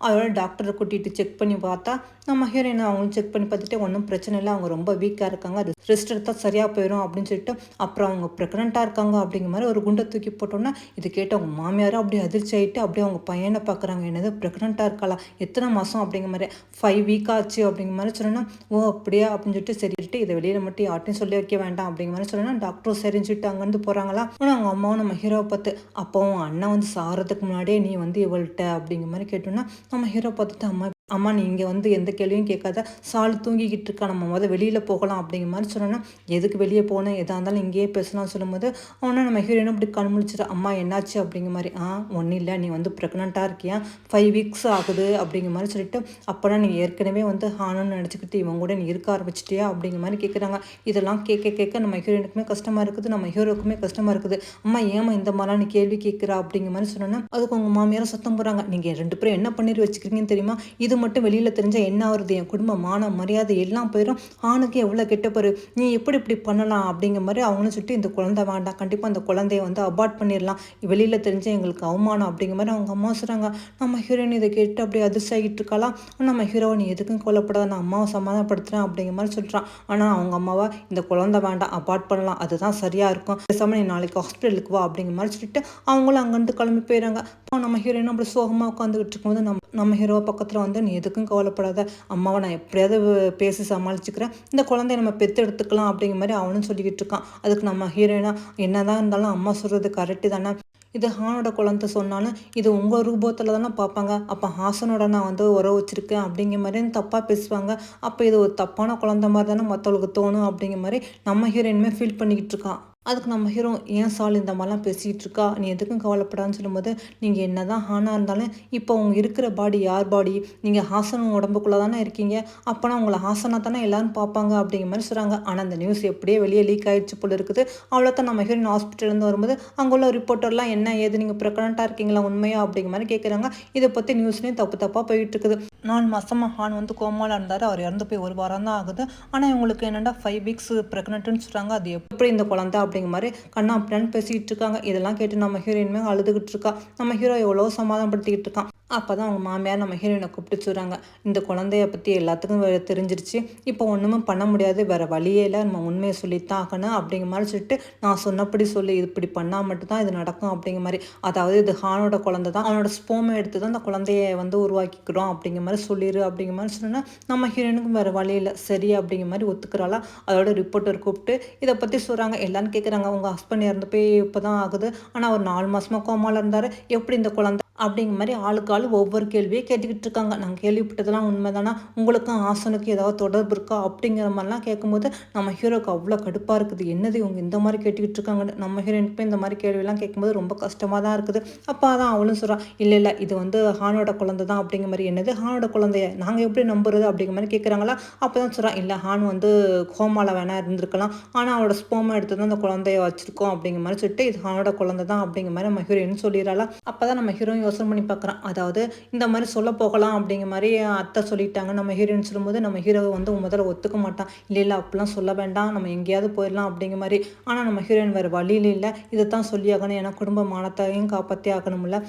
அதோட டாக்டரை கூட்டிகிட்டு செக் பண்ணி பார்த்தா நம்ம ஹீரோயின் அவங்களும் செக் பண்ணி பார்த்துட்டு ஒன்றும் பிரச்சனை இல்லை, அவங்க ரொம்ப வீக்காக இருக்காங்க, ரெஸ்ட் எடுத்தால் சரியாக போயிடும் அப்படின்னு சொல்லிட்டு அப்புறம் அவங்க ப்ரெக்னெண்ட்டாக இருக்காங்க அப்படிங்கிற மாதிரி ஒரு குண்டை தூக்கி போட்டோன்னா இது கேட்டு அவங்க மாமியாரும் அப்படியே அதிர்ச்சி ஆகிட்டு அப்படியே அவங்க பையனை பார்க்குறாங்க, என்னது ப்ரெக்னெண்ட்டாக இருக்கலாம், எத்தனை மாதம் அப்படிங்கிற மாதிரி 5 வீக் ஆச்சு அப்படிங்கிற மாதிரி சொன்னோன்னா ஓ அப்படியா அப்படின்னு சொல்லிட்டு சரிட்டு இதை வெளியில் மட்டும் யார்ட்டையும் சொல்லி வைக்க வேண்டாம் அப்படிங்கிற மாதிரி சொன்னோன்னா டாக்டரும் சரின்னு சொல்லிட்டு அங்கேருந்து போகிறாங்களா. ஆனால் அவங்க அம்மாவும் நம்ம ஹீரோவை பார்த்து அப்போவும் அண்ணன் வந்து சாகிறதுக்கு முன்னாடியே நீ வந்து இவள்கிட்ட அப்படிங்கிற மாதிரி கேட்டோன்னா நம்ம ஹீரோ பார்த்துட்டு அம்மா நீ இங்கே வந்து எந்த கேள்வியும் கேட்காத, சால் தூங்கிக்கிட்டு இருக்கா, நம்ம வெளியில் போகலாம் அப்படிங்கிற மாதிரி சொன்னோன்னா எதுக்கு வெளியே போனேன், எதாக இருந்தாலும் இங்கேயே பேசலாம் சொல்லும்போது அவனா நம்ம ஹீரோயினும் அப்படி கண்முழிச்சிட்டு அம்மா என்னாச்சு அப்படிங்கிற மாதிரி ஒன்றும் இல்லை நீ வந்து ப்ரெக்னெண்ட்டாக இருக்கியா 5 வீக்ஸ் ஆகுது அப்படிங்கிற மாதிரி சொல்லிட்டு அப்போனா நீ ஏற்கனவே வந்து ஹானுன்னு நினச்சிக்கிட்டு இவங்க கூட நீ இருக்க ஆரம்பிச்சிட்டியா அப்படிங்கிற மாதிரி கேட்குறாங்க. இதெல்லாம் கேட்க நம்ம ஹீரோயினுக்குமே கஷ்டமாக இருக்குது, நம்ம ஹீரோக்குமே கஷ்டமாக இருக்குது. அம்மா ஏமா இந்த மாதிரிலாம் நீ கேள்வி கேட்குறா அப்படிங்கிற மாதிரி சொன்னோன்னா அதுக்கு அவங்க மாமியாரும் சத்தம் போகிறாங்க, நீங்கள் 2 பேரும் என்ன பண்ணிட்டு வச்சுக்கிறீங்கன்னு தெரியுமா, இது மட்டும் வெளியில் தெரிஞ்சால் என்ன ஆகுறது, என் குடும்பம் மான மரியாதை எல்லாம் போயிடும், ஆணுக்கு எவ்வளோ கெட்ட பேரு, நீ எப்படி இப்படி பண்ணலாம் அப்படிங்கிற மாதிரி அவங்களும் சொல்லிட்டு இந்த குழந்தை வேண்டாம், கண்டிப்பாக அந்த குழந்தைய வந்து அபார்ட் பண்ணிடலாம், வெளியில் தெரிஞ்சால் எங்களுக்கு அவமானம் அப்படிங்கிற மாதிரி அவங்க அம்மா சொல்கிறாங்க. நம்ம ஹீரோயின் இதை கேட்டு அப்படியே அதிர்ச்சி ஆகிட்டு இருக்கலாம். நம்ம ஹீரோவை நீ எதுக்கும் கொல்லப்படாத, நான் அம்மாவை சமாதானப்படுத்துகிறேன் அப்படிங்கிற மாதிரி சொல்கிறான். ஆனால் அவங்க அம்மாவா இந்த குழந்தை வேண்டாம் அபார்ட் பண்ணலாம் அதுதான் சரியாக இருக்கும், பேசாமல் நீ நாளைக்கு ஹாஸ்பிட்டலுக்கு வா அப்படிங்கிற மாதிரி சொல்லிட்டு அவங்களும் அங்கேருந்து கிளம்பி போயிடுறாங்க. நம்ம ஹீரோயினும் அப்படி சோகமாக உட்காந்துக்கிட்டு இருக்கும்போது நம்ம ஹீரோ பக்கத்தில் வந்து நீ எதுக்கும் கவலைப்படாத, அம்மாவை நான் எப்படியாவது பேசி சமாளிச்சுக்கிறேன், இந்த குழந்தைய நம்ம பெற்று எடுத்துக்கலாம் அப்படிங்கிற மாதிரி அவனும் சொல்லிக்கிட்டு இருக்கான். அதுக்கு நம்ம ஹீரோயினா என்னதான் இருந்தாலும் அம்மா சொல்கிறது கரெக்டு தானே, இது ஹானோட குழந்தை சொன்னாலும் இது உங்கள் ரூபத்தில் தானே பார்ப்பாங்க, அப்போ ஹாசனோட நான் வந்து உறவு வச்சுருக்கேன் அப்படிங்கிற மாதிரி தப்பாக பேசுவாங்க, அப்போ இது ஒரு தப்பான குழந்தை மாதிரி தானே மற்றவங்களுக்கு தோணும் அப்படிங்கிற மாதிரி நம்ம ஹீரோயினுமே ஃபீல் பண்ணிக்கிட்டு இருக்கான். அதுக்கு நம்ம ஹீரோ ஏன் சால் இந்த மாதிரிலாம் பேசிகிட்டு இருக்கா, நீ எதுக்கும் கவலைப்படான்னு சொல்லும்போது நீங்கள் என்ன தான் ஹானாக இருந்தாலும் இப்போ அவங்க இருக்கிற பாடி யார் பாடி, நீங்கள் ஹாசன் உடம்புக்குள்ளே தானே இருக்கீங்க, அப்போனா உங்களை ஹாசனாக தானே எல்லோரும் பார்ப்பாங்க அப்படிங்கிற மாதிரி சொல்கிறாங்க. ஆனால் அந்த நியூஸ் எப்படியே வெளியே லீக் ஆகிடுச்சு போல இருக்குது. அவ்வளோதான் நம்ம ஹீரோயின் ஹாஸ்பிட்டல்லேருந்து வரும்போது அங்கே உள்ள ரிப்போர்ட்டர்லாம் என்ன ஏது நீங்கள் ப்ரெக்னெண்ட்டாக இருக்கீங்களா உண்மையா அப்படிங்கிற மாதிரி கேட்குறாங்க. இதை பற்றி நியூஸ்லேயும் தப்பாக போயிட்டு இருக்குது. 4 மாதமாக ஹான் வந்து கோமாவில் இருந்தார், அவர் இறந்து போய் 1 வாரம் தான் ஆகுது. ஆனால் இவங்களுக்கு என்னென்னா 5 வீக்ஸ் ப்ரெக்னென்ட்னு சொல்கிறாங்க. அது எப்படி இந்த குழந்தை அப்படிங்கிற மாதிரி கண்ணா அப்படின்னு பேசிக்கிட்டு இருக்காங்க. இதெல்லாம் கேட்டு நம்ம ஹீரோயினுமே அழுதுகிட்டு இருக்கா. நம்ம ஹீரோ எவ்வளோ சமாதானப்படுத்திக்கிட்டு இருக்கான். அப்போ தான் அவங்க மாமியார் நம்ம ஹீரோயினை கூப்பிட்டு சொல்கிறாங்க, இந்த குழந்தைய பற்றி எல்லாத்துக்கும் தெரிஞ்சிருச்சு, இப்போ ஒன்றுமே பண்ண முடியாது, வேறு வழியே இல்லை, நம்ம உண்மையை சொல்லித்தான் ஆகணும் அப்படிங்கிற மாதிரி சொல்லிட்டு நான் சொன்னபடி சொல்லி இப்படி பண்ணால் மட்டும்தான் இது நடக்கும் அப்படிங்கிற மாதிரி, அதாவது இது ஹானோட குழந்தை தான், அவனோட ஸ்போமை எடுத்து தான் அந்த குழந்தைய வந்து உருவாக்கிக்கிறோம் அப்படிங்கிற மாதிரி சொல்லிடு அப்படிங்கிற மாதிரி சொன்னால் நம்ம ஹீரோயினுக்கும் வேறு வழி இல்லை, சரி அப்படிங்கிற மாதிரி ஒத்துக்கிறாளா. அதோட ரிப்போர்ட்டர் கூப்பிட்டு இதை பற்றி சொல்கிறாங்க. எல்லாரும் கேட்குறாங்க, உங்கள் ஹஸ்பண்ட் இறந்து போய் இப்போ தான் ஆகுது, ஆனால் அவர் 4 மாதமாக கோமாவில் இருந்தார், எப்படி இந்த குழந்தை அப்படிங்கிற மாதிரி ஆளுக்கு ஆள் ஒவ்வொரு கேள்வியே கேட்டுக்கிட்டு இருக்காங்க. நாங்கள் கேள்விப்பட்டதெல்லாம் உண்மைதானா, உங்களுக்கும் ஹாசனுக்கும் ஏதாவது தொடர்பு இருக்கா அப்படிங்கிற மாதிரிலாம் கேட்கும்போது நம்ம ஹீரோக்கு அவ்வளோ கடுப்பாக இருக்குது. என்னது இவங்க இந்த மாதிரி கேட்டுக்கிட்டு இருக்காங்கன்னு. நம்ம ஹீரோயினுக்குமே இந்த மாதிரி கேள்வியெல்லாம் கேட்கும்போது ரொம்ப கஷ்டமாக தான் இருக்குது. அப்போ தான் அவளும் சொல்கிறான், இல்லை இல்லை இது வந்து ஹானோட குழந்தை தான் அப்படிங்கிற மாதிரி. என்னது ஹானோட குழந்தைய நாங்கள் எப்படி நம்புறது அப்படிங்கிற மாதிரி கேட்குறாங்களா. அப்போ தான் சொல்கிறான், இல்லை ஹான் வந்து கோமாவில் வேணா இருந்திருக்கலாம், ஆனால் அவளோட ஸ்போமா எடுத்து தான் அந்த குழந்தைய வச்சிருக்கோம் அப்படிங்கிற மாதிரி சொல்லிட்டு இது ஹானோட குழந்தை தான் அப்படிங்கிற மாதிரி நம்ம ஹீரோயின் சொல்லிடுறாளா. அப்போ தான் நம்ம ஹீரோயின் யோசனை பண்ணி பார்க்குறான். அதாவது இந்த மாதிரி சொல்ல போகலாம் அப்படிங்கிற மாதிரி அத்தை சொல்லிட்டாங்க. நம்ம ஹீரோயின் சொல்லும்போது நம்ம ஹீரோ வந்து முதல்ல ஒத்துக்க மாட்டான். இல்லை இல்லை அப்படிலாம் சொல்ல வேண்டாம், நம்ம எங்கேயாவது போயிடலாம் அப்படிங்கிற மாதிரி. ஆனால் நம்ம ஹீரோயின் வேறு வழியில் இல்லை, இதை தான் சொல்லி ஆகணும், ஏன்னா குடும்ப மானத்தையும் காப்பாற்றி ஆகணும்ல,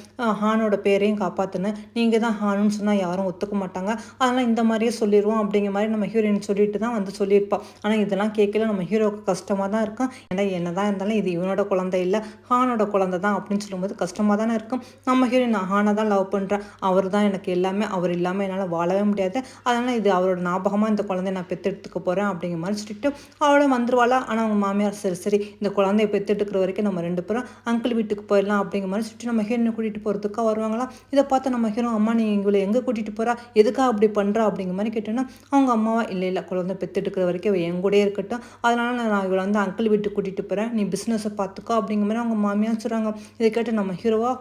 ஹானோட பேரையும் காப்பாற்றணும், நீங்கள் தான் ஹானுன்னு சொன்னால் யாரும் ஒத்துக்க மாட்டாங்க, அதனால் இந்த மாதிரியே சொல்லிடுவோம் அப்படிங்கிற மாதிரி நம்ம ஹீரோயின் சொல்லிட்டு தான் வந்து சொல்லியிருப்பாள். ஆனால் இதெல்லாம் கேட்கல நம்ம ஹீரோவுக்கு கஷ்டமாக தான் இருக்கும். ஏன்னா என்ன தான் இருந்தாலும் இது இவனோட குழந்தை இல்லை, ஹானோட குழந்தை தான் அப்படின்னு சொல்லும்போது கஷ்டமாக தானே இருக்கும். நம்ம ஹீரோயின் நான் ஹானை தான் லவ் பண்ணுறேன், அவர் தான் எனக்கு எல்லாமே, அவர் இல்லாமல் என்னால் வாழவே முடியாது, அதனால் இது அவரோட ஞாபகமாக இந்த குழந்தைய நான் பெற்றெடுத்துக்க போகிறேன் அப்படிங்கிற மாதிரி சொல்லிட்டு அவளோட வந்துருவாளா. ஆனால் அவங்க மாமியார் சரி சரி இந்த குழந்தைய பெற்றெடுக்கிற வரைக்கும் நம்ம 2 பேரும் அங்கிள் வீட்டுக்கு போயிடலாம் அப்படிங்கிற மாதிரி சொல்லிட்டு நம்ம ஹீரோனை கூட்டிகிட்டு போகிறதுக்காக வருவாங்களா. இதை பார்த்து நம்ம ஹீரோ, அம்மா நீ இவங்களை எங்கே கூட்டிகிட்டு போகிறா, எதுக்காக அப்படி பண்ணுறா அப்படிங்கிற மாதிரி கேட்டோன்னா அவங்க அம்மாவா, இல்லை இல்லை குழந்தை பெற்றெடுக்கிற வரைக்கும் அவள் என் கூடயே இருக்கட்டும், அதனால் நான் இவளை வந்து அங்கிள் வீட்டுக்கு கூட்டிகிட்டு போகிறேன், நீ பிஸ்னஸை பார்த்துக்கோ அப்படிங்கிற மாதிரி அவங்க மாமியார் சொல்கிறாங்க. இதை கேட்டு நம்ம ஹீரோவா,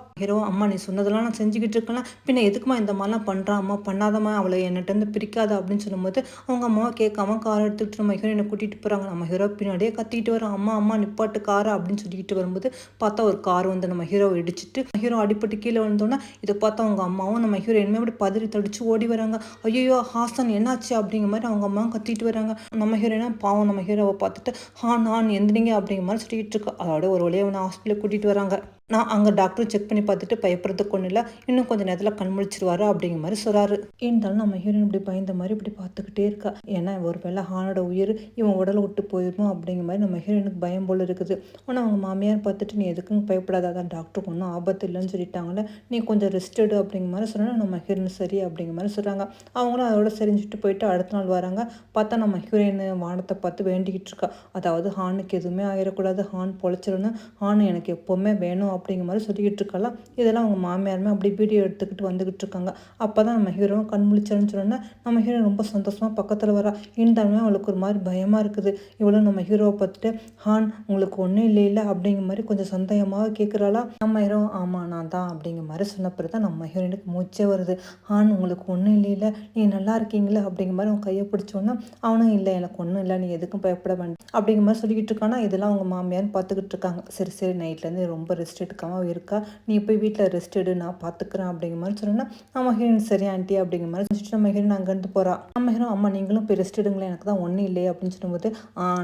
அம்மா நீ சொன்னதெல்லாம் நான் செஞ்சுக்கிட்டு இருக்கலாம், பின்ன எதுக்குமா இந்த மாதிரிலாம் பண்ணுறான், அம்மா பண்ணாதம்மா, அவளை என்கிட்ட பிரிக்காத அப்படின்னு சொல்லும்போது அவங்க அம்மாவை கேட்காம கார் எடுத்துக்கிட்டு நம்ம ஹீரோயினை கூட்டிகிட்டு போகிறாங்க. நம்ம ஹீரோ பின்னாடியே கத்திக்கிட்டு வரோம், அம்மா அம்மா நிப்பாட்டு காரை அப்படின்னு சொல்லிக்கிட்டு வரும்போது பார்த்தா ஒரு கார் வந்து நம்ம ஹீரோவை இடிச்சிட்டு ஹீரோ அடிப்பட்டு கீழே வந்தோன்னா இதை பார்த்தா அவங்க அம்மாவும் நம்ம ஹீரோயினுமே அப்படி பதறி தடிச்சு ஓடி வராங்க. ஐயோ ஹாசன் என்னாச்சு அப்படிங்கிற மாதிரி அவங்க அம்மாவும் கத்திட்டு வராங்க. நம்ம ஹீரோயினா பாவம் நம்ம ஹீரோவை பார்த்துட்டு ஹான் எந்திரிங்க அப்படிங்கிற மாதிரி சொல்லிட்டு இருக்கா. அதோட ஒரு வழியாக அவனை ஹாஸ்பிட்டலுக்கு கூட்டிகிட்டு வராங்க. நான் அங்கே டாக்டரும் செக் பண்ணி பார்த்துட்டு பயப்படுறதுக்கு ஒன்றும் இல்லை, இன்னும் கொஞ்சம் நேரத்தில் கண் முழிச்சிருவாரு அப்படிங்கிற மாதிரி சொல்கிறாரு. இருந்தாலும் நம்ம ஹீரோயின் இப்படி பயந்த மாதிரி இப்படி பார்த்துக்கிட்டே இருக்கா. ஏன்னா ஒரு வேளை ஹானோட உயிர் இவன் உடலை விட்டு போயிடுமோ அப்படிங்கிற மாதிரி நம்ம ஹீரோயினுக்கு பயம் போல் இருக்குது. ஆனால் அவங்க மாமியார் பார்த்துட்டு நீ எதுக்கும் பயப்படாத, அதான் டாக்டருக்கு ஒன்றும் ஆபத்து இல்லைன்னு சொல்லிட்டாங்களே, நீ கொஞ்சம் ரெஸ்ட் எடு அப்படிங்கிற மாதிரி சொன்னால் நம்ம ஹீரோயின் சரி அப்படிங்கிற மாதிரி சொல்கிறாங்க. அவங்களும் அதோட செரிஞ்சுட்டு போயிட்டு அடுத்த நாள் வராங்க. பார்த்தா நம்ம ஹீரோயின் வானத்தை பார்த்து வேண்டிக்கிட்டு இருக்கா. அதாவது ஹானுக்கு எதுவுமே ஆயிடக்கூடாது, ஹான் பொழைச்சிடணும், ஹான் எனக்கு எப்போவுமே வேணும் அப்படிங்கிற மாதிரி சொல்லிக்கிட்டு இருக்கலாம். இதெல்லாம் அவங்க மாமியாருமே அப்படி வீடியோ எடுத்துக்கிட்டு வந்துக்கிட்டு இருக்காங்க. அப்போ தான் நம்ம ஹீரோவும் கண் முழிச்சேன்னு சொன்னோன்னா நம்ம ஹீரோ ரொம்ப சந்தோஷமாக பக்கத்தில் வரா. இருந்தாலுமே அவளுக்கு ஒரு மாதிரி பயமாக இருக்குது. இவ்வளோ நம்ம ஹீரோவை பார்த்துட்டு ஹான் உங்களுக்கு ஒன்றும் இல்லை அப்படிங்கிற மாதிரி கொஞ்சம் சந்தேகமாக கேட்குறாளா. நம்ம ஹீரோ ஆமாம் நான் தான் அப்படிங்கிற மாதிரி சொன்ன பிறகு தான் நம்ம ஹீரோனுக்கு மூச்சே வருது. ஹான் உங்களுக்கு ஒன்றும் இல்லை, நீ நல்லா இருக்கீங்களா அப்படிங்கிற மாதிரி அவன் கையை பிடிச்சோன்னா அவனும் இல்லை எனக்கு ஒன்றும் இல்லை, நீ எதுக்கும் பயப்பட வேண்டாம் அப்படிங்கிற மாதிரி சொல்லிக்கிட்டு இருக்கானா. இதெல்லாம் அவங்க மாமியார் பார்த்துக்கிட்டு இருக்காங்க. சரி சரி நைட்லேருந்து ரொம்ப ரெஸ்ட் எடுக்காமல் இருக்கா, நீ போய் வீட்டில் ரெஸ்ட் எடு நான் பார்த்துக்கிறேன் அப்படிங்கிற மாதிரி சொன்னோன்னா நம்ம ஹீரோயின் சரி ஆண்டி அப்படிங்கிற மாதிரி சொல்லிட்டு நம்ம ஹீரோயின் அங்கேருந்து போகிறா. நம்ம ஹீரோ அம்மா நீங்களும் போய் ரெஸ்ட் எடுங்களேன், எனக்கு தான் ஒன்றும் இல்லையே அப்படின்னு சொல்லும்போது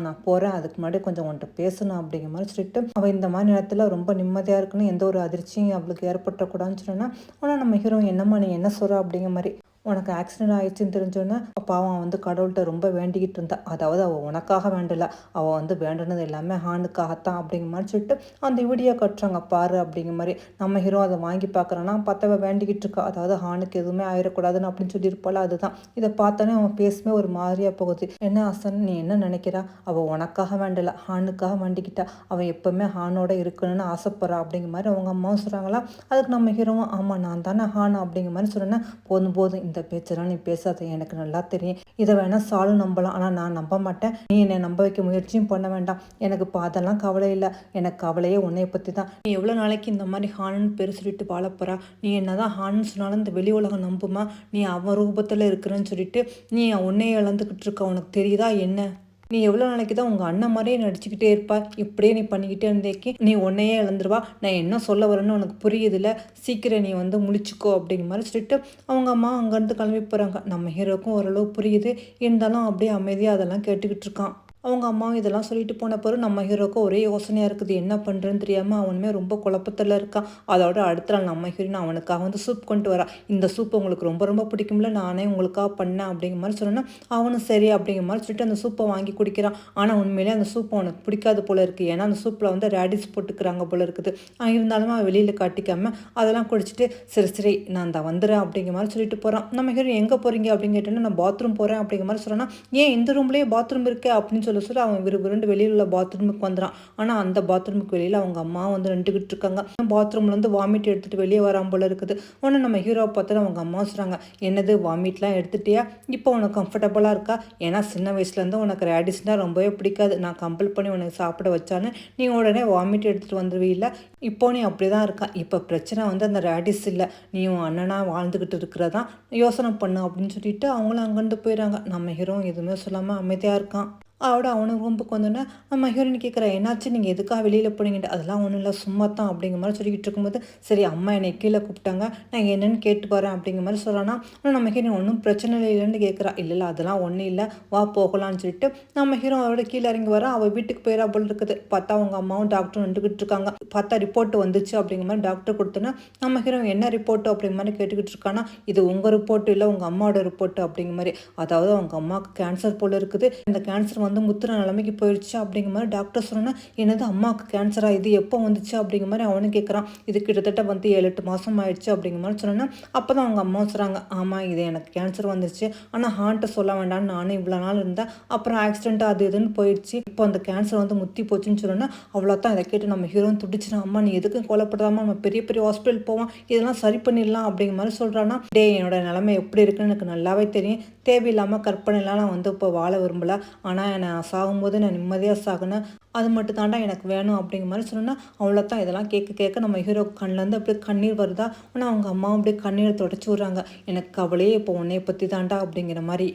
நான் போகிறேன், அதுக்கு முன்னாடி கொஞ்சம் உன்கிட்ட பேசணும் அப்படிங்கிற மாதிரி சொல்லிட்டு அவள் இந்த மாதிரி நேரத்தில் ரொம்ப நிம்மதியாக இருக்குன்னு எந்த ஒரு அதிர்ச்சியும் அவளுக்கு ஏற்பட்டக்கூடாதுன்னு சொன்னோன்னா ஆனால் நம்ம ஹீரோ என்னம்மா நீ என்ன சொல்கிறா அப்படிங்கிற மாதிரி உனக்கு ஆக்சிடென்ட் ஆயிடுச்சுன்னு தெரிஞ்சோன்னே பாவம் வந்து கடவுள்கிட்ட ரொம்ப வேண்டிக்கிட்டு இருந்தா. அதாவது அவள் உனக்காக வேண்டலை, அவள் வந்து வேண்டினது எல்லாமே ஹானுக்காகத்தான் அப்படிங்கிற மாதிரி சொல்லிட்டு அந்த வீடியோ கட்டுறாங்க பாரு அப்படிங்கிற மாதிரி. நம்ம ஹீரோ அதை வாங்கி பார்க்குறான்னா பார்த்தவ வேண்டிக்கிட்டு இருக்கா, அதாவது ஹானுக்கு எதுவுமே ஆயிடக்கூடாதுன்னு அப்படின்னு சொல்லியிருப்பாள். அதுதான் இதை பார்த்தோன்னே அவன் பேசுமே ஒரு மாதிரியாக போகுது. என்ன ஹாசன் நீ என்ன நினைக்கிறா, அவள் உனக்காக வேண்டலை ஹானுக்காக வேண்டிக்கிட்டா, அவள் எப்போவுமே ஹானோட இருக்கணும்னு ஆசைப்படுறா அப்படிங்கிற மாதிரி அவங்க அம்மாவும் சொல்கிறாங்களா. அதுக்கு நம்ம ஹீரோவும் ஆமாம் நான் தானே ஹான் அப்படிங்கிற மாதிரி சொன்னேன்னா போதும் இந்த பேச்செல்லாம் நீ பேசாத, எனக்கு நல்லா தெரியும், இதை வேணா சாலு நம்பலாம், ஆனால் நான் நம்ப மாட்டேன், நீ என்னை நம்ப வைக்க முயற்சியும் பண்ண வேண்டாம், எனக்கு இப்போ அதெல்லாம் கவலை இல்லை, எனக்கு கவலையே உன்னைய பற்றி தான், நீ எவ்வளோ நாளைக்கு இந்த மாதிரி ஹானுன்னு பேர் சொல்லிட்டு வாழப்போறா, நீ என்னதான் ஹானுன்னு சொன்னாலும் இந்த வெளி உலகம் நம்புமா, நீ அவன் ரூபத்தில் இருக்கிறன்னு சொல்லிட்டு நீ உன்னையே இழந்துக்கிட்டு இருக்க, உனக்கு தெரியுதா என்ன, நீ எவ்வளோ நாளைக்கு தான் உங்கள் அண்ணன் மாதிரியே நடிச்சுக்கிட்டே இருப்பா, இப்படியே நீ பண்ணிக்கிட்டே இருந்தேக்கி நீ உன்னையே இழந்துருவா, நான் என்ன சொல்ல வரேன்னு உனக்கு புரியுதில்ல, சீக்கிரம் நீ வந்து முழிச்சுக்கோ அப்படிங்கிற மாதிரி சொல்லிட்டு அவங்க அம்மா அங்கேருந்து கிளம்பி போகிறாங்க. நம்ம ஹீரோக்கும் ஓரளவு புரியுது, இருந்தாலும் அப்படியே அமைதியாக அதெல்லாம் கேட்டுக்கிட்டு இருக்கான். அவங்க அம்மாவும் இதெல்லாம் சொல்லிட்டு போன பிறகு நம்ம ஹீரோக்கு ஒரே யோசனையாக இருக்குது, என்ன பண்ணுறேன்னு தெரியாமல் அவனுமே ரொம்ப குழப்பத்தில் இருக்கான். அதோட அடுத்த நாள் நம்ம ஹீரோயின் அவனுக்காக வந்து சூப் கொண்டு வரா. இந்த சூப் உங்களுக்கு ரொம்ப ரொம்ப பிடிக்கும்ல, நானே உங்களுக்காக பண்ணேன் அப்படிங்கிற மாதிரி சொன்னேன்னா அவனும் சரி அப்படிங்கிற மாதிரி சொல்லிட்டு அந்த சூப்பை வாங்கி குடிக்கிறான். ஆனால் உண்மையிலே அந்த சூப்பை அவனுக்கு பிடிக்காது போல இருக்குது, ஏன்னா அந்த சூப்பில் வந்து ரேடிஸ் போட்டுக்கிறாங்க போல இருக்குது. இருந்தாலும் அவன் வெளியில் காட்டிக்காமல் அதெல்லாம் குடிச்சிட்டு சரி நான் தான் வந்துடுறேன் அப்படிங்கிற மாதிரி சொல்லிட்டு போகிறான். நம்ம ஹீரோ எங்கே போகிறீங்க அப்படின்னு கேட்டோன்னா நான் பாத்ரூம் போகிறேன் அப்படிங்கிற மாதிரி சொல்கிறேன்னா ஏன் இந்த ரூம்லேயே பாத்ரூம் இருக்கே அப்படின்னு சொல்ல அவன் விறுவிறுண்டு வெளியில் உள்ள பாத்ரூமுக்கு வந்துடான். ஆனால் அந்த பாத்ரூமுக்கு வெளியில் அவங்க அம்மா வந்து நின்றுக்கிட்டு இருக்காங்க. பாத்ரூம்லேருந்து வாமிட் எடுத்துகிட்டு வெளியே வராமல் போல இருக்குது. உடனே நம்ம ஹீரோவை பார்த்தா அவங்க அம்மா சொல்கிறாங்க, என்னது வாமிட்லாம் எடுத்துட்டியா, இப்போ உனக்கு கம்ஃபர்டபுளாக இருக்கா? ஏன்னா சின்ன வயசுலேருந்து உனக்கு ரேடிஸ்னால் ரொம்பவே பிடிக்காது. நான் கம்பல் பண்ணி உனக்கு சாப்பிட வச்சான்னு நீ உடனே வாமிட் எடுத்துகிட்டு வந்துடுவீல்ல, இப்போ நீ அப்படி தான் இருக்கா. இப்போ பிரச்சனை வந்து அந்த ரேடிஸ் இல்லை, நீ உன் அண்ணனாக வாழ்ந்துக்கிட்டு இருக்கிறதான் யோசனை பண்ணு அப்படின்னு சொல்லிட்டு அவங்களும் அங்கேருந்து போயிடறாங்க. நம்ம ஹீரோ எதுவுமே சொல்லாமல் அமைதியாக இருக்கான். அவட அவனுக்கு ரூமுக்கு வந்தோன்னே நம்ம ஹீரோயின் கேட்குறா, என்னாச்சு, நீங்கள் எதுக்காக வெளியில் போனீங்கட்டு? அதெல்லாம் ஒன்றும் இல்லை, சும்மா தான் அப்படிங்கிற மாதிரி சொல்லிக்கிட்டு இருக்கும்போது, சரி அம்மா என்னை கீழே கூப்பிட்டாங்க, நான் என்னென்னு கேட்டு போகிறேன் அப்படிங்கிற மாதிரி சொல்கிறான்னா. ஆனால் நம்ம ஹீரோயின் ஒன்றும் பிரச்சனை இல்லைன்னு கேட்குறா. இல்லை அதெல்லாம் ஒன்றும் இல்லை, வா போகலான்னு சொல்லிட்டு நம்ம ஹீரோ அவரோட கீழே இறங்கி வர அவள் வீட்டுக்கு போயிடா போல் இருக்குது. பார்த்தா அவங்க அம்மாவும் டாக்டரும் நின்றுக்கிட்டு இருக்காங்க. பார்த்தா ரிப்போர்ட் வந்துச்சு அப்படிங்கிற மாதிரி டாக்டர் கொடுத்தோன்னா நம்ம ஹீரோ என்ன ரிப்போர்ட்டு அப்படிங்கிற மாதிரி கேட்டுக்கிட்டு இருக்கானா. இது உங்கள் ரிப்போர்ட்டு இல்லை, உங்கள் அம்மாவோட ரிப்போர்ட்டு அப்படிங்கிற மாதிரி. அதாவது அவங்க அம்மாவுக்கு கேன்சர் போல் இருக்குது. இந்த கேன்சர் வந்து முத்துற நிலைமைக்கு போயிடுச்சு அப்படிங்கிற மாதிரி டாக்டர் சொன்னா. என்னது அம்மாவுக்கு கேன்சரா, இது எப்போ வந்துச்சு அப்படிங்கிற மாதிரி அவனும் கேட்குறான். இது கிட்டத்தட்ட வந்து 7-8 மாதம் ஆயிடுச்சு அப்படிங்கிற மாதிரி சொன்னோன்னா. அப்போ தான் அவங்க அம்மா சொல்கிறாங்க, ஆமாம் இது எனக்கு கேன்சர் வந்துருச்சு, ஆனால் ஹார்ட்டை சொல்ல வேண்டாம்னு நானும் இவ்வளோ நாள் இருந்தேன், அப்புறம் ஆக்சிடென்ட் அது இதுன்னு போயிடுச்சு, இப்போ அந்த கேன்சர் வந்து முத்தி போச்சுன்னு சொன்னோன்னா. அவ்வளோதான். இதை கேட்டு நம்ம ஹீரோன் துடிச்சிடும். அம்மா நீ எதுக்கும் கொலைப்படாமல் நம்ம பெரிய பெரிய ஹாஸ்பிட்டல் போவோம், இதெல்லாம் சரி பண்ணிடலாம் அப்படிங்கிற மாதிரி சொல்கிறான்னா. டே என்னோட நிலைமை எப்படி இருக்குன்னு எனக்கு நல்லாவே தெரியும், தேவையில்லாமல் கற்பனைலாம் நான் வந்து இப்போ வாழ விரும்பலை, ஆனால் நான் சாகும்போது நான் நிம்மதியாக சாகணும், அது மட்டும் தாண்டா எனக்கு வேணும் அப்படிங்கிற மாதிரி சொன்னோன்னா. அவ்வளோதான். இதெல்லாம் கேட்க கேட்க நம்ம ஹீரோ கண்ணிலேருந்து அப்படியே கண்ணீர் வருதா. ஆனால் அவங்க அம்மாவும் அப்படியே கண்ணீரை தொடச்சி விட்றாங்க. எனக்கு கவலையே இப்போ உன்னைய பற்றி தாண்டா அப்படிங்கிற மாதிரி.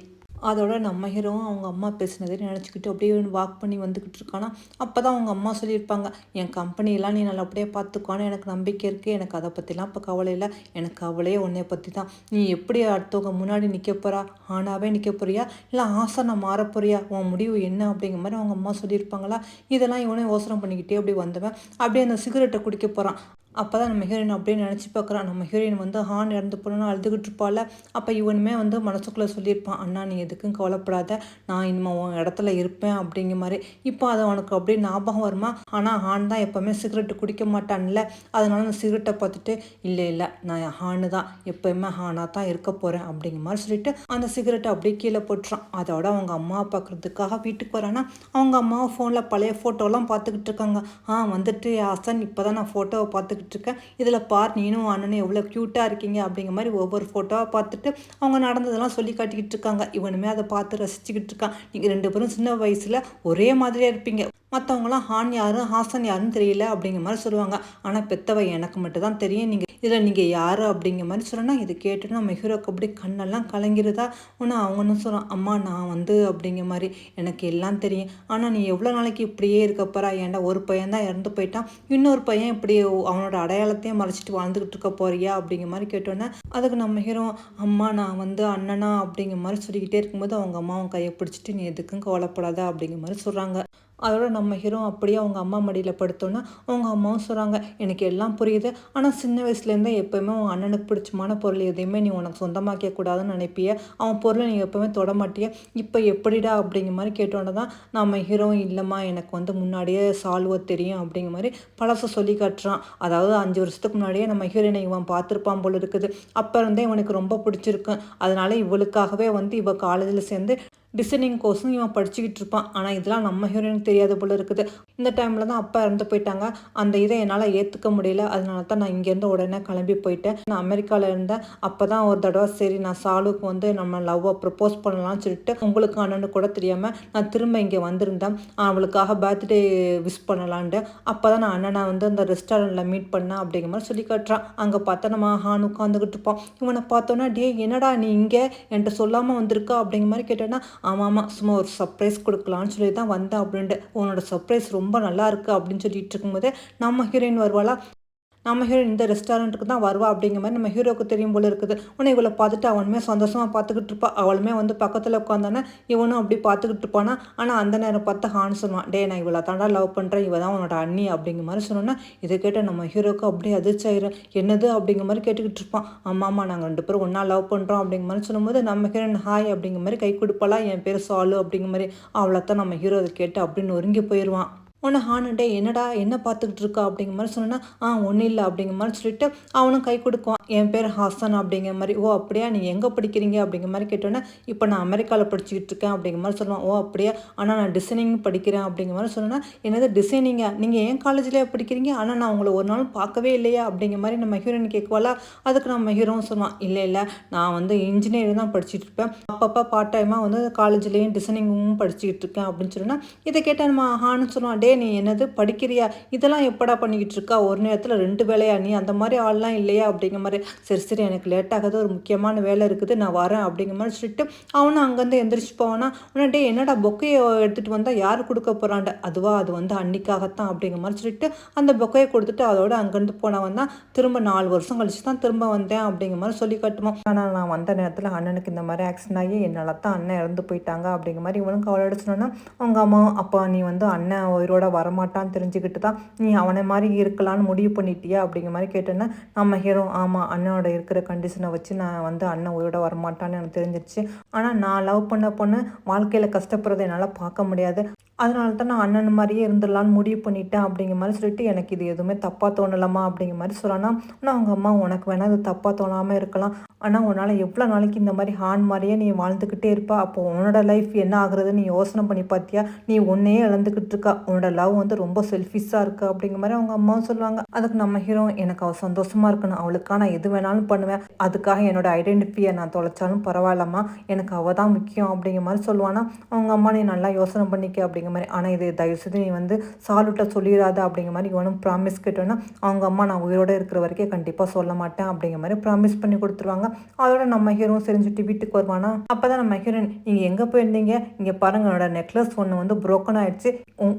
அதோட நம்ம ஹீரோவும் அவங்க அம்மா பேசினதே நினச்சிக்கிட்டு அப்படியே வாக் பண்ணி வந்துக்கிட்டு இருக்கானா. அப்போ தான் அவங்க அம்மா சொல்லியிருப்பாங்க, என் கம்பெனியெல்லாம் நீ நல்லபடியாக பார்த்துக்குவான்னு எனக்கு நம்பிக்கை இருக்குது, எனக்கு அதை பற்றிலாம் இப்போ கவலை இல்லை, எனக்கு கவலையே உன்னை பற்றி தான். நீ எப்படி அடுத்தவங்க முன்னாடி நிற்க போகிறா, ஆனாவே நிற்க போறியா, இல்லை ஆசை மாற போறியா, உன் முடிவு என்ன அப்படிங்கிற மாதிரி அவங்க அம்மா சொல்லியிருப்பாங்களா. இதெல்லாம் இவனே யோசனை பண்ணிக்கிட்டே அப்படி வந்தவன் அப்படியே அந்த சிகரெட்டை குடிக்க போகிறான். அப்போ தான் நம்ம ஹீரோயின் அப்படியே நினச்சி பார்க்குறான். நம்ம ஹீரோயின் வந்து ஹான் இறந்து போனோன்னு அழுதுகிட்டு இருப்பாள். அப்போ இவனுமே வந்து மனசுக்குள்ளே சொல்லியிருப்பான், அண்ணா நீ எதுக்கும் கவலைப்படாத, நான் இனிமேல் உன் இடத்துல இருப்பேன் அப்படிங்கிற மாதிரி. இப்போ அது அவனுக்கு அப்படியே ஞாபகம் வருமா. ஆனால் ஹான் தான் எப்போவுமே சிகரெட்டு குடிக்க மாட்டான்ல, அதனால அந்த சிகரெட்டை பார்த்துட்டு இல்லை நான் ஹானு தான், எப்போயுமே ஹானாக தான் இருக்க போகிறேன் அப்படிங்கிற மாதிரி சொல்லிட்டு அந்த சிகரெட்டை அப்படியே கீழே போட்டுறான். அதோட அவங்க அம்மா பார்க்குறதுக்காக வீட்டுக்கு வரானா. அவங்க அம்மாவை ஃபோனில் பழைய ஃபோட்டோலாம் பார்த்துக்கிட்டு இருக்காங்க. வந்துட்டு ஹசன் இப்போ தான் நான் ஃபோட்டோவை பார்த்துக்கிட்டு இருக்கேன், இதில் பார் நீனும் அண்ணனும் எவ்வளோ க்யூட்டாக இருக்கீங்க அப்படிங்கிற மாதிரி ஒவ்வொரு ஃபோட்டோவாக பார்த்துட்டு அவங்க நடந்ததெல்லாம் சொல்லி காட்டிக்கிட்டு இருக்காங்க. இவனுமே அதை பார்த்து ரசிச்சுக்கிட்டு இருக்கான். நீங்கள் 2 பேரும் சின்ன வயசில் ஒரே மாதிரியாக இருப்பீங்க, மற்றவங்களாம் ஹான் யாரு ஹாசன் யாருன்னு தெரியல அப்படிங்கிற மாதிரி சொல்லுவாங்க, ஆனால் பெத்தவை எனக்கு மட்டும் தான் தெரியும், நீங்கள் இதில் நீங்கள் யார் அப்படிங்கிற மாதிரி சொன்னால். இதை கேட்டுட்டு நம்ம ஹீரோக்கு அப்படி கண்ணெல்லாம் கலங்கிருதா. ஒன்று அவங்கன்னு சொல்கிறான், அம்மா நான் வந்து அப்படிங்கிற மாதிரி எனக்கு எல்லாம் தெரியும், ஆனால் நீ எவ்வளோ நாளைக்கு இப்படியே இருக்கப்போறா, ஏன்டா ஒரு பையன் தான் இறந்து போயிட்டான், இன்னொரு பையன் இப்படி அவனோட அடையாளத்தையும் மறைச்சிட்டு வாழ்ந்துக்கிட்டு இருக்க போறியா அப்படிங்கிற மாதிரி கேட்டோன்னே. அதுக்கு நம்ம ஹீரோ, அம்மா நான் வந்து அண்ணனா அப்படிங்கிற மாதிரி சொல்லிக்கிட்டே இருக்கும்போது அவங்க அம்மா அவன் கையை பிடிச்சிட்டு நீ எதுக்கும் கவலைப்படாத அப்படிங்கிற மாதிரி சொல்கிறாங்க. அதோட நம்ம ஹீரோ அப்படியே அவங்க அம்மா மடியில் படுத்தோன்னா அவங்க அம்மாவும் சொல்கிறாங்க, எனக்கு எல்லாம் புரியுது, ஆனால் சின்ன வயசுலேருந்தே எப்போயுமே உன் அண்ணனுக்கு பிடிச்சமான பொருள் எதையுமே நீ உனக்கு சொந்தமாக்க கூடாதுன்னு நினைப்பிய, அவன் பொருளை நீ எப்போவுமே தொட மாட்டிய, இப்போ எப்படிடா அப்படிங்கிற மாதிரி கேட்டோன்னே தான் நம்ம ஹீரோ இல்லைம்மா எனக்கு வந்து முன்னாடியே சால்வை தெரியும் அப்படிங்கிற மாதிரி பழசை சொல்லி காட்டுறான். அதாவது 5 வருஷத்துக்கு முன்னாடியே நம்ம ஹீரோயினை இவன் பார்த்துருப்பான் போல இருக்குது, அப்போ இருந்தே இவனுக்கு ரொம்ப பிடிச்சிருக்கு, அதனால இவளுக்காகவே வந்து இவள் காலேஜில் சேர்ந்து டிசைனிங் கோர்ஸும் இவன் படிச்சுக்கிட்டு இருப்பான். ஆனால் இதெல்லாம் நம்ம ஹீரோயினுக்கு தெரியாத போல இருக்குது. இந்த டைமில் தான் அப்பா இறந்து போயிட்டாங்க, அந்த இதை என்னால் ஏற்றுக்க முடியல, அதனால தான் நான் இங்கேருந்து உடனே கிளம்பி போயிட்டேன். நான் அமெரிக்காவில் இருந்தேன். அப்போ தான் ஒரு தடவை சரி நான் சாலுக்கு வந்து நம்ம லவ்வை ப்ரப்போஸ் பண்ணலாம்னு சொல்லிட்டு உங்களுக்கு அண்ணனு கூட தெரியாமல் நான் திரும்ப இங்கே வந்திருந்தேன், அவளுக்காக பர்த்டே விஷ் பண்ணலான்ட்டு. அப்போ தான் நான் அண்ணனை வந்து அந்த ரெஸ்டாரண்ட்டில் மீட் பண்ணேன் அப்படிங்கிற மாதிரி சொல்லி காட்டுறான். அங்கே பார்த்தா நம்ம ஹான் உட்காந்துக்கிட்டு இருப்போம். இவனை பார்த்தோன்னா, டே என்னடா நீ இங்கே என்கிட்ட சொல்லாமல் வந்திருக்கா அப்படிங்கிற மாதிரி கேட்டேன்னா, ஆமாம் சும்மா ஒரு சர்ப்ரைஸ் கொடுக்கலான்னு சொல்லி தான் வந்தேன் அப்படின்ட்டு, உன்னோட சர்ப்ரைஸ் ரொம்ப நல்லா இருக்குது அப்படின்னு சொல்லிட்டு இருக்கும்போது நம்ம ஹீரோயின் வருவாளா. நம்ம ஹீரோ இந்த ரெஸ்டாரண்ட்டுக்கு தான் வருவா அப்படிங்கிற மாதிரி நம்ம ஹீரோக்கு தெரியும் போல இருக்குது. உன்னை இவளை பார்த்துட்டு அவனுமே சந்தோஷமாக பார்த்துக்கிட்டு இருப்பா. அவளுமே வந்து பக்கத்தில் உட்காந்தானே இவனும் அப்படி பார்த்துக்கிட்டு இருப்பானா. ஆனால் அந்த நேரம் பார்த்து ஹான் சொல்லுவான், டே நான் இவளை தாண்டா லவ் பண்ணுறேன், இவள் தான் உன்னோட அண்ணி அப்படிங்கிற மாதிரி சொன்னோன்னா. இதை கேட்ட நம்ம ஹீரோக்கு அப்படியே அதிர்ச்சி ஆயிரும். என்னது அப்படிங்கிற மாதிரி கேட்டுக்கிட்டு இருப்பான். ஆமாம்மா நாங்கள் 2 பேரும் ஒன்றா லவ் பண்ணுறோம் அப்படிங்கிற மாதிரி சொல்லும்போது நம்ம ஹீரோயின் ஹாய் அப்படிங்கிற மாதிரி கை கொடுப்பாளா, என் பேர் சாலு அப்படிங்கிற மாதிரி. அவளை தான் நம்ம ஹீரோ அதை கேட்டு அப்படின்னு ஒருங்கி போயிடுவான். உடனே ஹானுட்டே என்னடா என்ன பார்த்துக்கிட்டு இருக்கா அப்படிங்கிற மாதிரி சொன்னா ஒன்றும் இல்லை அப்படிங்கிற மாதிரி சொல்லிட்டு அவனும் கை கொடுக்குவான். என் பேர் ஹாசன் அப்படிங்கிற மாதிரி. ஓ அப்படியா, நீங்கள் எங்கே படிக்கிறீங்க அப்படிங்கிற மாதிரி கேட்டோன்னே இப்போ நான் அமெரிக்காவில் படிச்சுக்கிட்டு இருக்கேன் அப்படிங்கிற மாதிரி சொல்லுவான். ஓ அப்படியா, ஆனால் நான் டிசைனிங் படிக்கிறேன் அப்படிங்கிற மாதிரி சொன்னா, என்னது டிசைனிங்கா, நீங்கள் ஏன் காலேஜ்லேயே படிக்கிறீங்க, ஆனால் நான் உங்களை ஒரு நாள் பார்க்கவே இல்லையா அப்படிங்கிற மாதிரி நம்ம ஹீரோயின் கேட்குவாளா. அதுக்கு நம்ம ஹீரோவும் சொல்லுவான், இல்லை இல்லை நான் வந்து இன்ஜினியரிங் தான் படிச்சுட்டு இருப்பேன், அப்பப்போ பார்ட் டைமாக வந்து காலேஜ்லேயும் டிசைனிங்கும் படிச்சுக்கிட்டு இருக்கேன் அப்படின்னு சொன்னா, இதை கேட்டால் நம்ம ஹான்னு சொல்லுவான், டே நீ என்னது படிக்கிறியா, இதெல்லாம் எப்படா பண்ணிக்கிட்டு இருக்கா, ஒரு நேரத்தில் 2 வேலையா, நீ அந்த மாதிரி ஆள்லாம் இல்லையா அப்படிங்கிற மாதிரி. சரி சரி எனக்கு லேட் ஆகுது, ஒரு முக்கியமான வேலை இருக்குது, நான் வரேன் அப்படிங்கிற மாதிரி சொல்லிட்டு அவனும் அங்கேருந்து எந்திரிச்சு போவானா. உடனே டே என்னடா பொக்கையை எடுத்துகிட்டு வந்தால் யார் கொடுக்க போகிறான்ட, அதுவா அது வந்து அன்னிக்காகத்தான் அப்படிங்கிற மாதிரி சொல்லிட்டு அந்த பொக்கையை கொடுத்துட்டு அதோட அங்கேருந்து போனவன் தான் திரும்ப 4 வருஷம் கழிச்சு தான் திரும்ப வந்தேன் அப்படிங்கிற மாதிரி சொல்லி காட்டுவான். ஆனால் நான் வந்த நேரத்தில் அண்ணனுக்கு இந்த மாதிரி ஆக்சிடென்ட் ஆகி என்னால் தான் அண்ணன் இறந்து போயிட்டாங்க அப்படிங்கிற மாதிரி இவனுக்கு அவளோட சொன்னா, அவங்க அம்மா அப்பா நீ வந்து அண்ணன் உயிரோட வரமாட்டான்னு தெரிஞ்சுக்கிட்டு தான் நீ அவனை மாதிரி இருக்கலான்னு முடிவு பண்ணிட்டியா அப்படிங்கிற மாதிரி கேட்டேன்னா, நம்ம ஹீரோ ஆமாம் அண்ணனோட இருக்கிற கண்டிஷனை வச்சு நான் வந்து அண்ணன் உயிரோட வரமாட்டான்னு எனக்கு தெரிஞ்சிருச்சு, ஆனால் நான் லவ் பண்ண பொண்ணு வாழ்க்கையில் கஷ்டப்படுறதை என்னால் பார்க்க முடியாது, அதனால தான் நான் அண்ணன் மாதிரியே இருந்துடலான்னு முடிவு பண்ணிட்டேன் அப்படிங்கிற மாதிரி சொல்லிட்டு, எனக்கு இது எதுவுமே தப்பாக தோணலாமா அப்படிங்கிற மாதிரி சொல்லலாம். ஆனால் அவங்க அம்மா உனக்கு வேணால் அது தப்பாக தோணாமல் இருக்கலாம், ஆனால் உன்னால் எவ்வளோ நாளைக்கு இந்த மாதிரி ஹான் மாதிரியே நீ வாழ்ந்துக்கிட்டே இருப்பா, அப்போ உன்னோட லைஃப் என்ன ஆகுறதுன்னு நீ யோசனை பண்ணி பார்த்தியா, நீ ஒன்றையே இழந்துக்கிட்டு இருக்கா, உன்னோட லவ் வந்து ரொம்ப செல்ஃபிஷாக இருக்குது அப்படிங்கிற மாதிரி அவங்க அம்மாவும் சொல்லுவாங்க. அதுக்கு நம்ம ஹீரோ எனக்கு அவள் சந்தோஷமாக இருக்கணும், அவளுக்காக நான் எது வேணாலும் பண்ணுவேன், அதுக்காக என்னோட ஐடென்டிட்டியை நான் தொலைச்சாலும் பரவாயில்லம்மா, எனக்கு அவள் தான் முக்கியம் அப்படிங்கிற மாதிரி சொல்லுவானா. அவங்க அம்மா நீ நல்லா யோசனை பண்ணிக்க அப்படிங்கிற மாதிரி, ஆனால் இது தயவுசெய்து நீ வந்து சாலுட்ட சொல்லிடாத அப்படிங்கிற மாதிரி இவனும் ப்ராமிஸ் கேட்டோன்னா, அவங்க அம்மா நான் உயிரோடு இருக்கிற வரைக்கும் கண்டிப்பாக சொல்ல மாட்டேன் அப்படிங்கிற மாதிரி ப்ராமிஸ் பண்ணி கொடுத்துருவாங்க. அதோட நம்ம ஹீரோவும் செஞ்சுட்டு வீட்டுக்கு வருவானா. அப்போ தான் நம்ம ஹீரோயின் நீங்கள் எங்கே போயிருந்தீங்க, இங்கே பாருங்க என்னோட நெக்லஸ் ஒன்று வந்து புரோக்கன் ஆகிடுச்சு,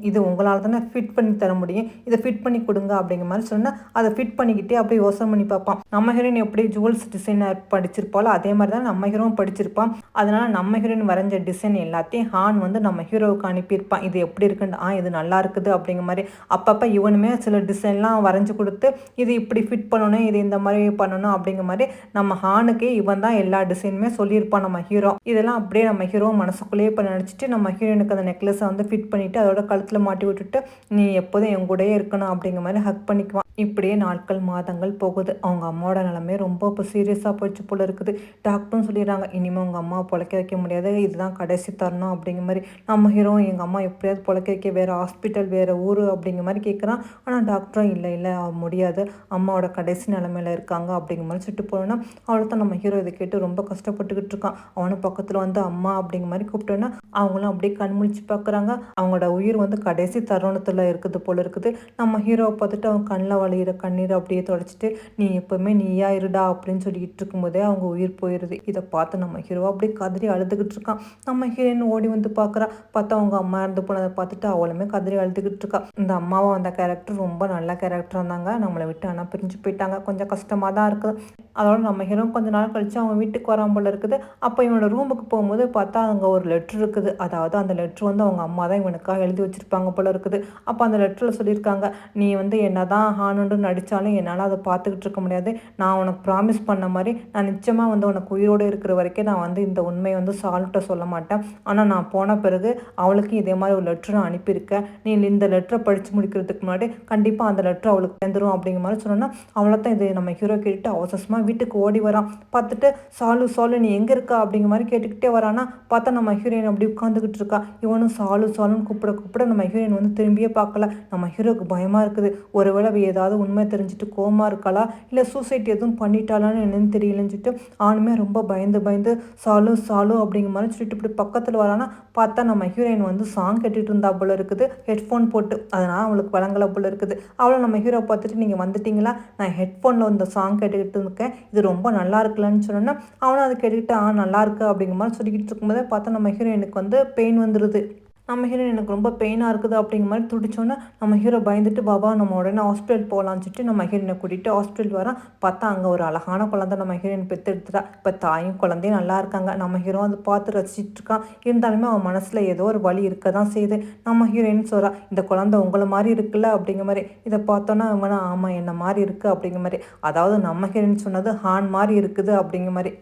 இது உங்களால் தானே ஃபிட் பண்ணி தர முடியும், இதை ஃபிட் பண்ணி கொடுங்க அப்படிங்கிற மாதிரி சொன்னால் அதை ஃபிட் பண்ணிக்கிட்டே அப்படியே யோசனை பண்ணி பார்ப்பான். நம்ம ஹீரோயின் எப்படி ஜுவல்ஸ் டிசைனர் படிச்சிருப்பாளோ அதே மாதிரி தான் நம்ம ஹீரோவும் படிச்சிருப்பான். அதனால நம்ம ஹீரோயின் வரைஞ்ச டிசைன் எல்லாத்தையும் ஹான் வந்து நம்ம ஹீரோவுக்கு அனுப்பியிருப்பான், இது எப்படி இருக்குன்னு, இது நல்லா இருக்குது அப்படிங்கிற மாதிரி. அப்பப்போ இவனுமே சில டிசைன்லாம் வரைஞ்சி கொடுத்து இது இப்படி ஃபிட் பண்ணணும், இது இந்த மாதிரி பண்ணணும் அப்படிங்கிற மாதிரி நம்ம ஹானுக்கே இவன் தான் எல்லா டிசைனுமே சொல்லியிருப்பான் நம்ம ஹீரோ. இதெல்லாம் அப்படியே நம்ம ஹீரோ மனசுக்குள்ளேயே இப்போ நினச்சிட்டு நம்ம ஹீரோனுக்கு அந்த நெக்லஸை வந்து ஃபிட் பண்ணிவிட்டு அதோட கழுத்தில் மாட்டி விட்டுட்டு நீ எப்போதும் என் கூடயே இருக்கணும் அப்படிங்கிற மாதிரி ஹக் பண்ணிக்குவான். இப்படியே நாட்கள் மாதங்கள் போகுது. அவங்க அம்மாவோட நிலைமை ரொம்ப இப்போ சீரியஸாக போச்சு போல இருக்குது. டாக்டரும் சொல்லிடுறாங்க இனிமேல் உங்கள் அம்மா பொழைக்க வைக்க முடியாது, இதுதான் கடைசி தரணும் அப்படிங்கிற மாதிரி. நம்ம ஹீரோ எங்கள் அம்மா எப்படியாவது பொழைக்க வைக்க வேறு ஹாஸ்பிட்டல் வேறு ஊர் அப்படிங்கிற மாதிரி கேட்குறான். ஆனால் டாக்டரும் இல்லை இல்லை முடியாது, அம்மாவோட கடைசி நிலைமையில் இருக்காங்க அப்படிங்கிற மாதிரி சொல்லிட்டு போனோன்னா அவளை தான் நம்ம ஹீரோ இதை கேட்டு ரொம்ப கஷ்டப்பட்டுக்கிட்டு இருக்கான். அவனும் பக்கத்தில் வந்து அம்மா அப்படிங்கிற மாதிரி கூப்பிட்டோன்னா அவங்களும் அப்படியே கண்முழிச்சு பார்க்குறாங்க. அவங்களோட உயிர் வந்து கடைசி தருணத்தில் இருக்குது போல இருக்குது. நம்ம ஹீரோவை பார்த்துட்டு அவங்க கண்ணில் வழியிற கண்ணீர் அப்படியே தொடச்சிட்டு நீ எப்பவுமே நீயா இருடா அப்படின்னு சொல்லிட்டு இருக்கும்போதே அவங்க உயிர் போயிடுது. இதை பார்த்து நம்ம ஹீரோ அப்படியே கதறி அழுதுகிட்டு இருக்கான். நம்ம ஹீரோயின் ஓடி வந்து பார்க்குறா. பார்த்தா அவங்க அம்மா இருந்து போனதை பார்த்துட்டு அவளுமே கதறி அழுதுகிட்டு இருக்கா. இந்த அம்மாவை அந்த கேரக்டர் ரொம்ப நல்ல கேரக்டர் இருந்தாங்க, நம்மளை விட்டு ஆனால் பிரிஞ்சு போயிட்டாங்க, கொஞ்சம் கஷ்டமாக தான் இருக்குது. அதோட நம்ம ஹீரோ கொஞ்ச நாள் கழிச்சு அவங்க வீட்டுக்கு வராமல் போல இருக்குது. அப்போ இவனோட ரூமுக்கு போகும்போது பார்த்தா அங்கே ஒரு லெட்ரு இருக்குது. அதாவது அந்த லெட்ரு வந்து அவங்க அம்மா தான் இவனுக்காக எழுதி வச்சுருப்பாங்க போல இருக்குது. அப்போ அந்த லெட்டரில் சொல்லியிருக்காங்க நீ வந்து என்ன தான் ஹானுன்னு நடித்தாலும் என்னால் அதை பார்த்துக்கிட்டு இருக்க முடியாது, நான் உனக்கு ப்ராமிஸ் பண்ண மாதிரி நான் நிச்சயமாக வந்து உனக்கு உயிரோடு இருக்கிற வரைக்கும் நான் வந்து இந்த உண்மையை வந்து சால்ட்ட சொல்ல மாட்டேன், ஆனால் நான் போன பிறகு அவளுக்கு இதே மாதிரி ஒரு லெட்ரு நான் அனுப்பியிருக்கேன், நீ இந்த லெட்டரை படித்து முடிக்கிறதுக்கு முன்னாடி கண்டிப்பாக அந்த லெட்ரு அவளுக்கு சேர்ந்துடும் அப்படிங்கிற மாதிரி சொன்னோன்னா அவளை தான் இது நம்ம ஹீரோ கேட்டுட்டு அவசரமாக வீட்டுக்கு ஓடி வரான். பார்த்துட்டு சாலு நீ எங்கே இருக்கா அப்படிங்கிற மாதிரி கேட்டுக்கிட்டே வரானா. பார்த்தா நம்ம ஹீரோயின் அப்படி உட்காந்துக்கிட்டு இருக்கா. இவனும் சாலுன்னு கூப்பிட நம்ம ஹீரோயின் வந்து திரும்பியே பார்க்கல. நம்ம ஹீரோக்கு பயமாக இருக்குது, ஒருவேளை ஏதாவது உண்மை தெரிஞ்சுட்டு கோவமாக இருக்காளா இல்லை சூசைட் எதுவும் பண்ணிட்டாளான்னு என்னன்னு தெரியலன்னு சொல்லிட்டு ஆணுமே ரொம்ப பயந்து சாலு அப்படிங்கிற மாதிரி சொல்லிட்டு இப்படி பக்கத்தில் வரானா. பார்த்தா நம்ம ஹீரோயின் வந்து சாங் கேட்டுட்டு இருந்தா போல இருக்குது ஹெட்ஃபோன் போட்டு, அதனால் அவளுக்கு வழங்கலை போல இருக்குது. அவளை நம்ம ஹீரோ பார்த்துட்டு நீங்கள் வந்துட்டீங்களா, நான் ஹெட்ஃபோனில் இந்த சாங் கேட்டுக்கிட்டு இருக்கேன், இது ரொம்ப நல்லா இருக்குல்லன்னு சொன்னோன்னா அவனும் அதை கேட்டுக்கிட்டு நல்லா இருக்கு அப்படிங்கிற மாதிரி சொல்லிக்கிட்டு இருக்கும்போதே பார்த்தா நம்ம ஹீரோயினுக்கு வந்து பெயின் வந்துடுது. நம்ம ஹீரோயின் எனக்கு ரொம்ப பெயினாக இருக்குது அப்படிங்கிற மாதிரி துடிச்சோன்னா நம்ம ஹீரோ பயந்துட்டு பாபா நம்ம உடனே ஹாஸ்பிட்டல் போகலான்னு சொல்லிட்டு நம்ம ஹீரோயினை கூட்டிகிட்டு ஹாஸ்பிட்டல் வரான். பார்த்தா அங்கே ஒரு அழகான குழந்தை நம்ம ஹீரோயின் பெற்றெடுத்துட்டா. இப்போ தாயும் குழந்தையும் நல்லா இருக்காங்க. நம்ம ஹீரோ அதை பார்த்து ரசிச்சுட்டு இருக்கான். இருந்தாலுமே அவன் மனசில் ஏதோ ஒரு வலி இருக்க தான் செய்யுது. நம்ம ஹீரோயின் சொல்கிறா இந்த குழந்தை உங்களை மாதிரி இருக்குல்ல அப்படிங்கிற மாதிரி. இதை பார்த்தோன்னா அவனா ஆமாம் என்ன மாதிரி இருக்குது அப்படிங்கிற மாதிரி. அதாவது நம்ம ஹீரோயின் சொன்னது ஹான் மாதிரி இருக்குது அப்படிங்கிற மாதிரி.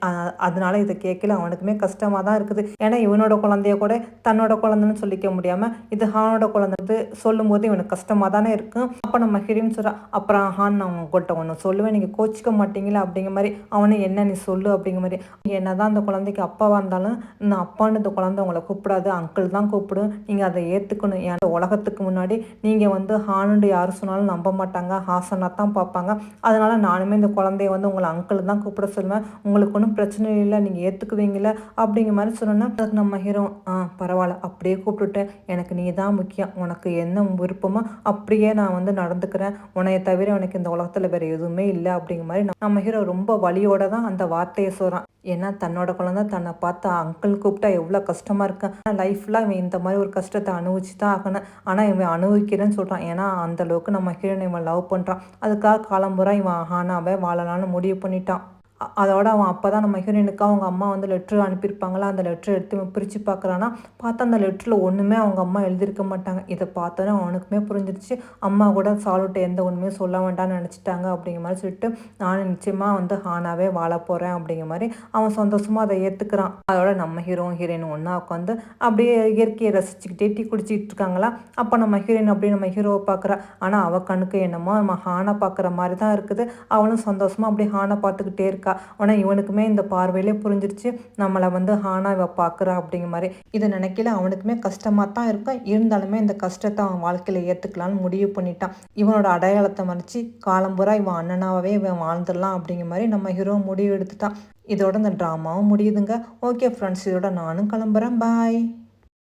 அதனால இதை கேட்கல அவனுக்குமே கஷ்டமாக தான் இருக்குது. ஏன்னா இவனோட குழந்தைய கூட தன்னோட குழந்தைன்னு சொல்லி சொல்லிக்க முடியாமல் இது ஹானோட குழந்தை சொல்லும்போது இவனுக்கு கஷ்டமாக தானே இருக்கும். அப்போ நம்ம ஹீரோயின் சொல்கிறா, அப்புறம் ஹான் நான் உங்கள்கிட்ட ஒன்று சொல்லுவேன், நீங்கள் கோச்சிக்க மாட்டீங்களா அப்படிங்கிற மாதிரி. அவனு என்ன நீ சொல்லு அப்படிங்கிற மாதிரி. என்னதான் அந்த குழந்தைக்கு அப்பாவாக இருந்தாலும் நான் அப்பான்னு இந்த குழந்தை உங்களை கூப்பிடாது, அங்கிள் தான் கூப்பிடும், நீங்கள் அதை ஏற்றுக்கணும். ஏன்னா உலகத்துக்கு முன்னாடி நீங்கள் ஹானுண்டு யார் சொன்னாலும் நம்ப மாட்டாங்க, ஹாசனாக தான் பார்ப்பாங்க. அதனால நானுமே இந்த குழந்தைய உங்களை அங்கிள் தான் கூப்பிட சொல்லுவேன், உங்களுக்கு ஒன்றும் பிரச்சனை இல்லை, நீங்கள் ஏற்றுக்குவீங்கள அப்படிங்கிற மாதிரி சொன்னோன்னா அதுக்கு நம்ம ஹீரோ பரவாயில்ல அப்படியே கூப்பிட்டுட்டேன், எனக்கு நீ தான் முக்கியம், உனக்கு என்ன விருப்பமோ அப்படியே நான் நடந்துக்கிறேன், உன்னைய தவிர எனக்கு இந்த உலகத்தில் வேறு எதுவுமே இல்லை அப்படிங்கிற மாதிரி நம்ம ஹீரோ ரொம்ப வலியோட தான் அந்த வார்த்தையை சொல்கிறான். ஏன்னா தன்னோட குழந்தை தன்னை பார்த்து அங்கிள் கூப்பிட்டா எவ்வளோ கஷ்டமாக இருக்கு. லைஃப்பில் இவன் இந்த மாதிரி ஒரு கஷ்டத்தை அனுபவிச்சு தான் ஆகணும். ஆனால் இவன் அனுபவிக்கிறேன்னு சொல்கிறான். ஏன்னா அந்தளவுக்கு நம்ம ஹீரோனை இவன் லவ் பண்ணுறான். அதுக்காக காலம்புறா இவன் ஹானாவை வாழலான்னு முடிவு பண்ணிட்டான். அதோட அவன் அப்போ தான் நம்ம ஹீரோயினுக்கு அவங்க அம்மா லெட்ரு அனுப்பியிருப்பாங்களா, அந்த லெட்ரு எடுத்து பிரித்து பார்க்குறான்னா பார்த்தா அந்த லெட்டரில் ஒன்றுமே அவங்க அம்மா எழுதியிருக்க மாட்டாங்க. இதை பார்த்தோன்னே அவனுக்குமே புரிஞ்சிருச்சு, அம்மா கூட சாலுட்ட எந்த ஒன்றுமே சொல்ல வேண்டாம்னு நினச்சிட்டாங்க அப்படிங்கிற மாதிரி சொல்லிட்டு நானும் நிச்சயமாக ஹானாவே வாழ போகிறேன் அப்படிங்கிற மாதிரி அவன் சந்தோஷமாக அதை ஏற்றுக்கிறான். அதோட நம்ம ஹீரோயின் ஒன்றா உட்காந்து அப்படியே இயற்கையை ரசிச்சுக்கிட்டே டீ குடிச்சிக்கிட்டு இருக்காங்களா. அப்போ நம்ம ஹீரோயின் அப்படியே நம்ம ஹீரோவை பார்க்குறா. ஆனால் அவள் கண்ணுக்கு என்னமோ நம்ம ஹானை பார்க்குற மாதிரி தான் இருக்குது. அவனும் சந்தோஷமாக அப்படியே ஹானை பார்த்துக்கிட்டே இருக்கா. ஆனால் இவனுக்குமே இந்த பார்வையிலே புரிஞ்சிருச்சு, நம்மளை ஹானா இவ பார்க்குறா அப்படிங்கிற மாதிரி. இதை நினைக்கல அவனுக்குமே கஷ்டமாக தான் இருக்கும். இருந்தாலுமே இந்த கஷ்டத்தை அவன் வாழ்க்கையில் ஏற்றுக்கலான்னு முடிவு பண்ணிட்டான். இவனோட அடையாளத்தை மறைச்சி காலம்புறா இவன் அண்ணனாவே இவன் வாழ்ந்துடலாம் அப்படிங்கிற மாதிரி நம்ம ஹீரோ முடிவு எடுத்துட்டான். இதோட இந்த ட்ராமாவும் முடியுதுங்க. ஓகே ஃப்ரெண்ட்ஸ், இதோட நானும் கிளம்புறேன். பாய்.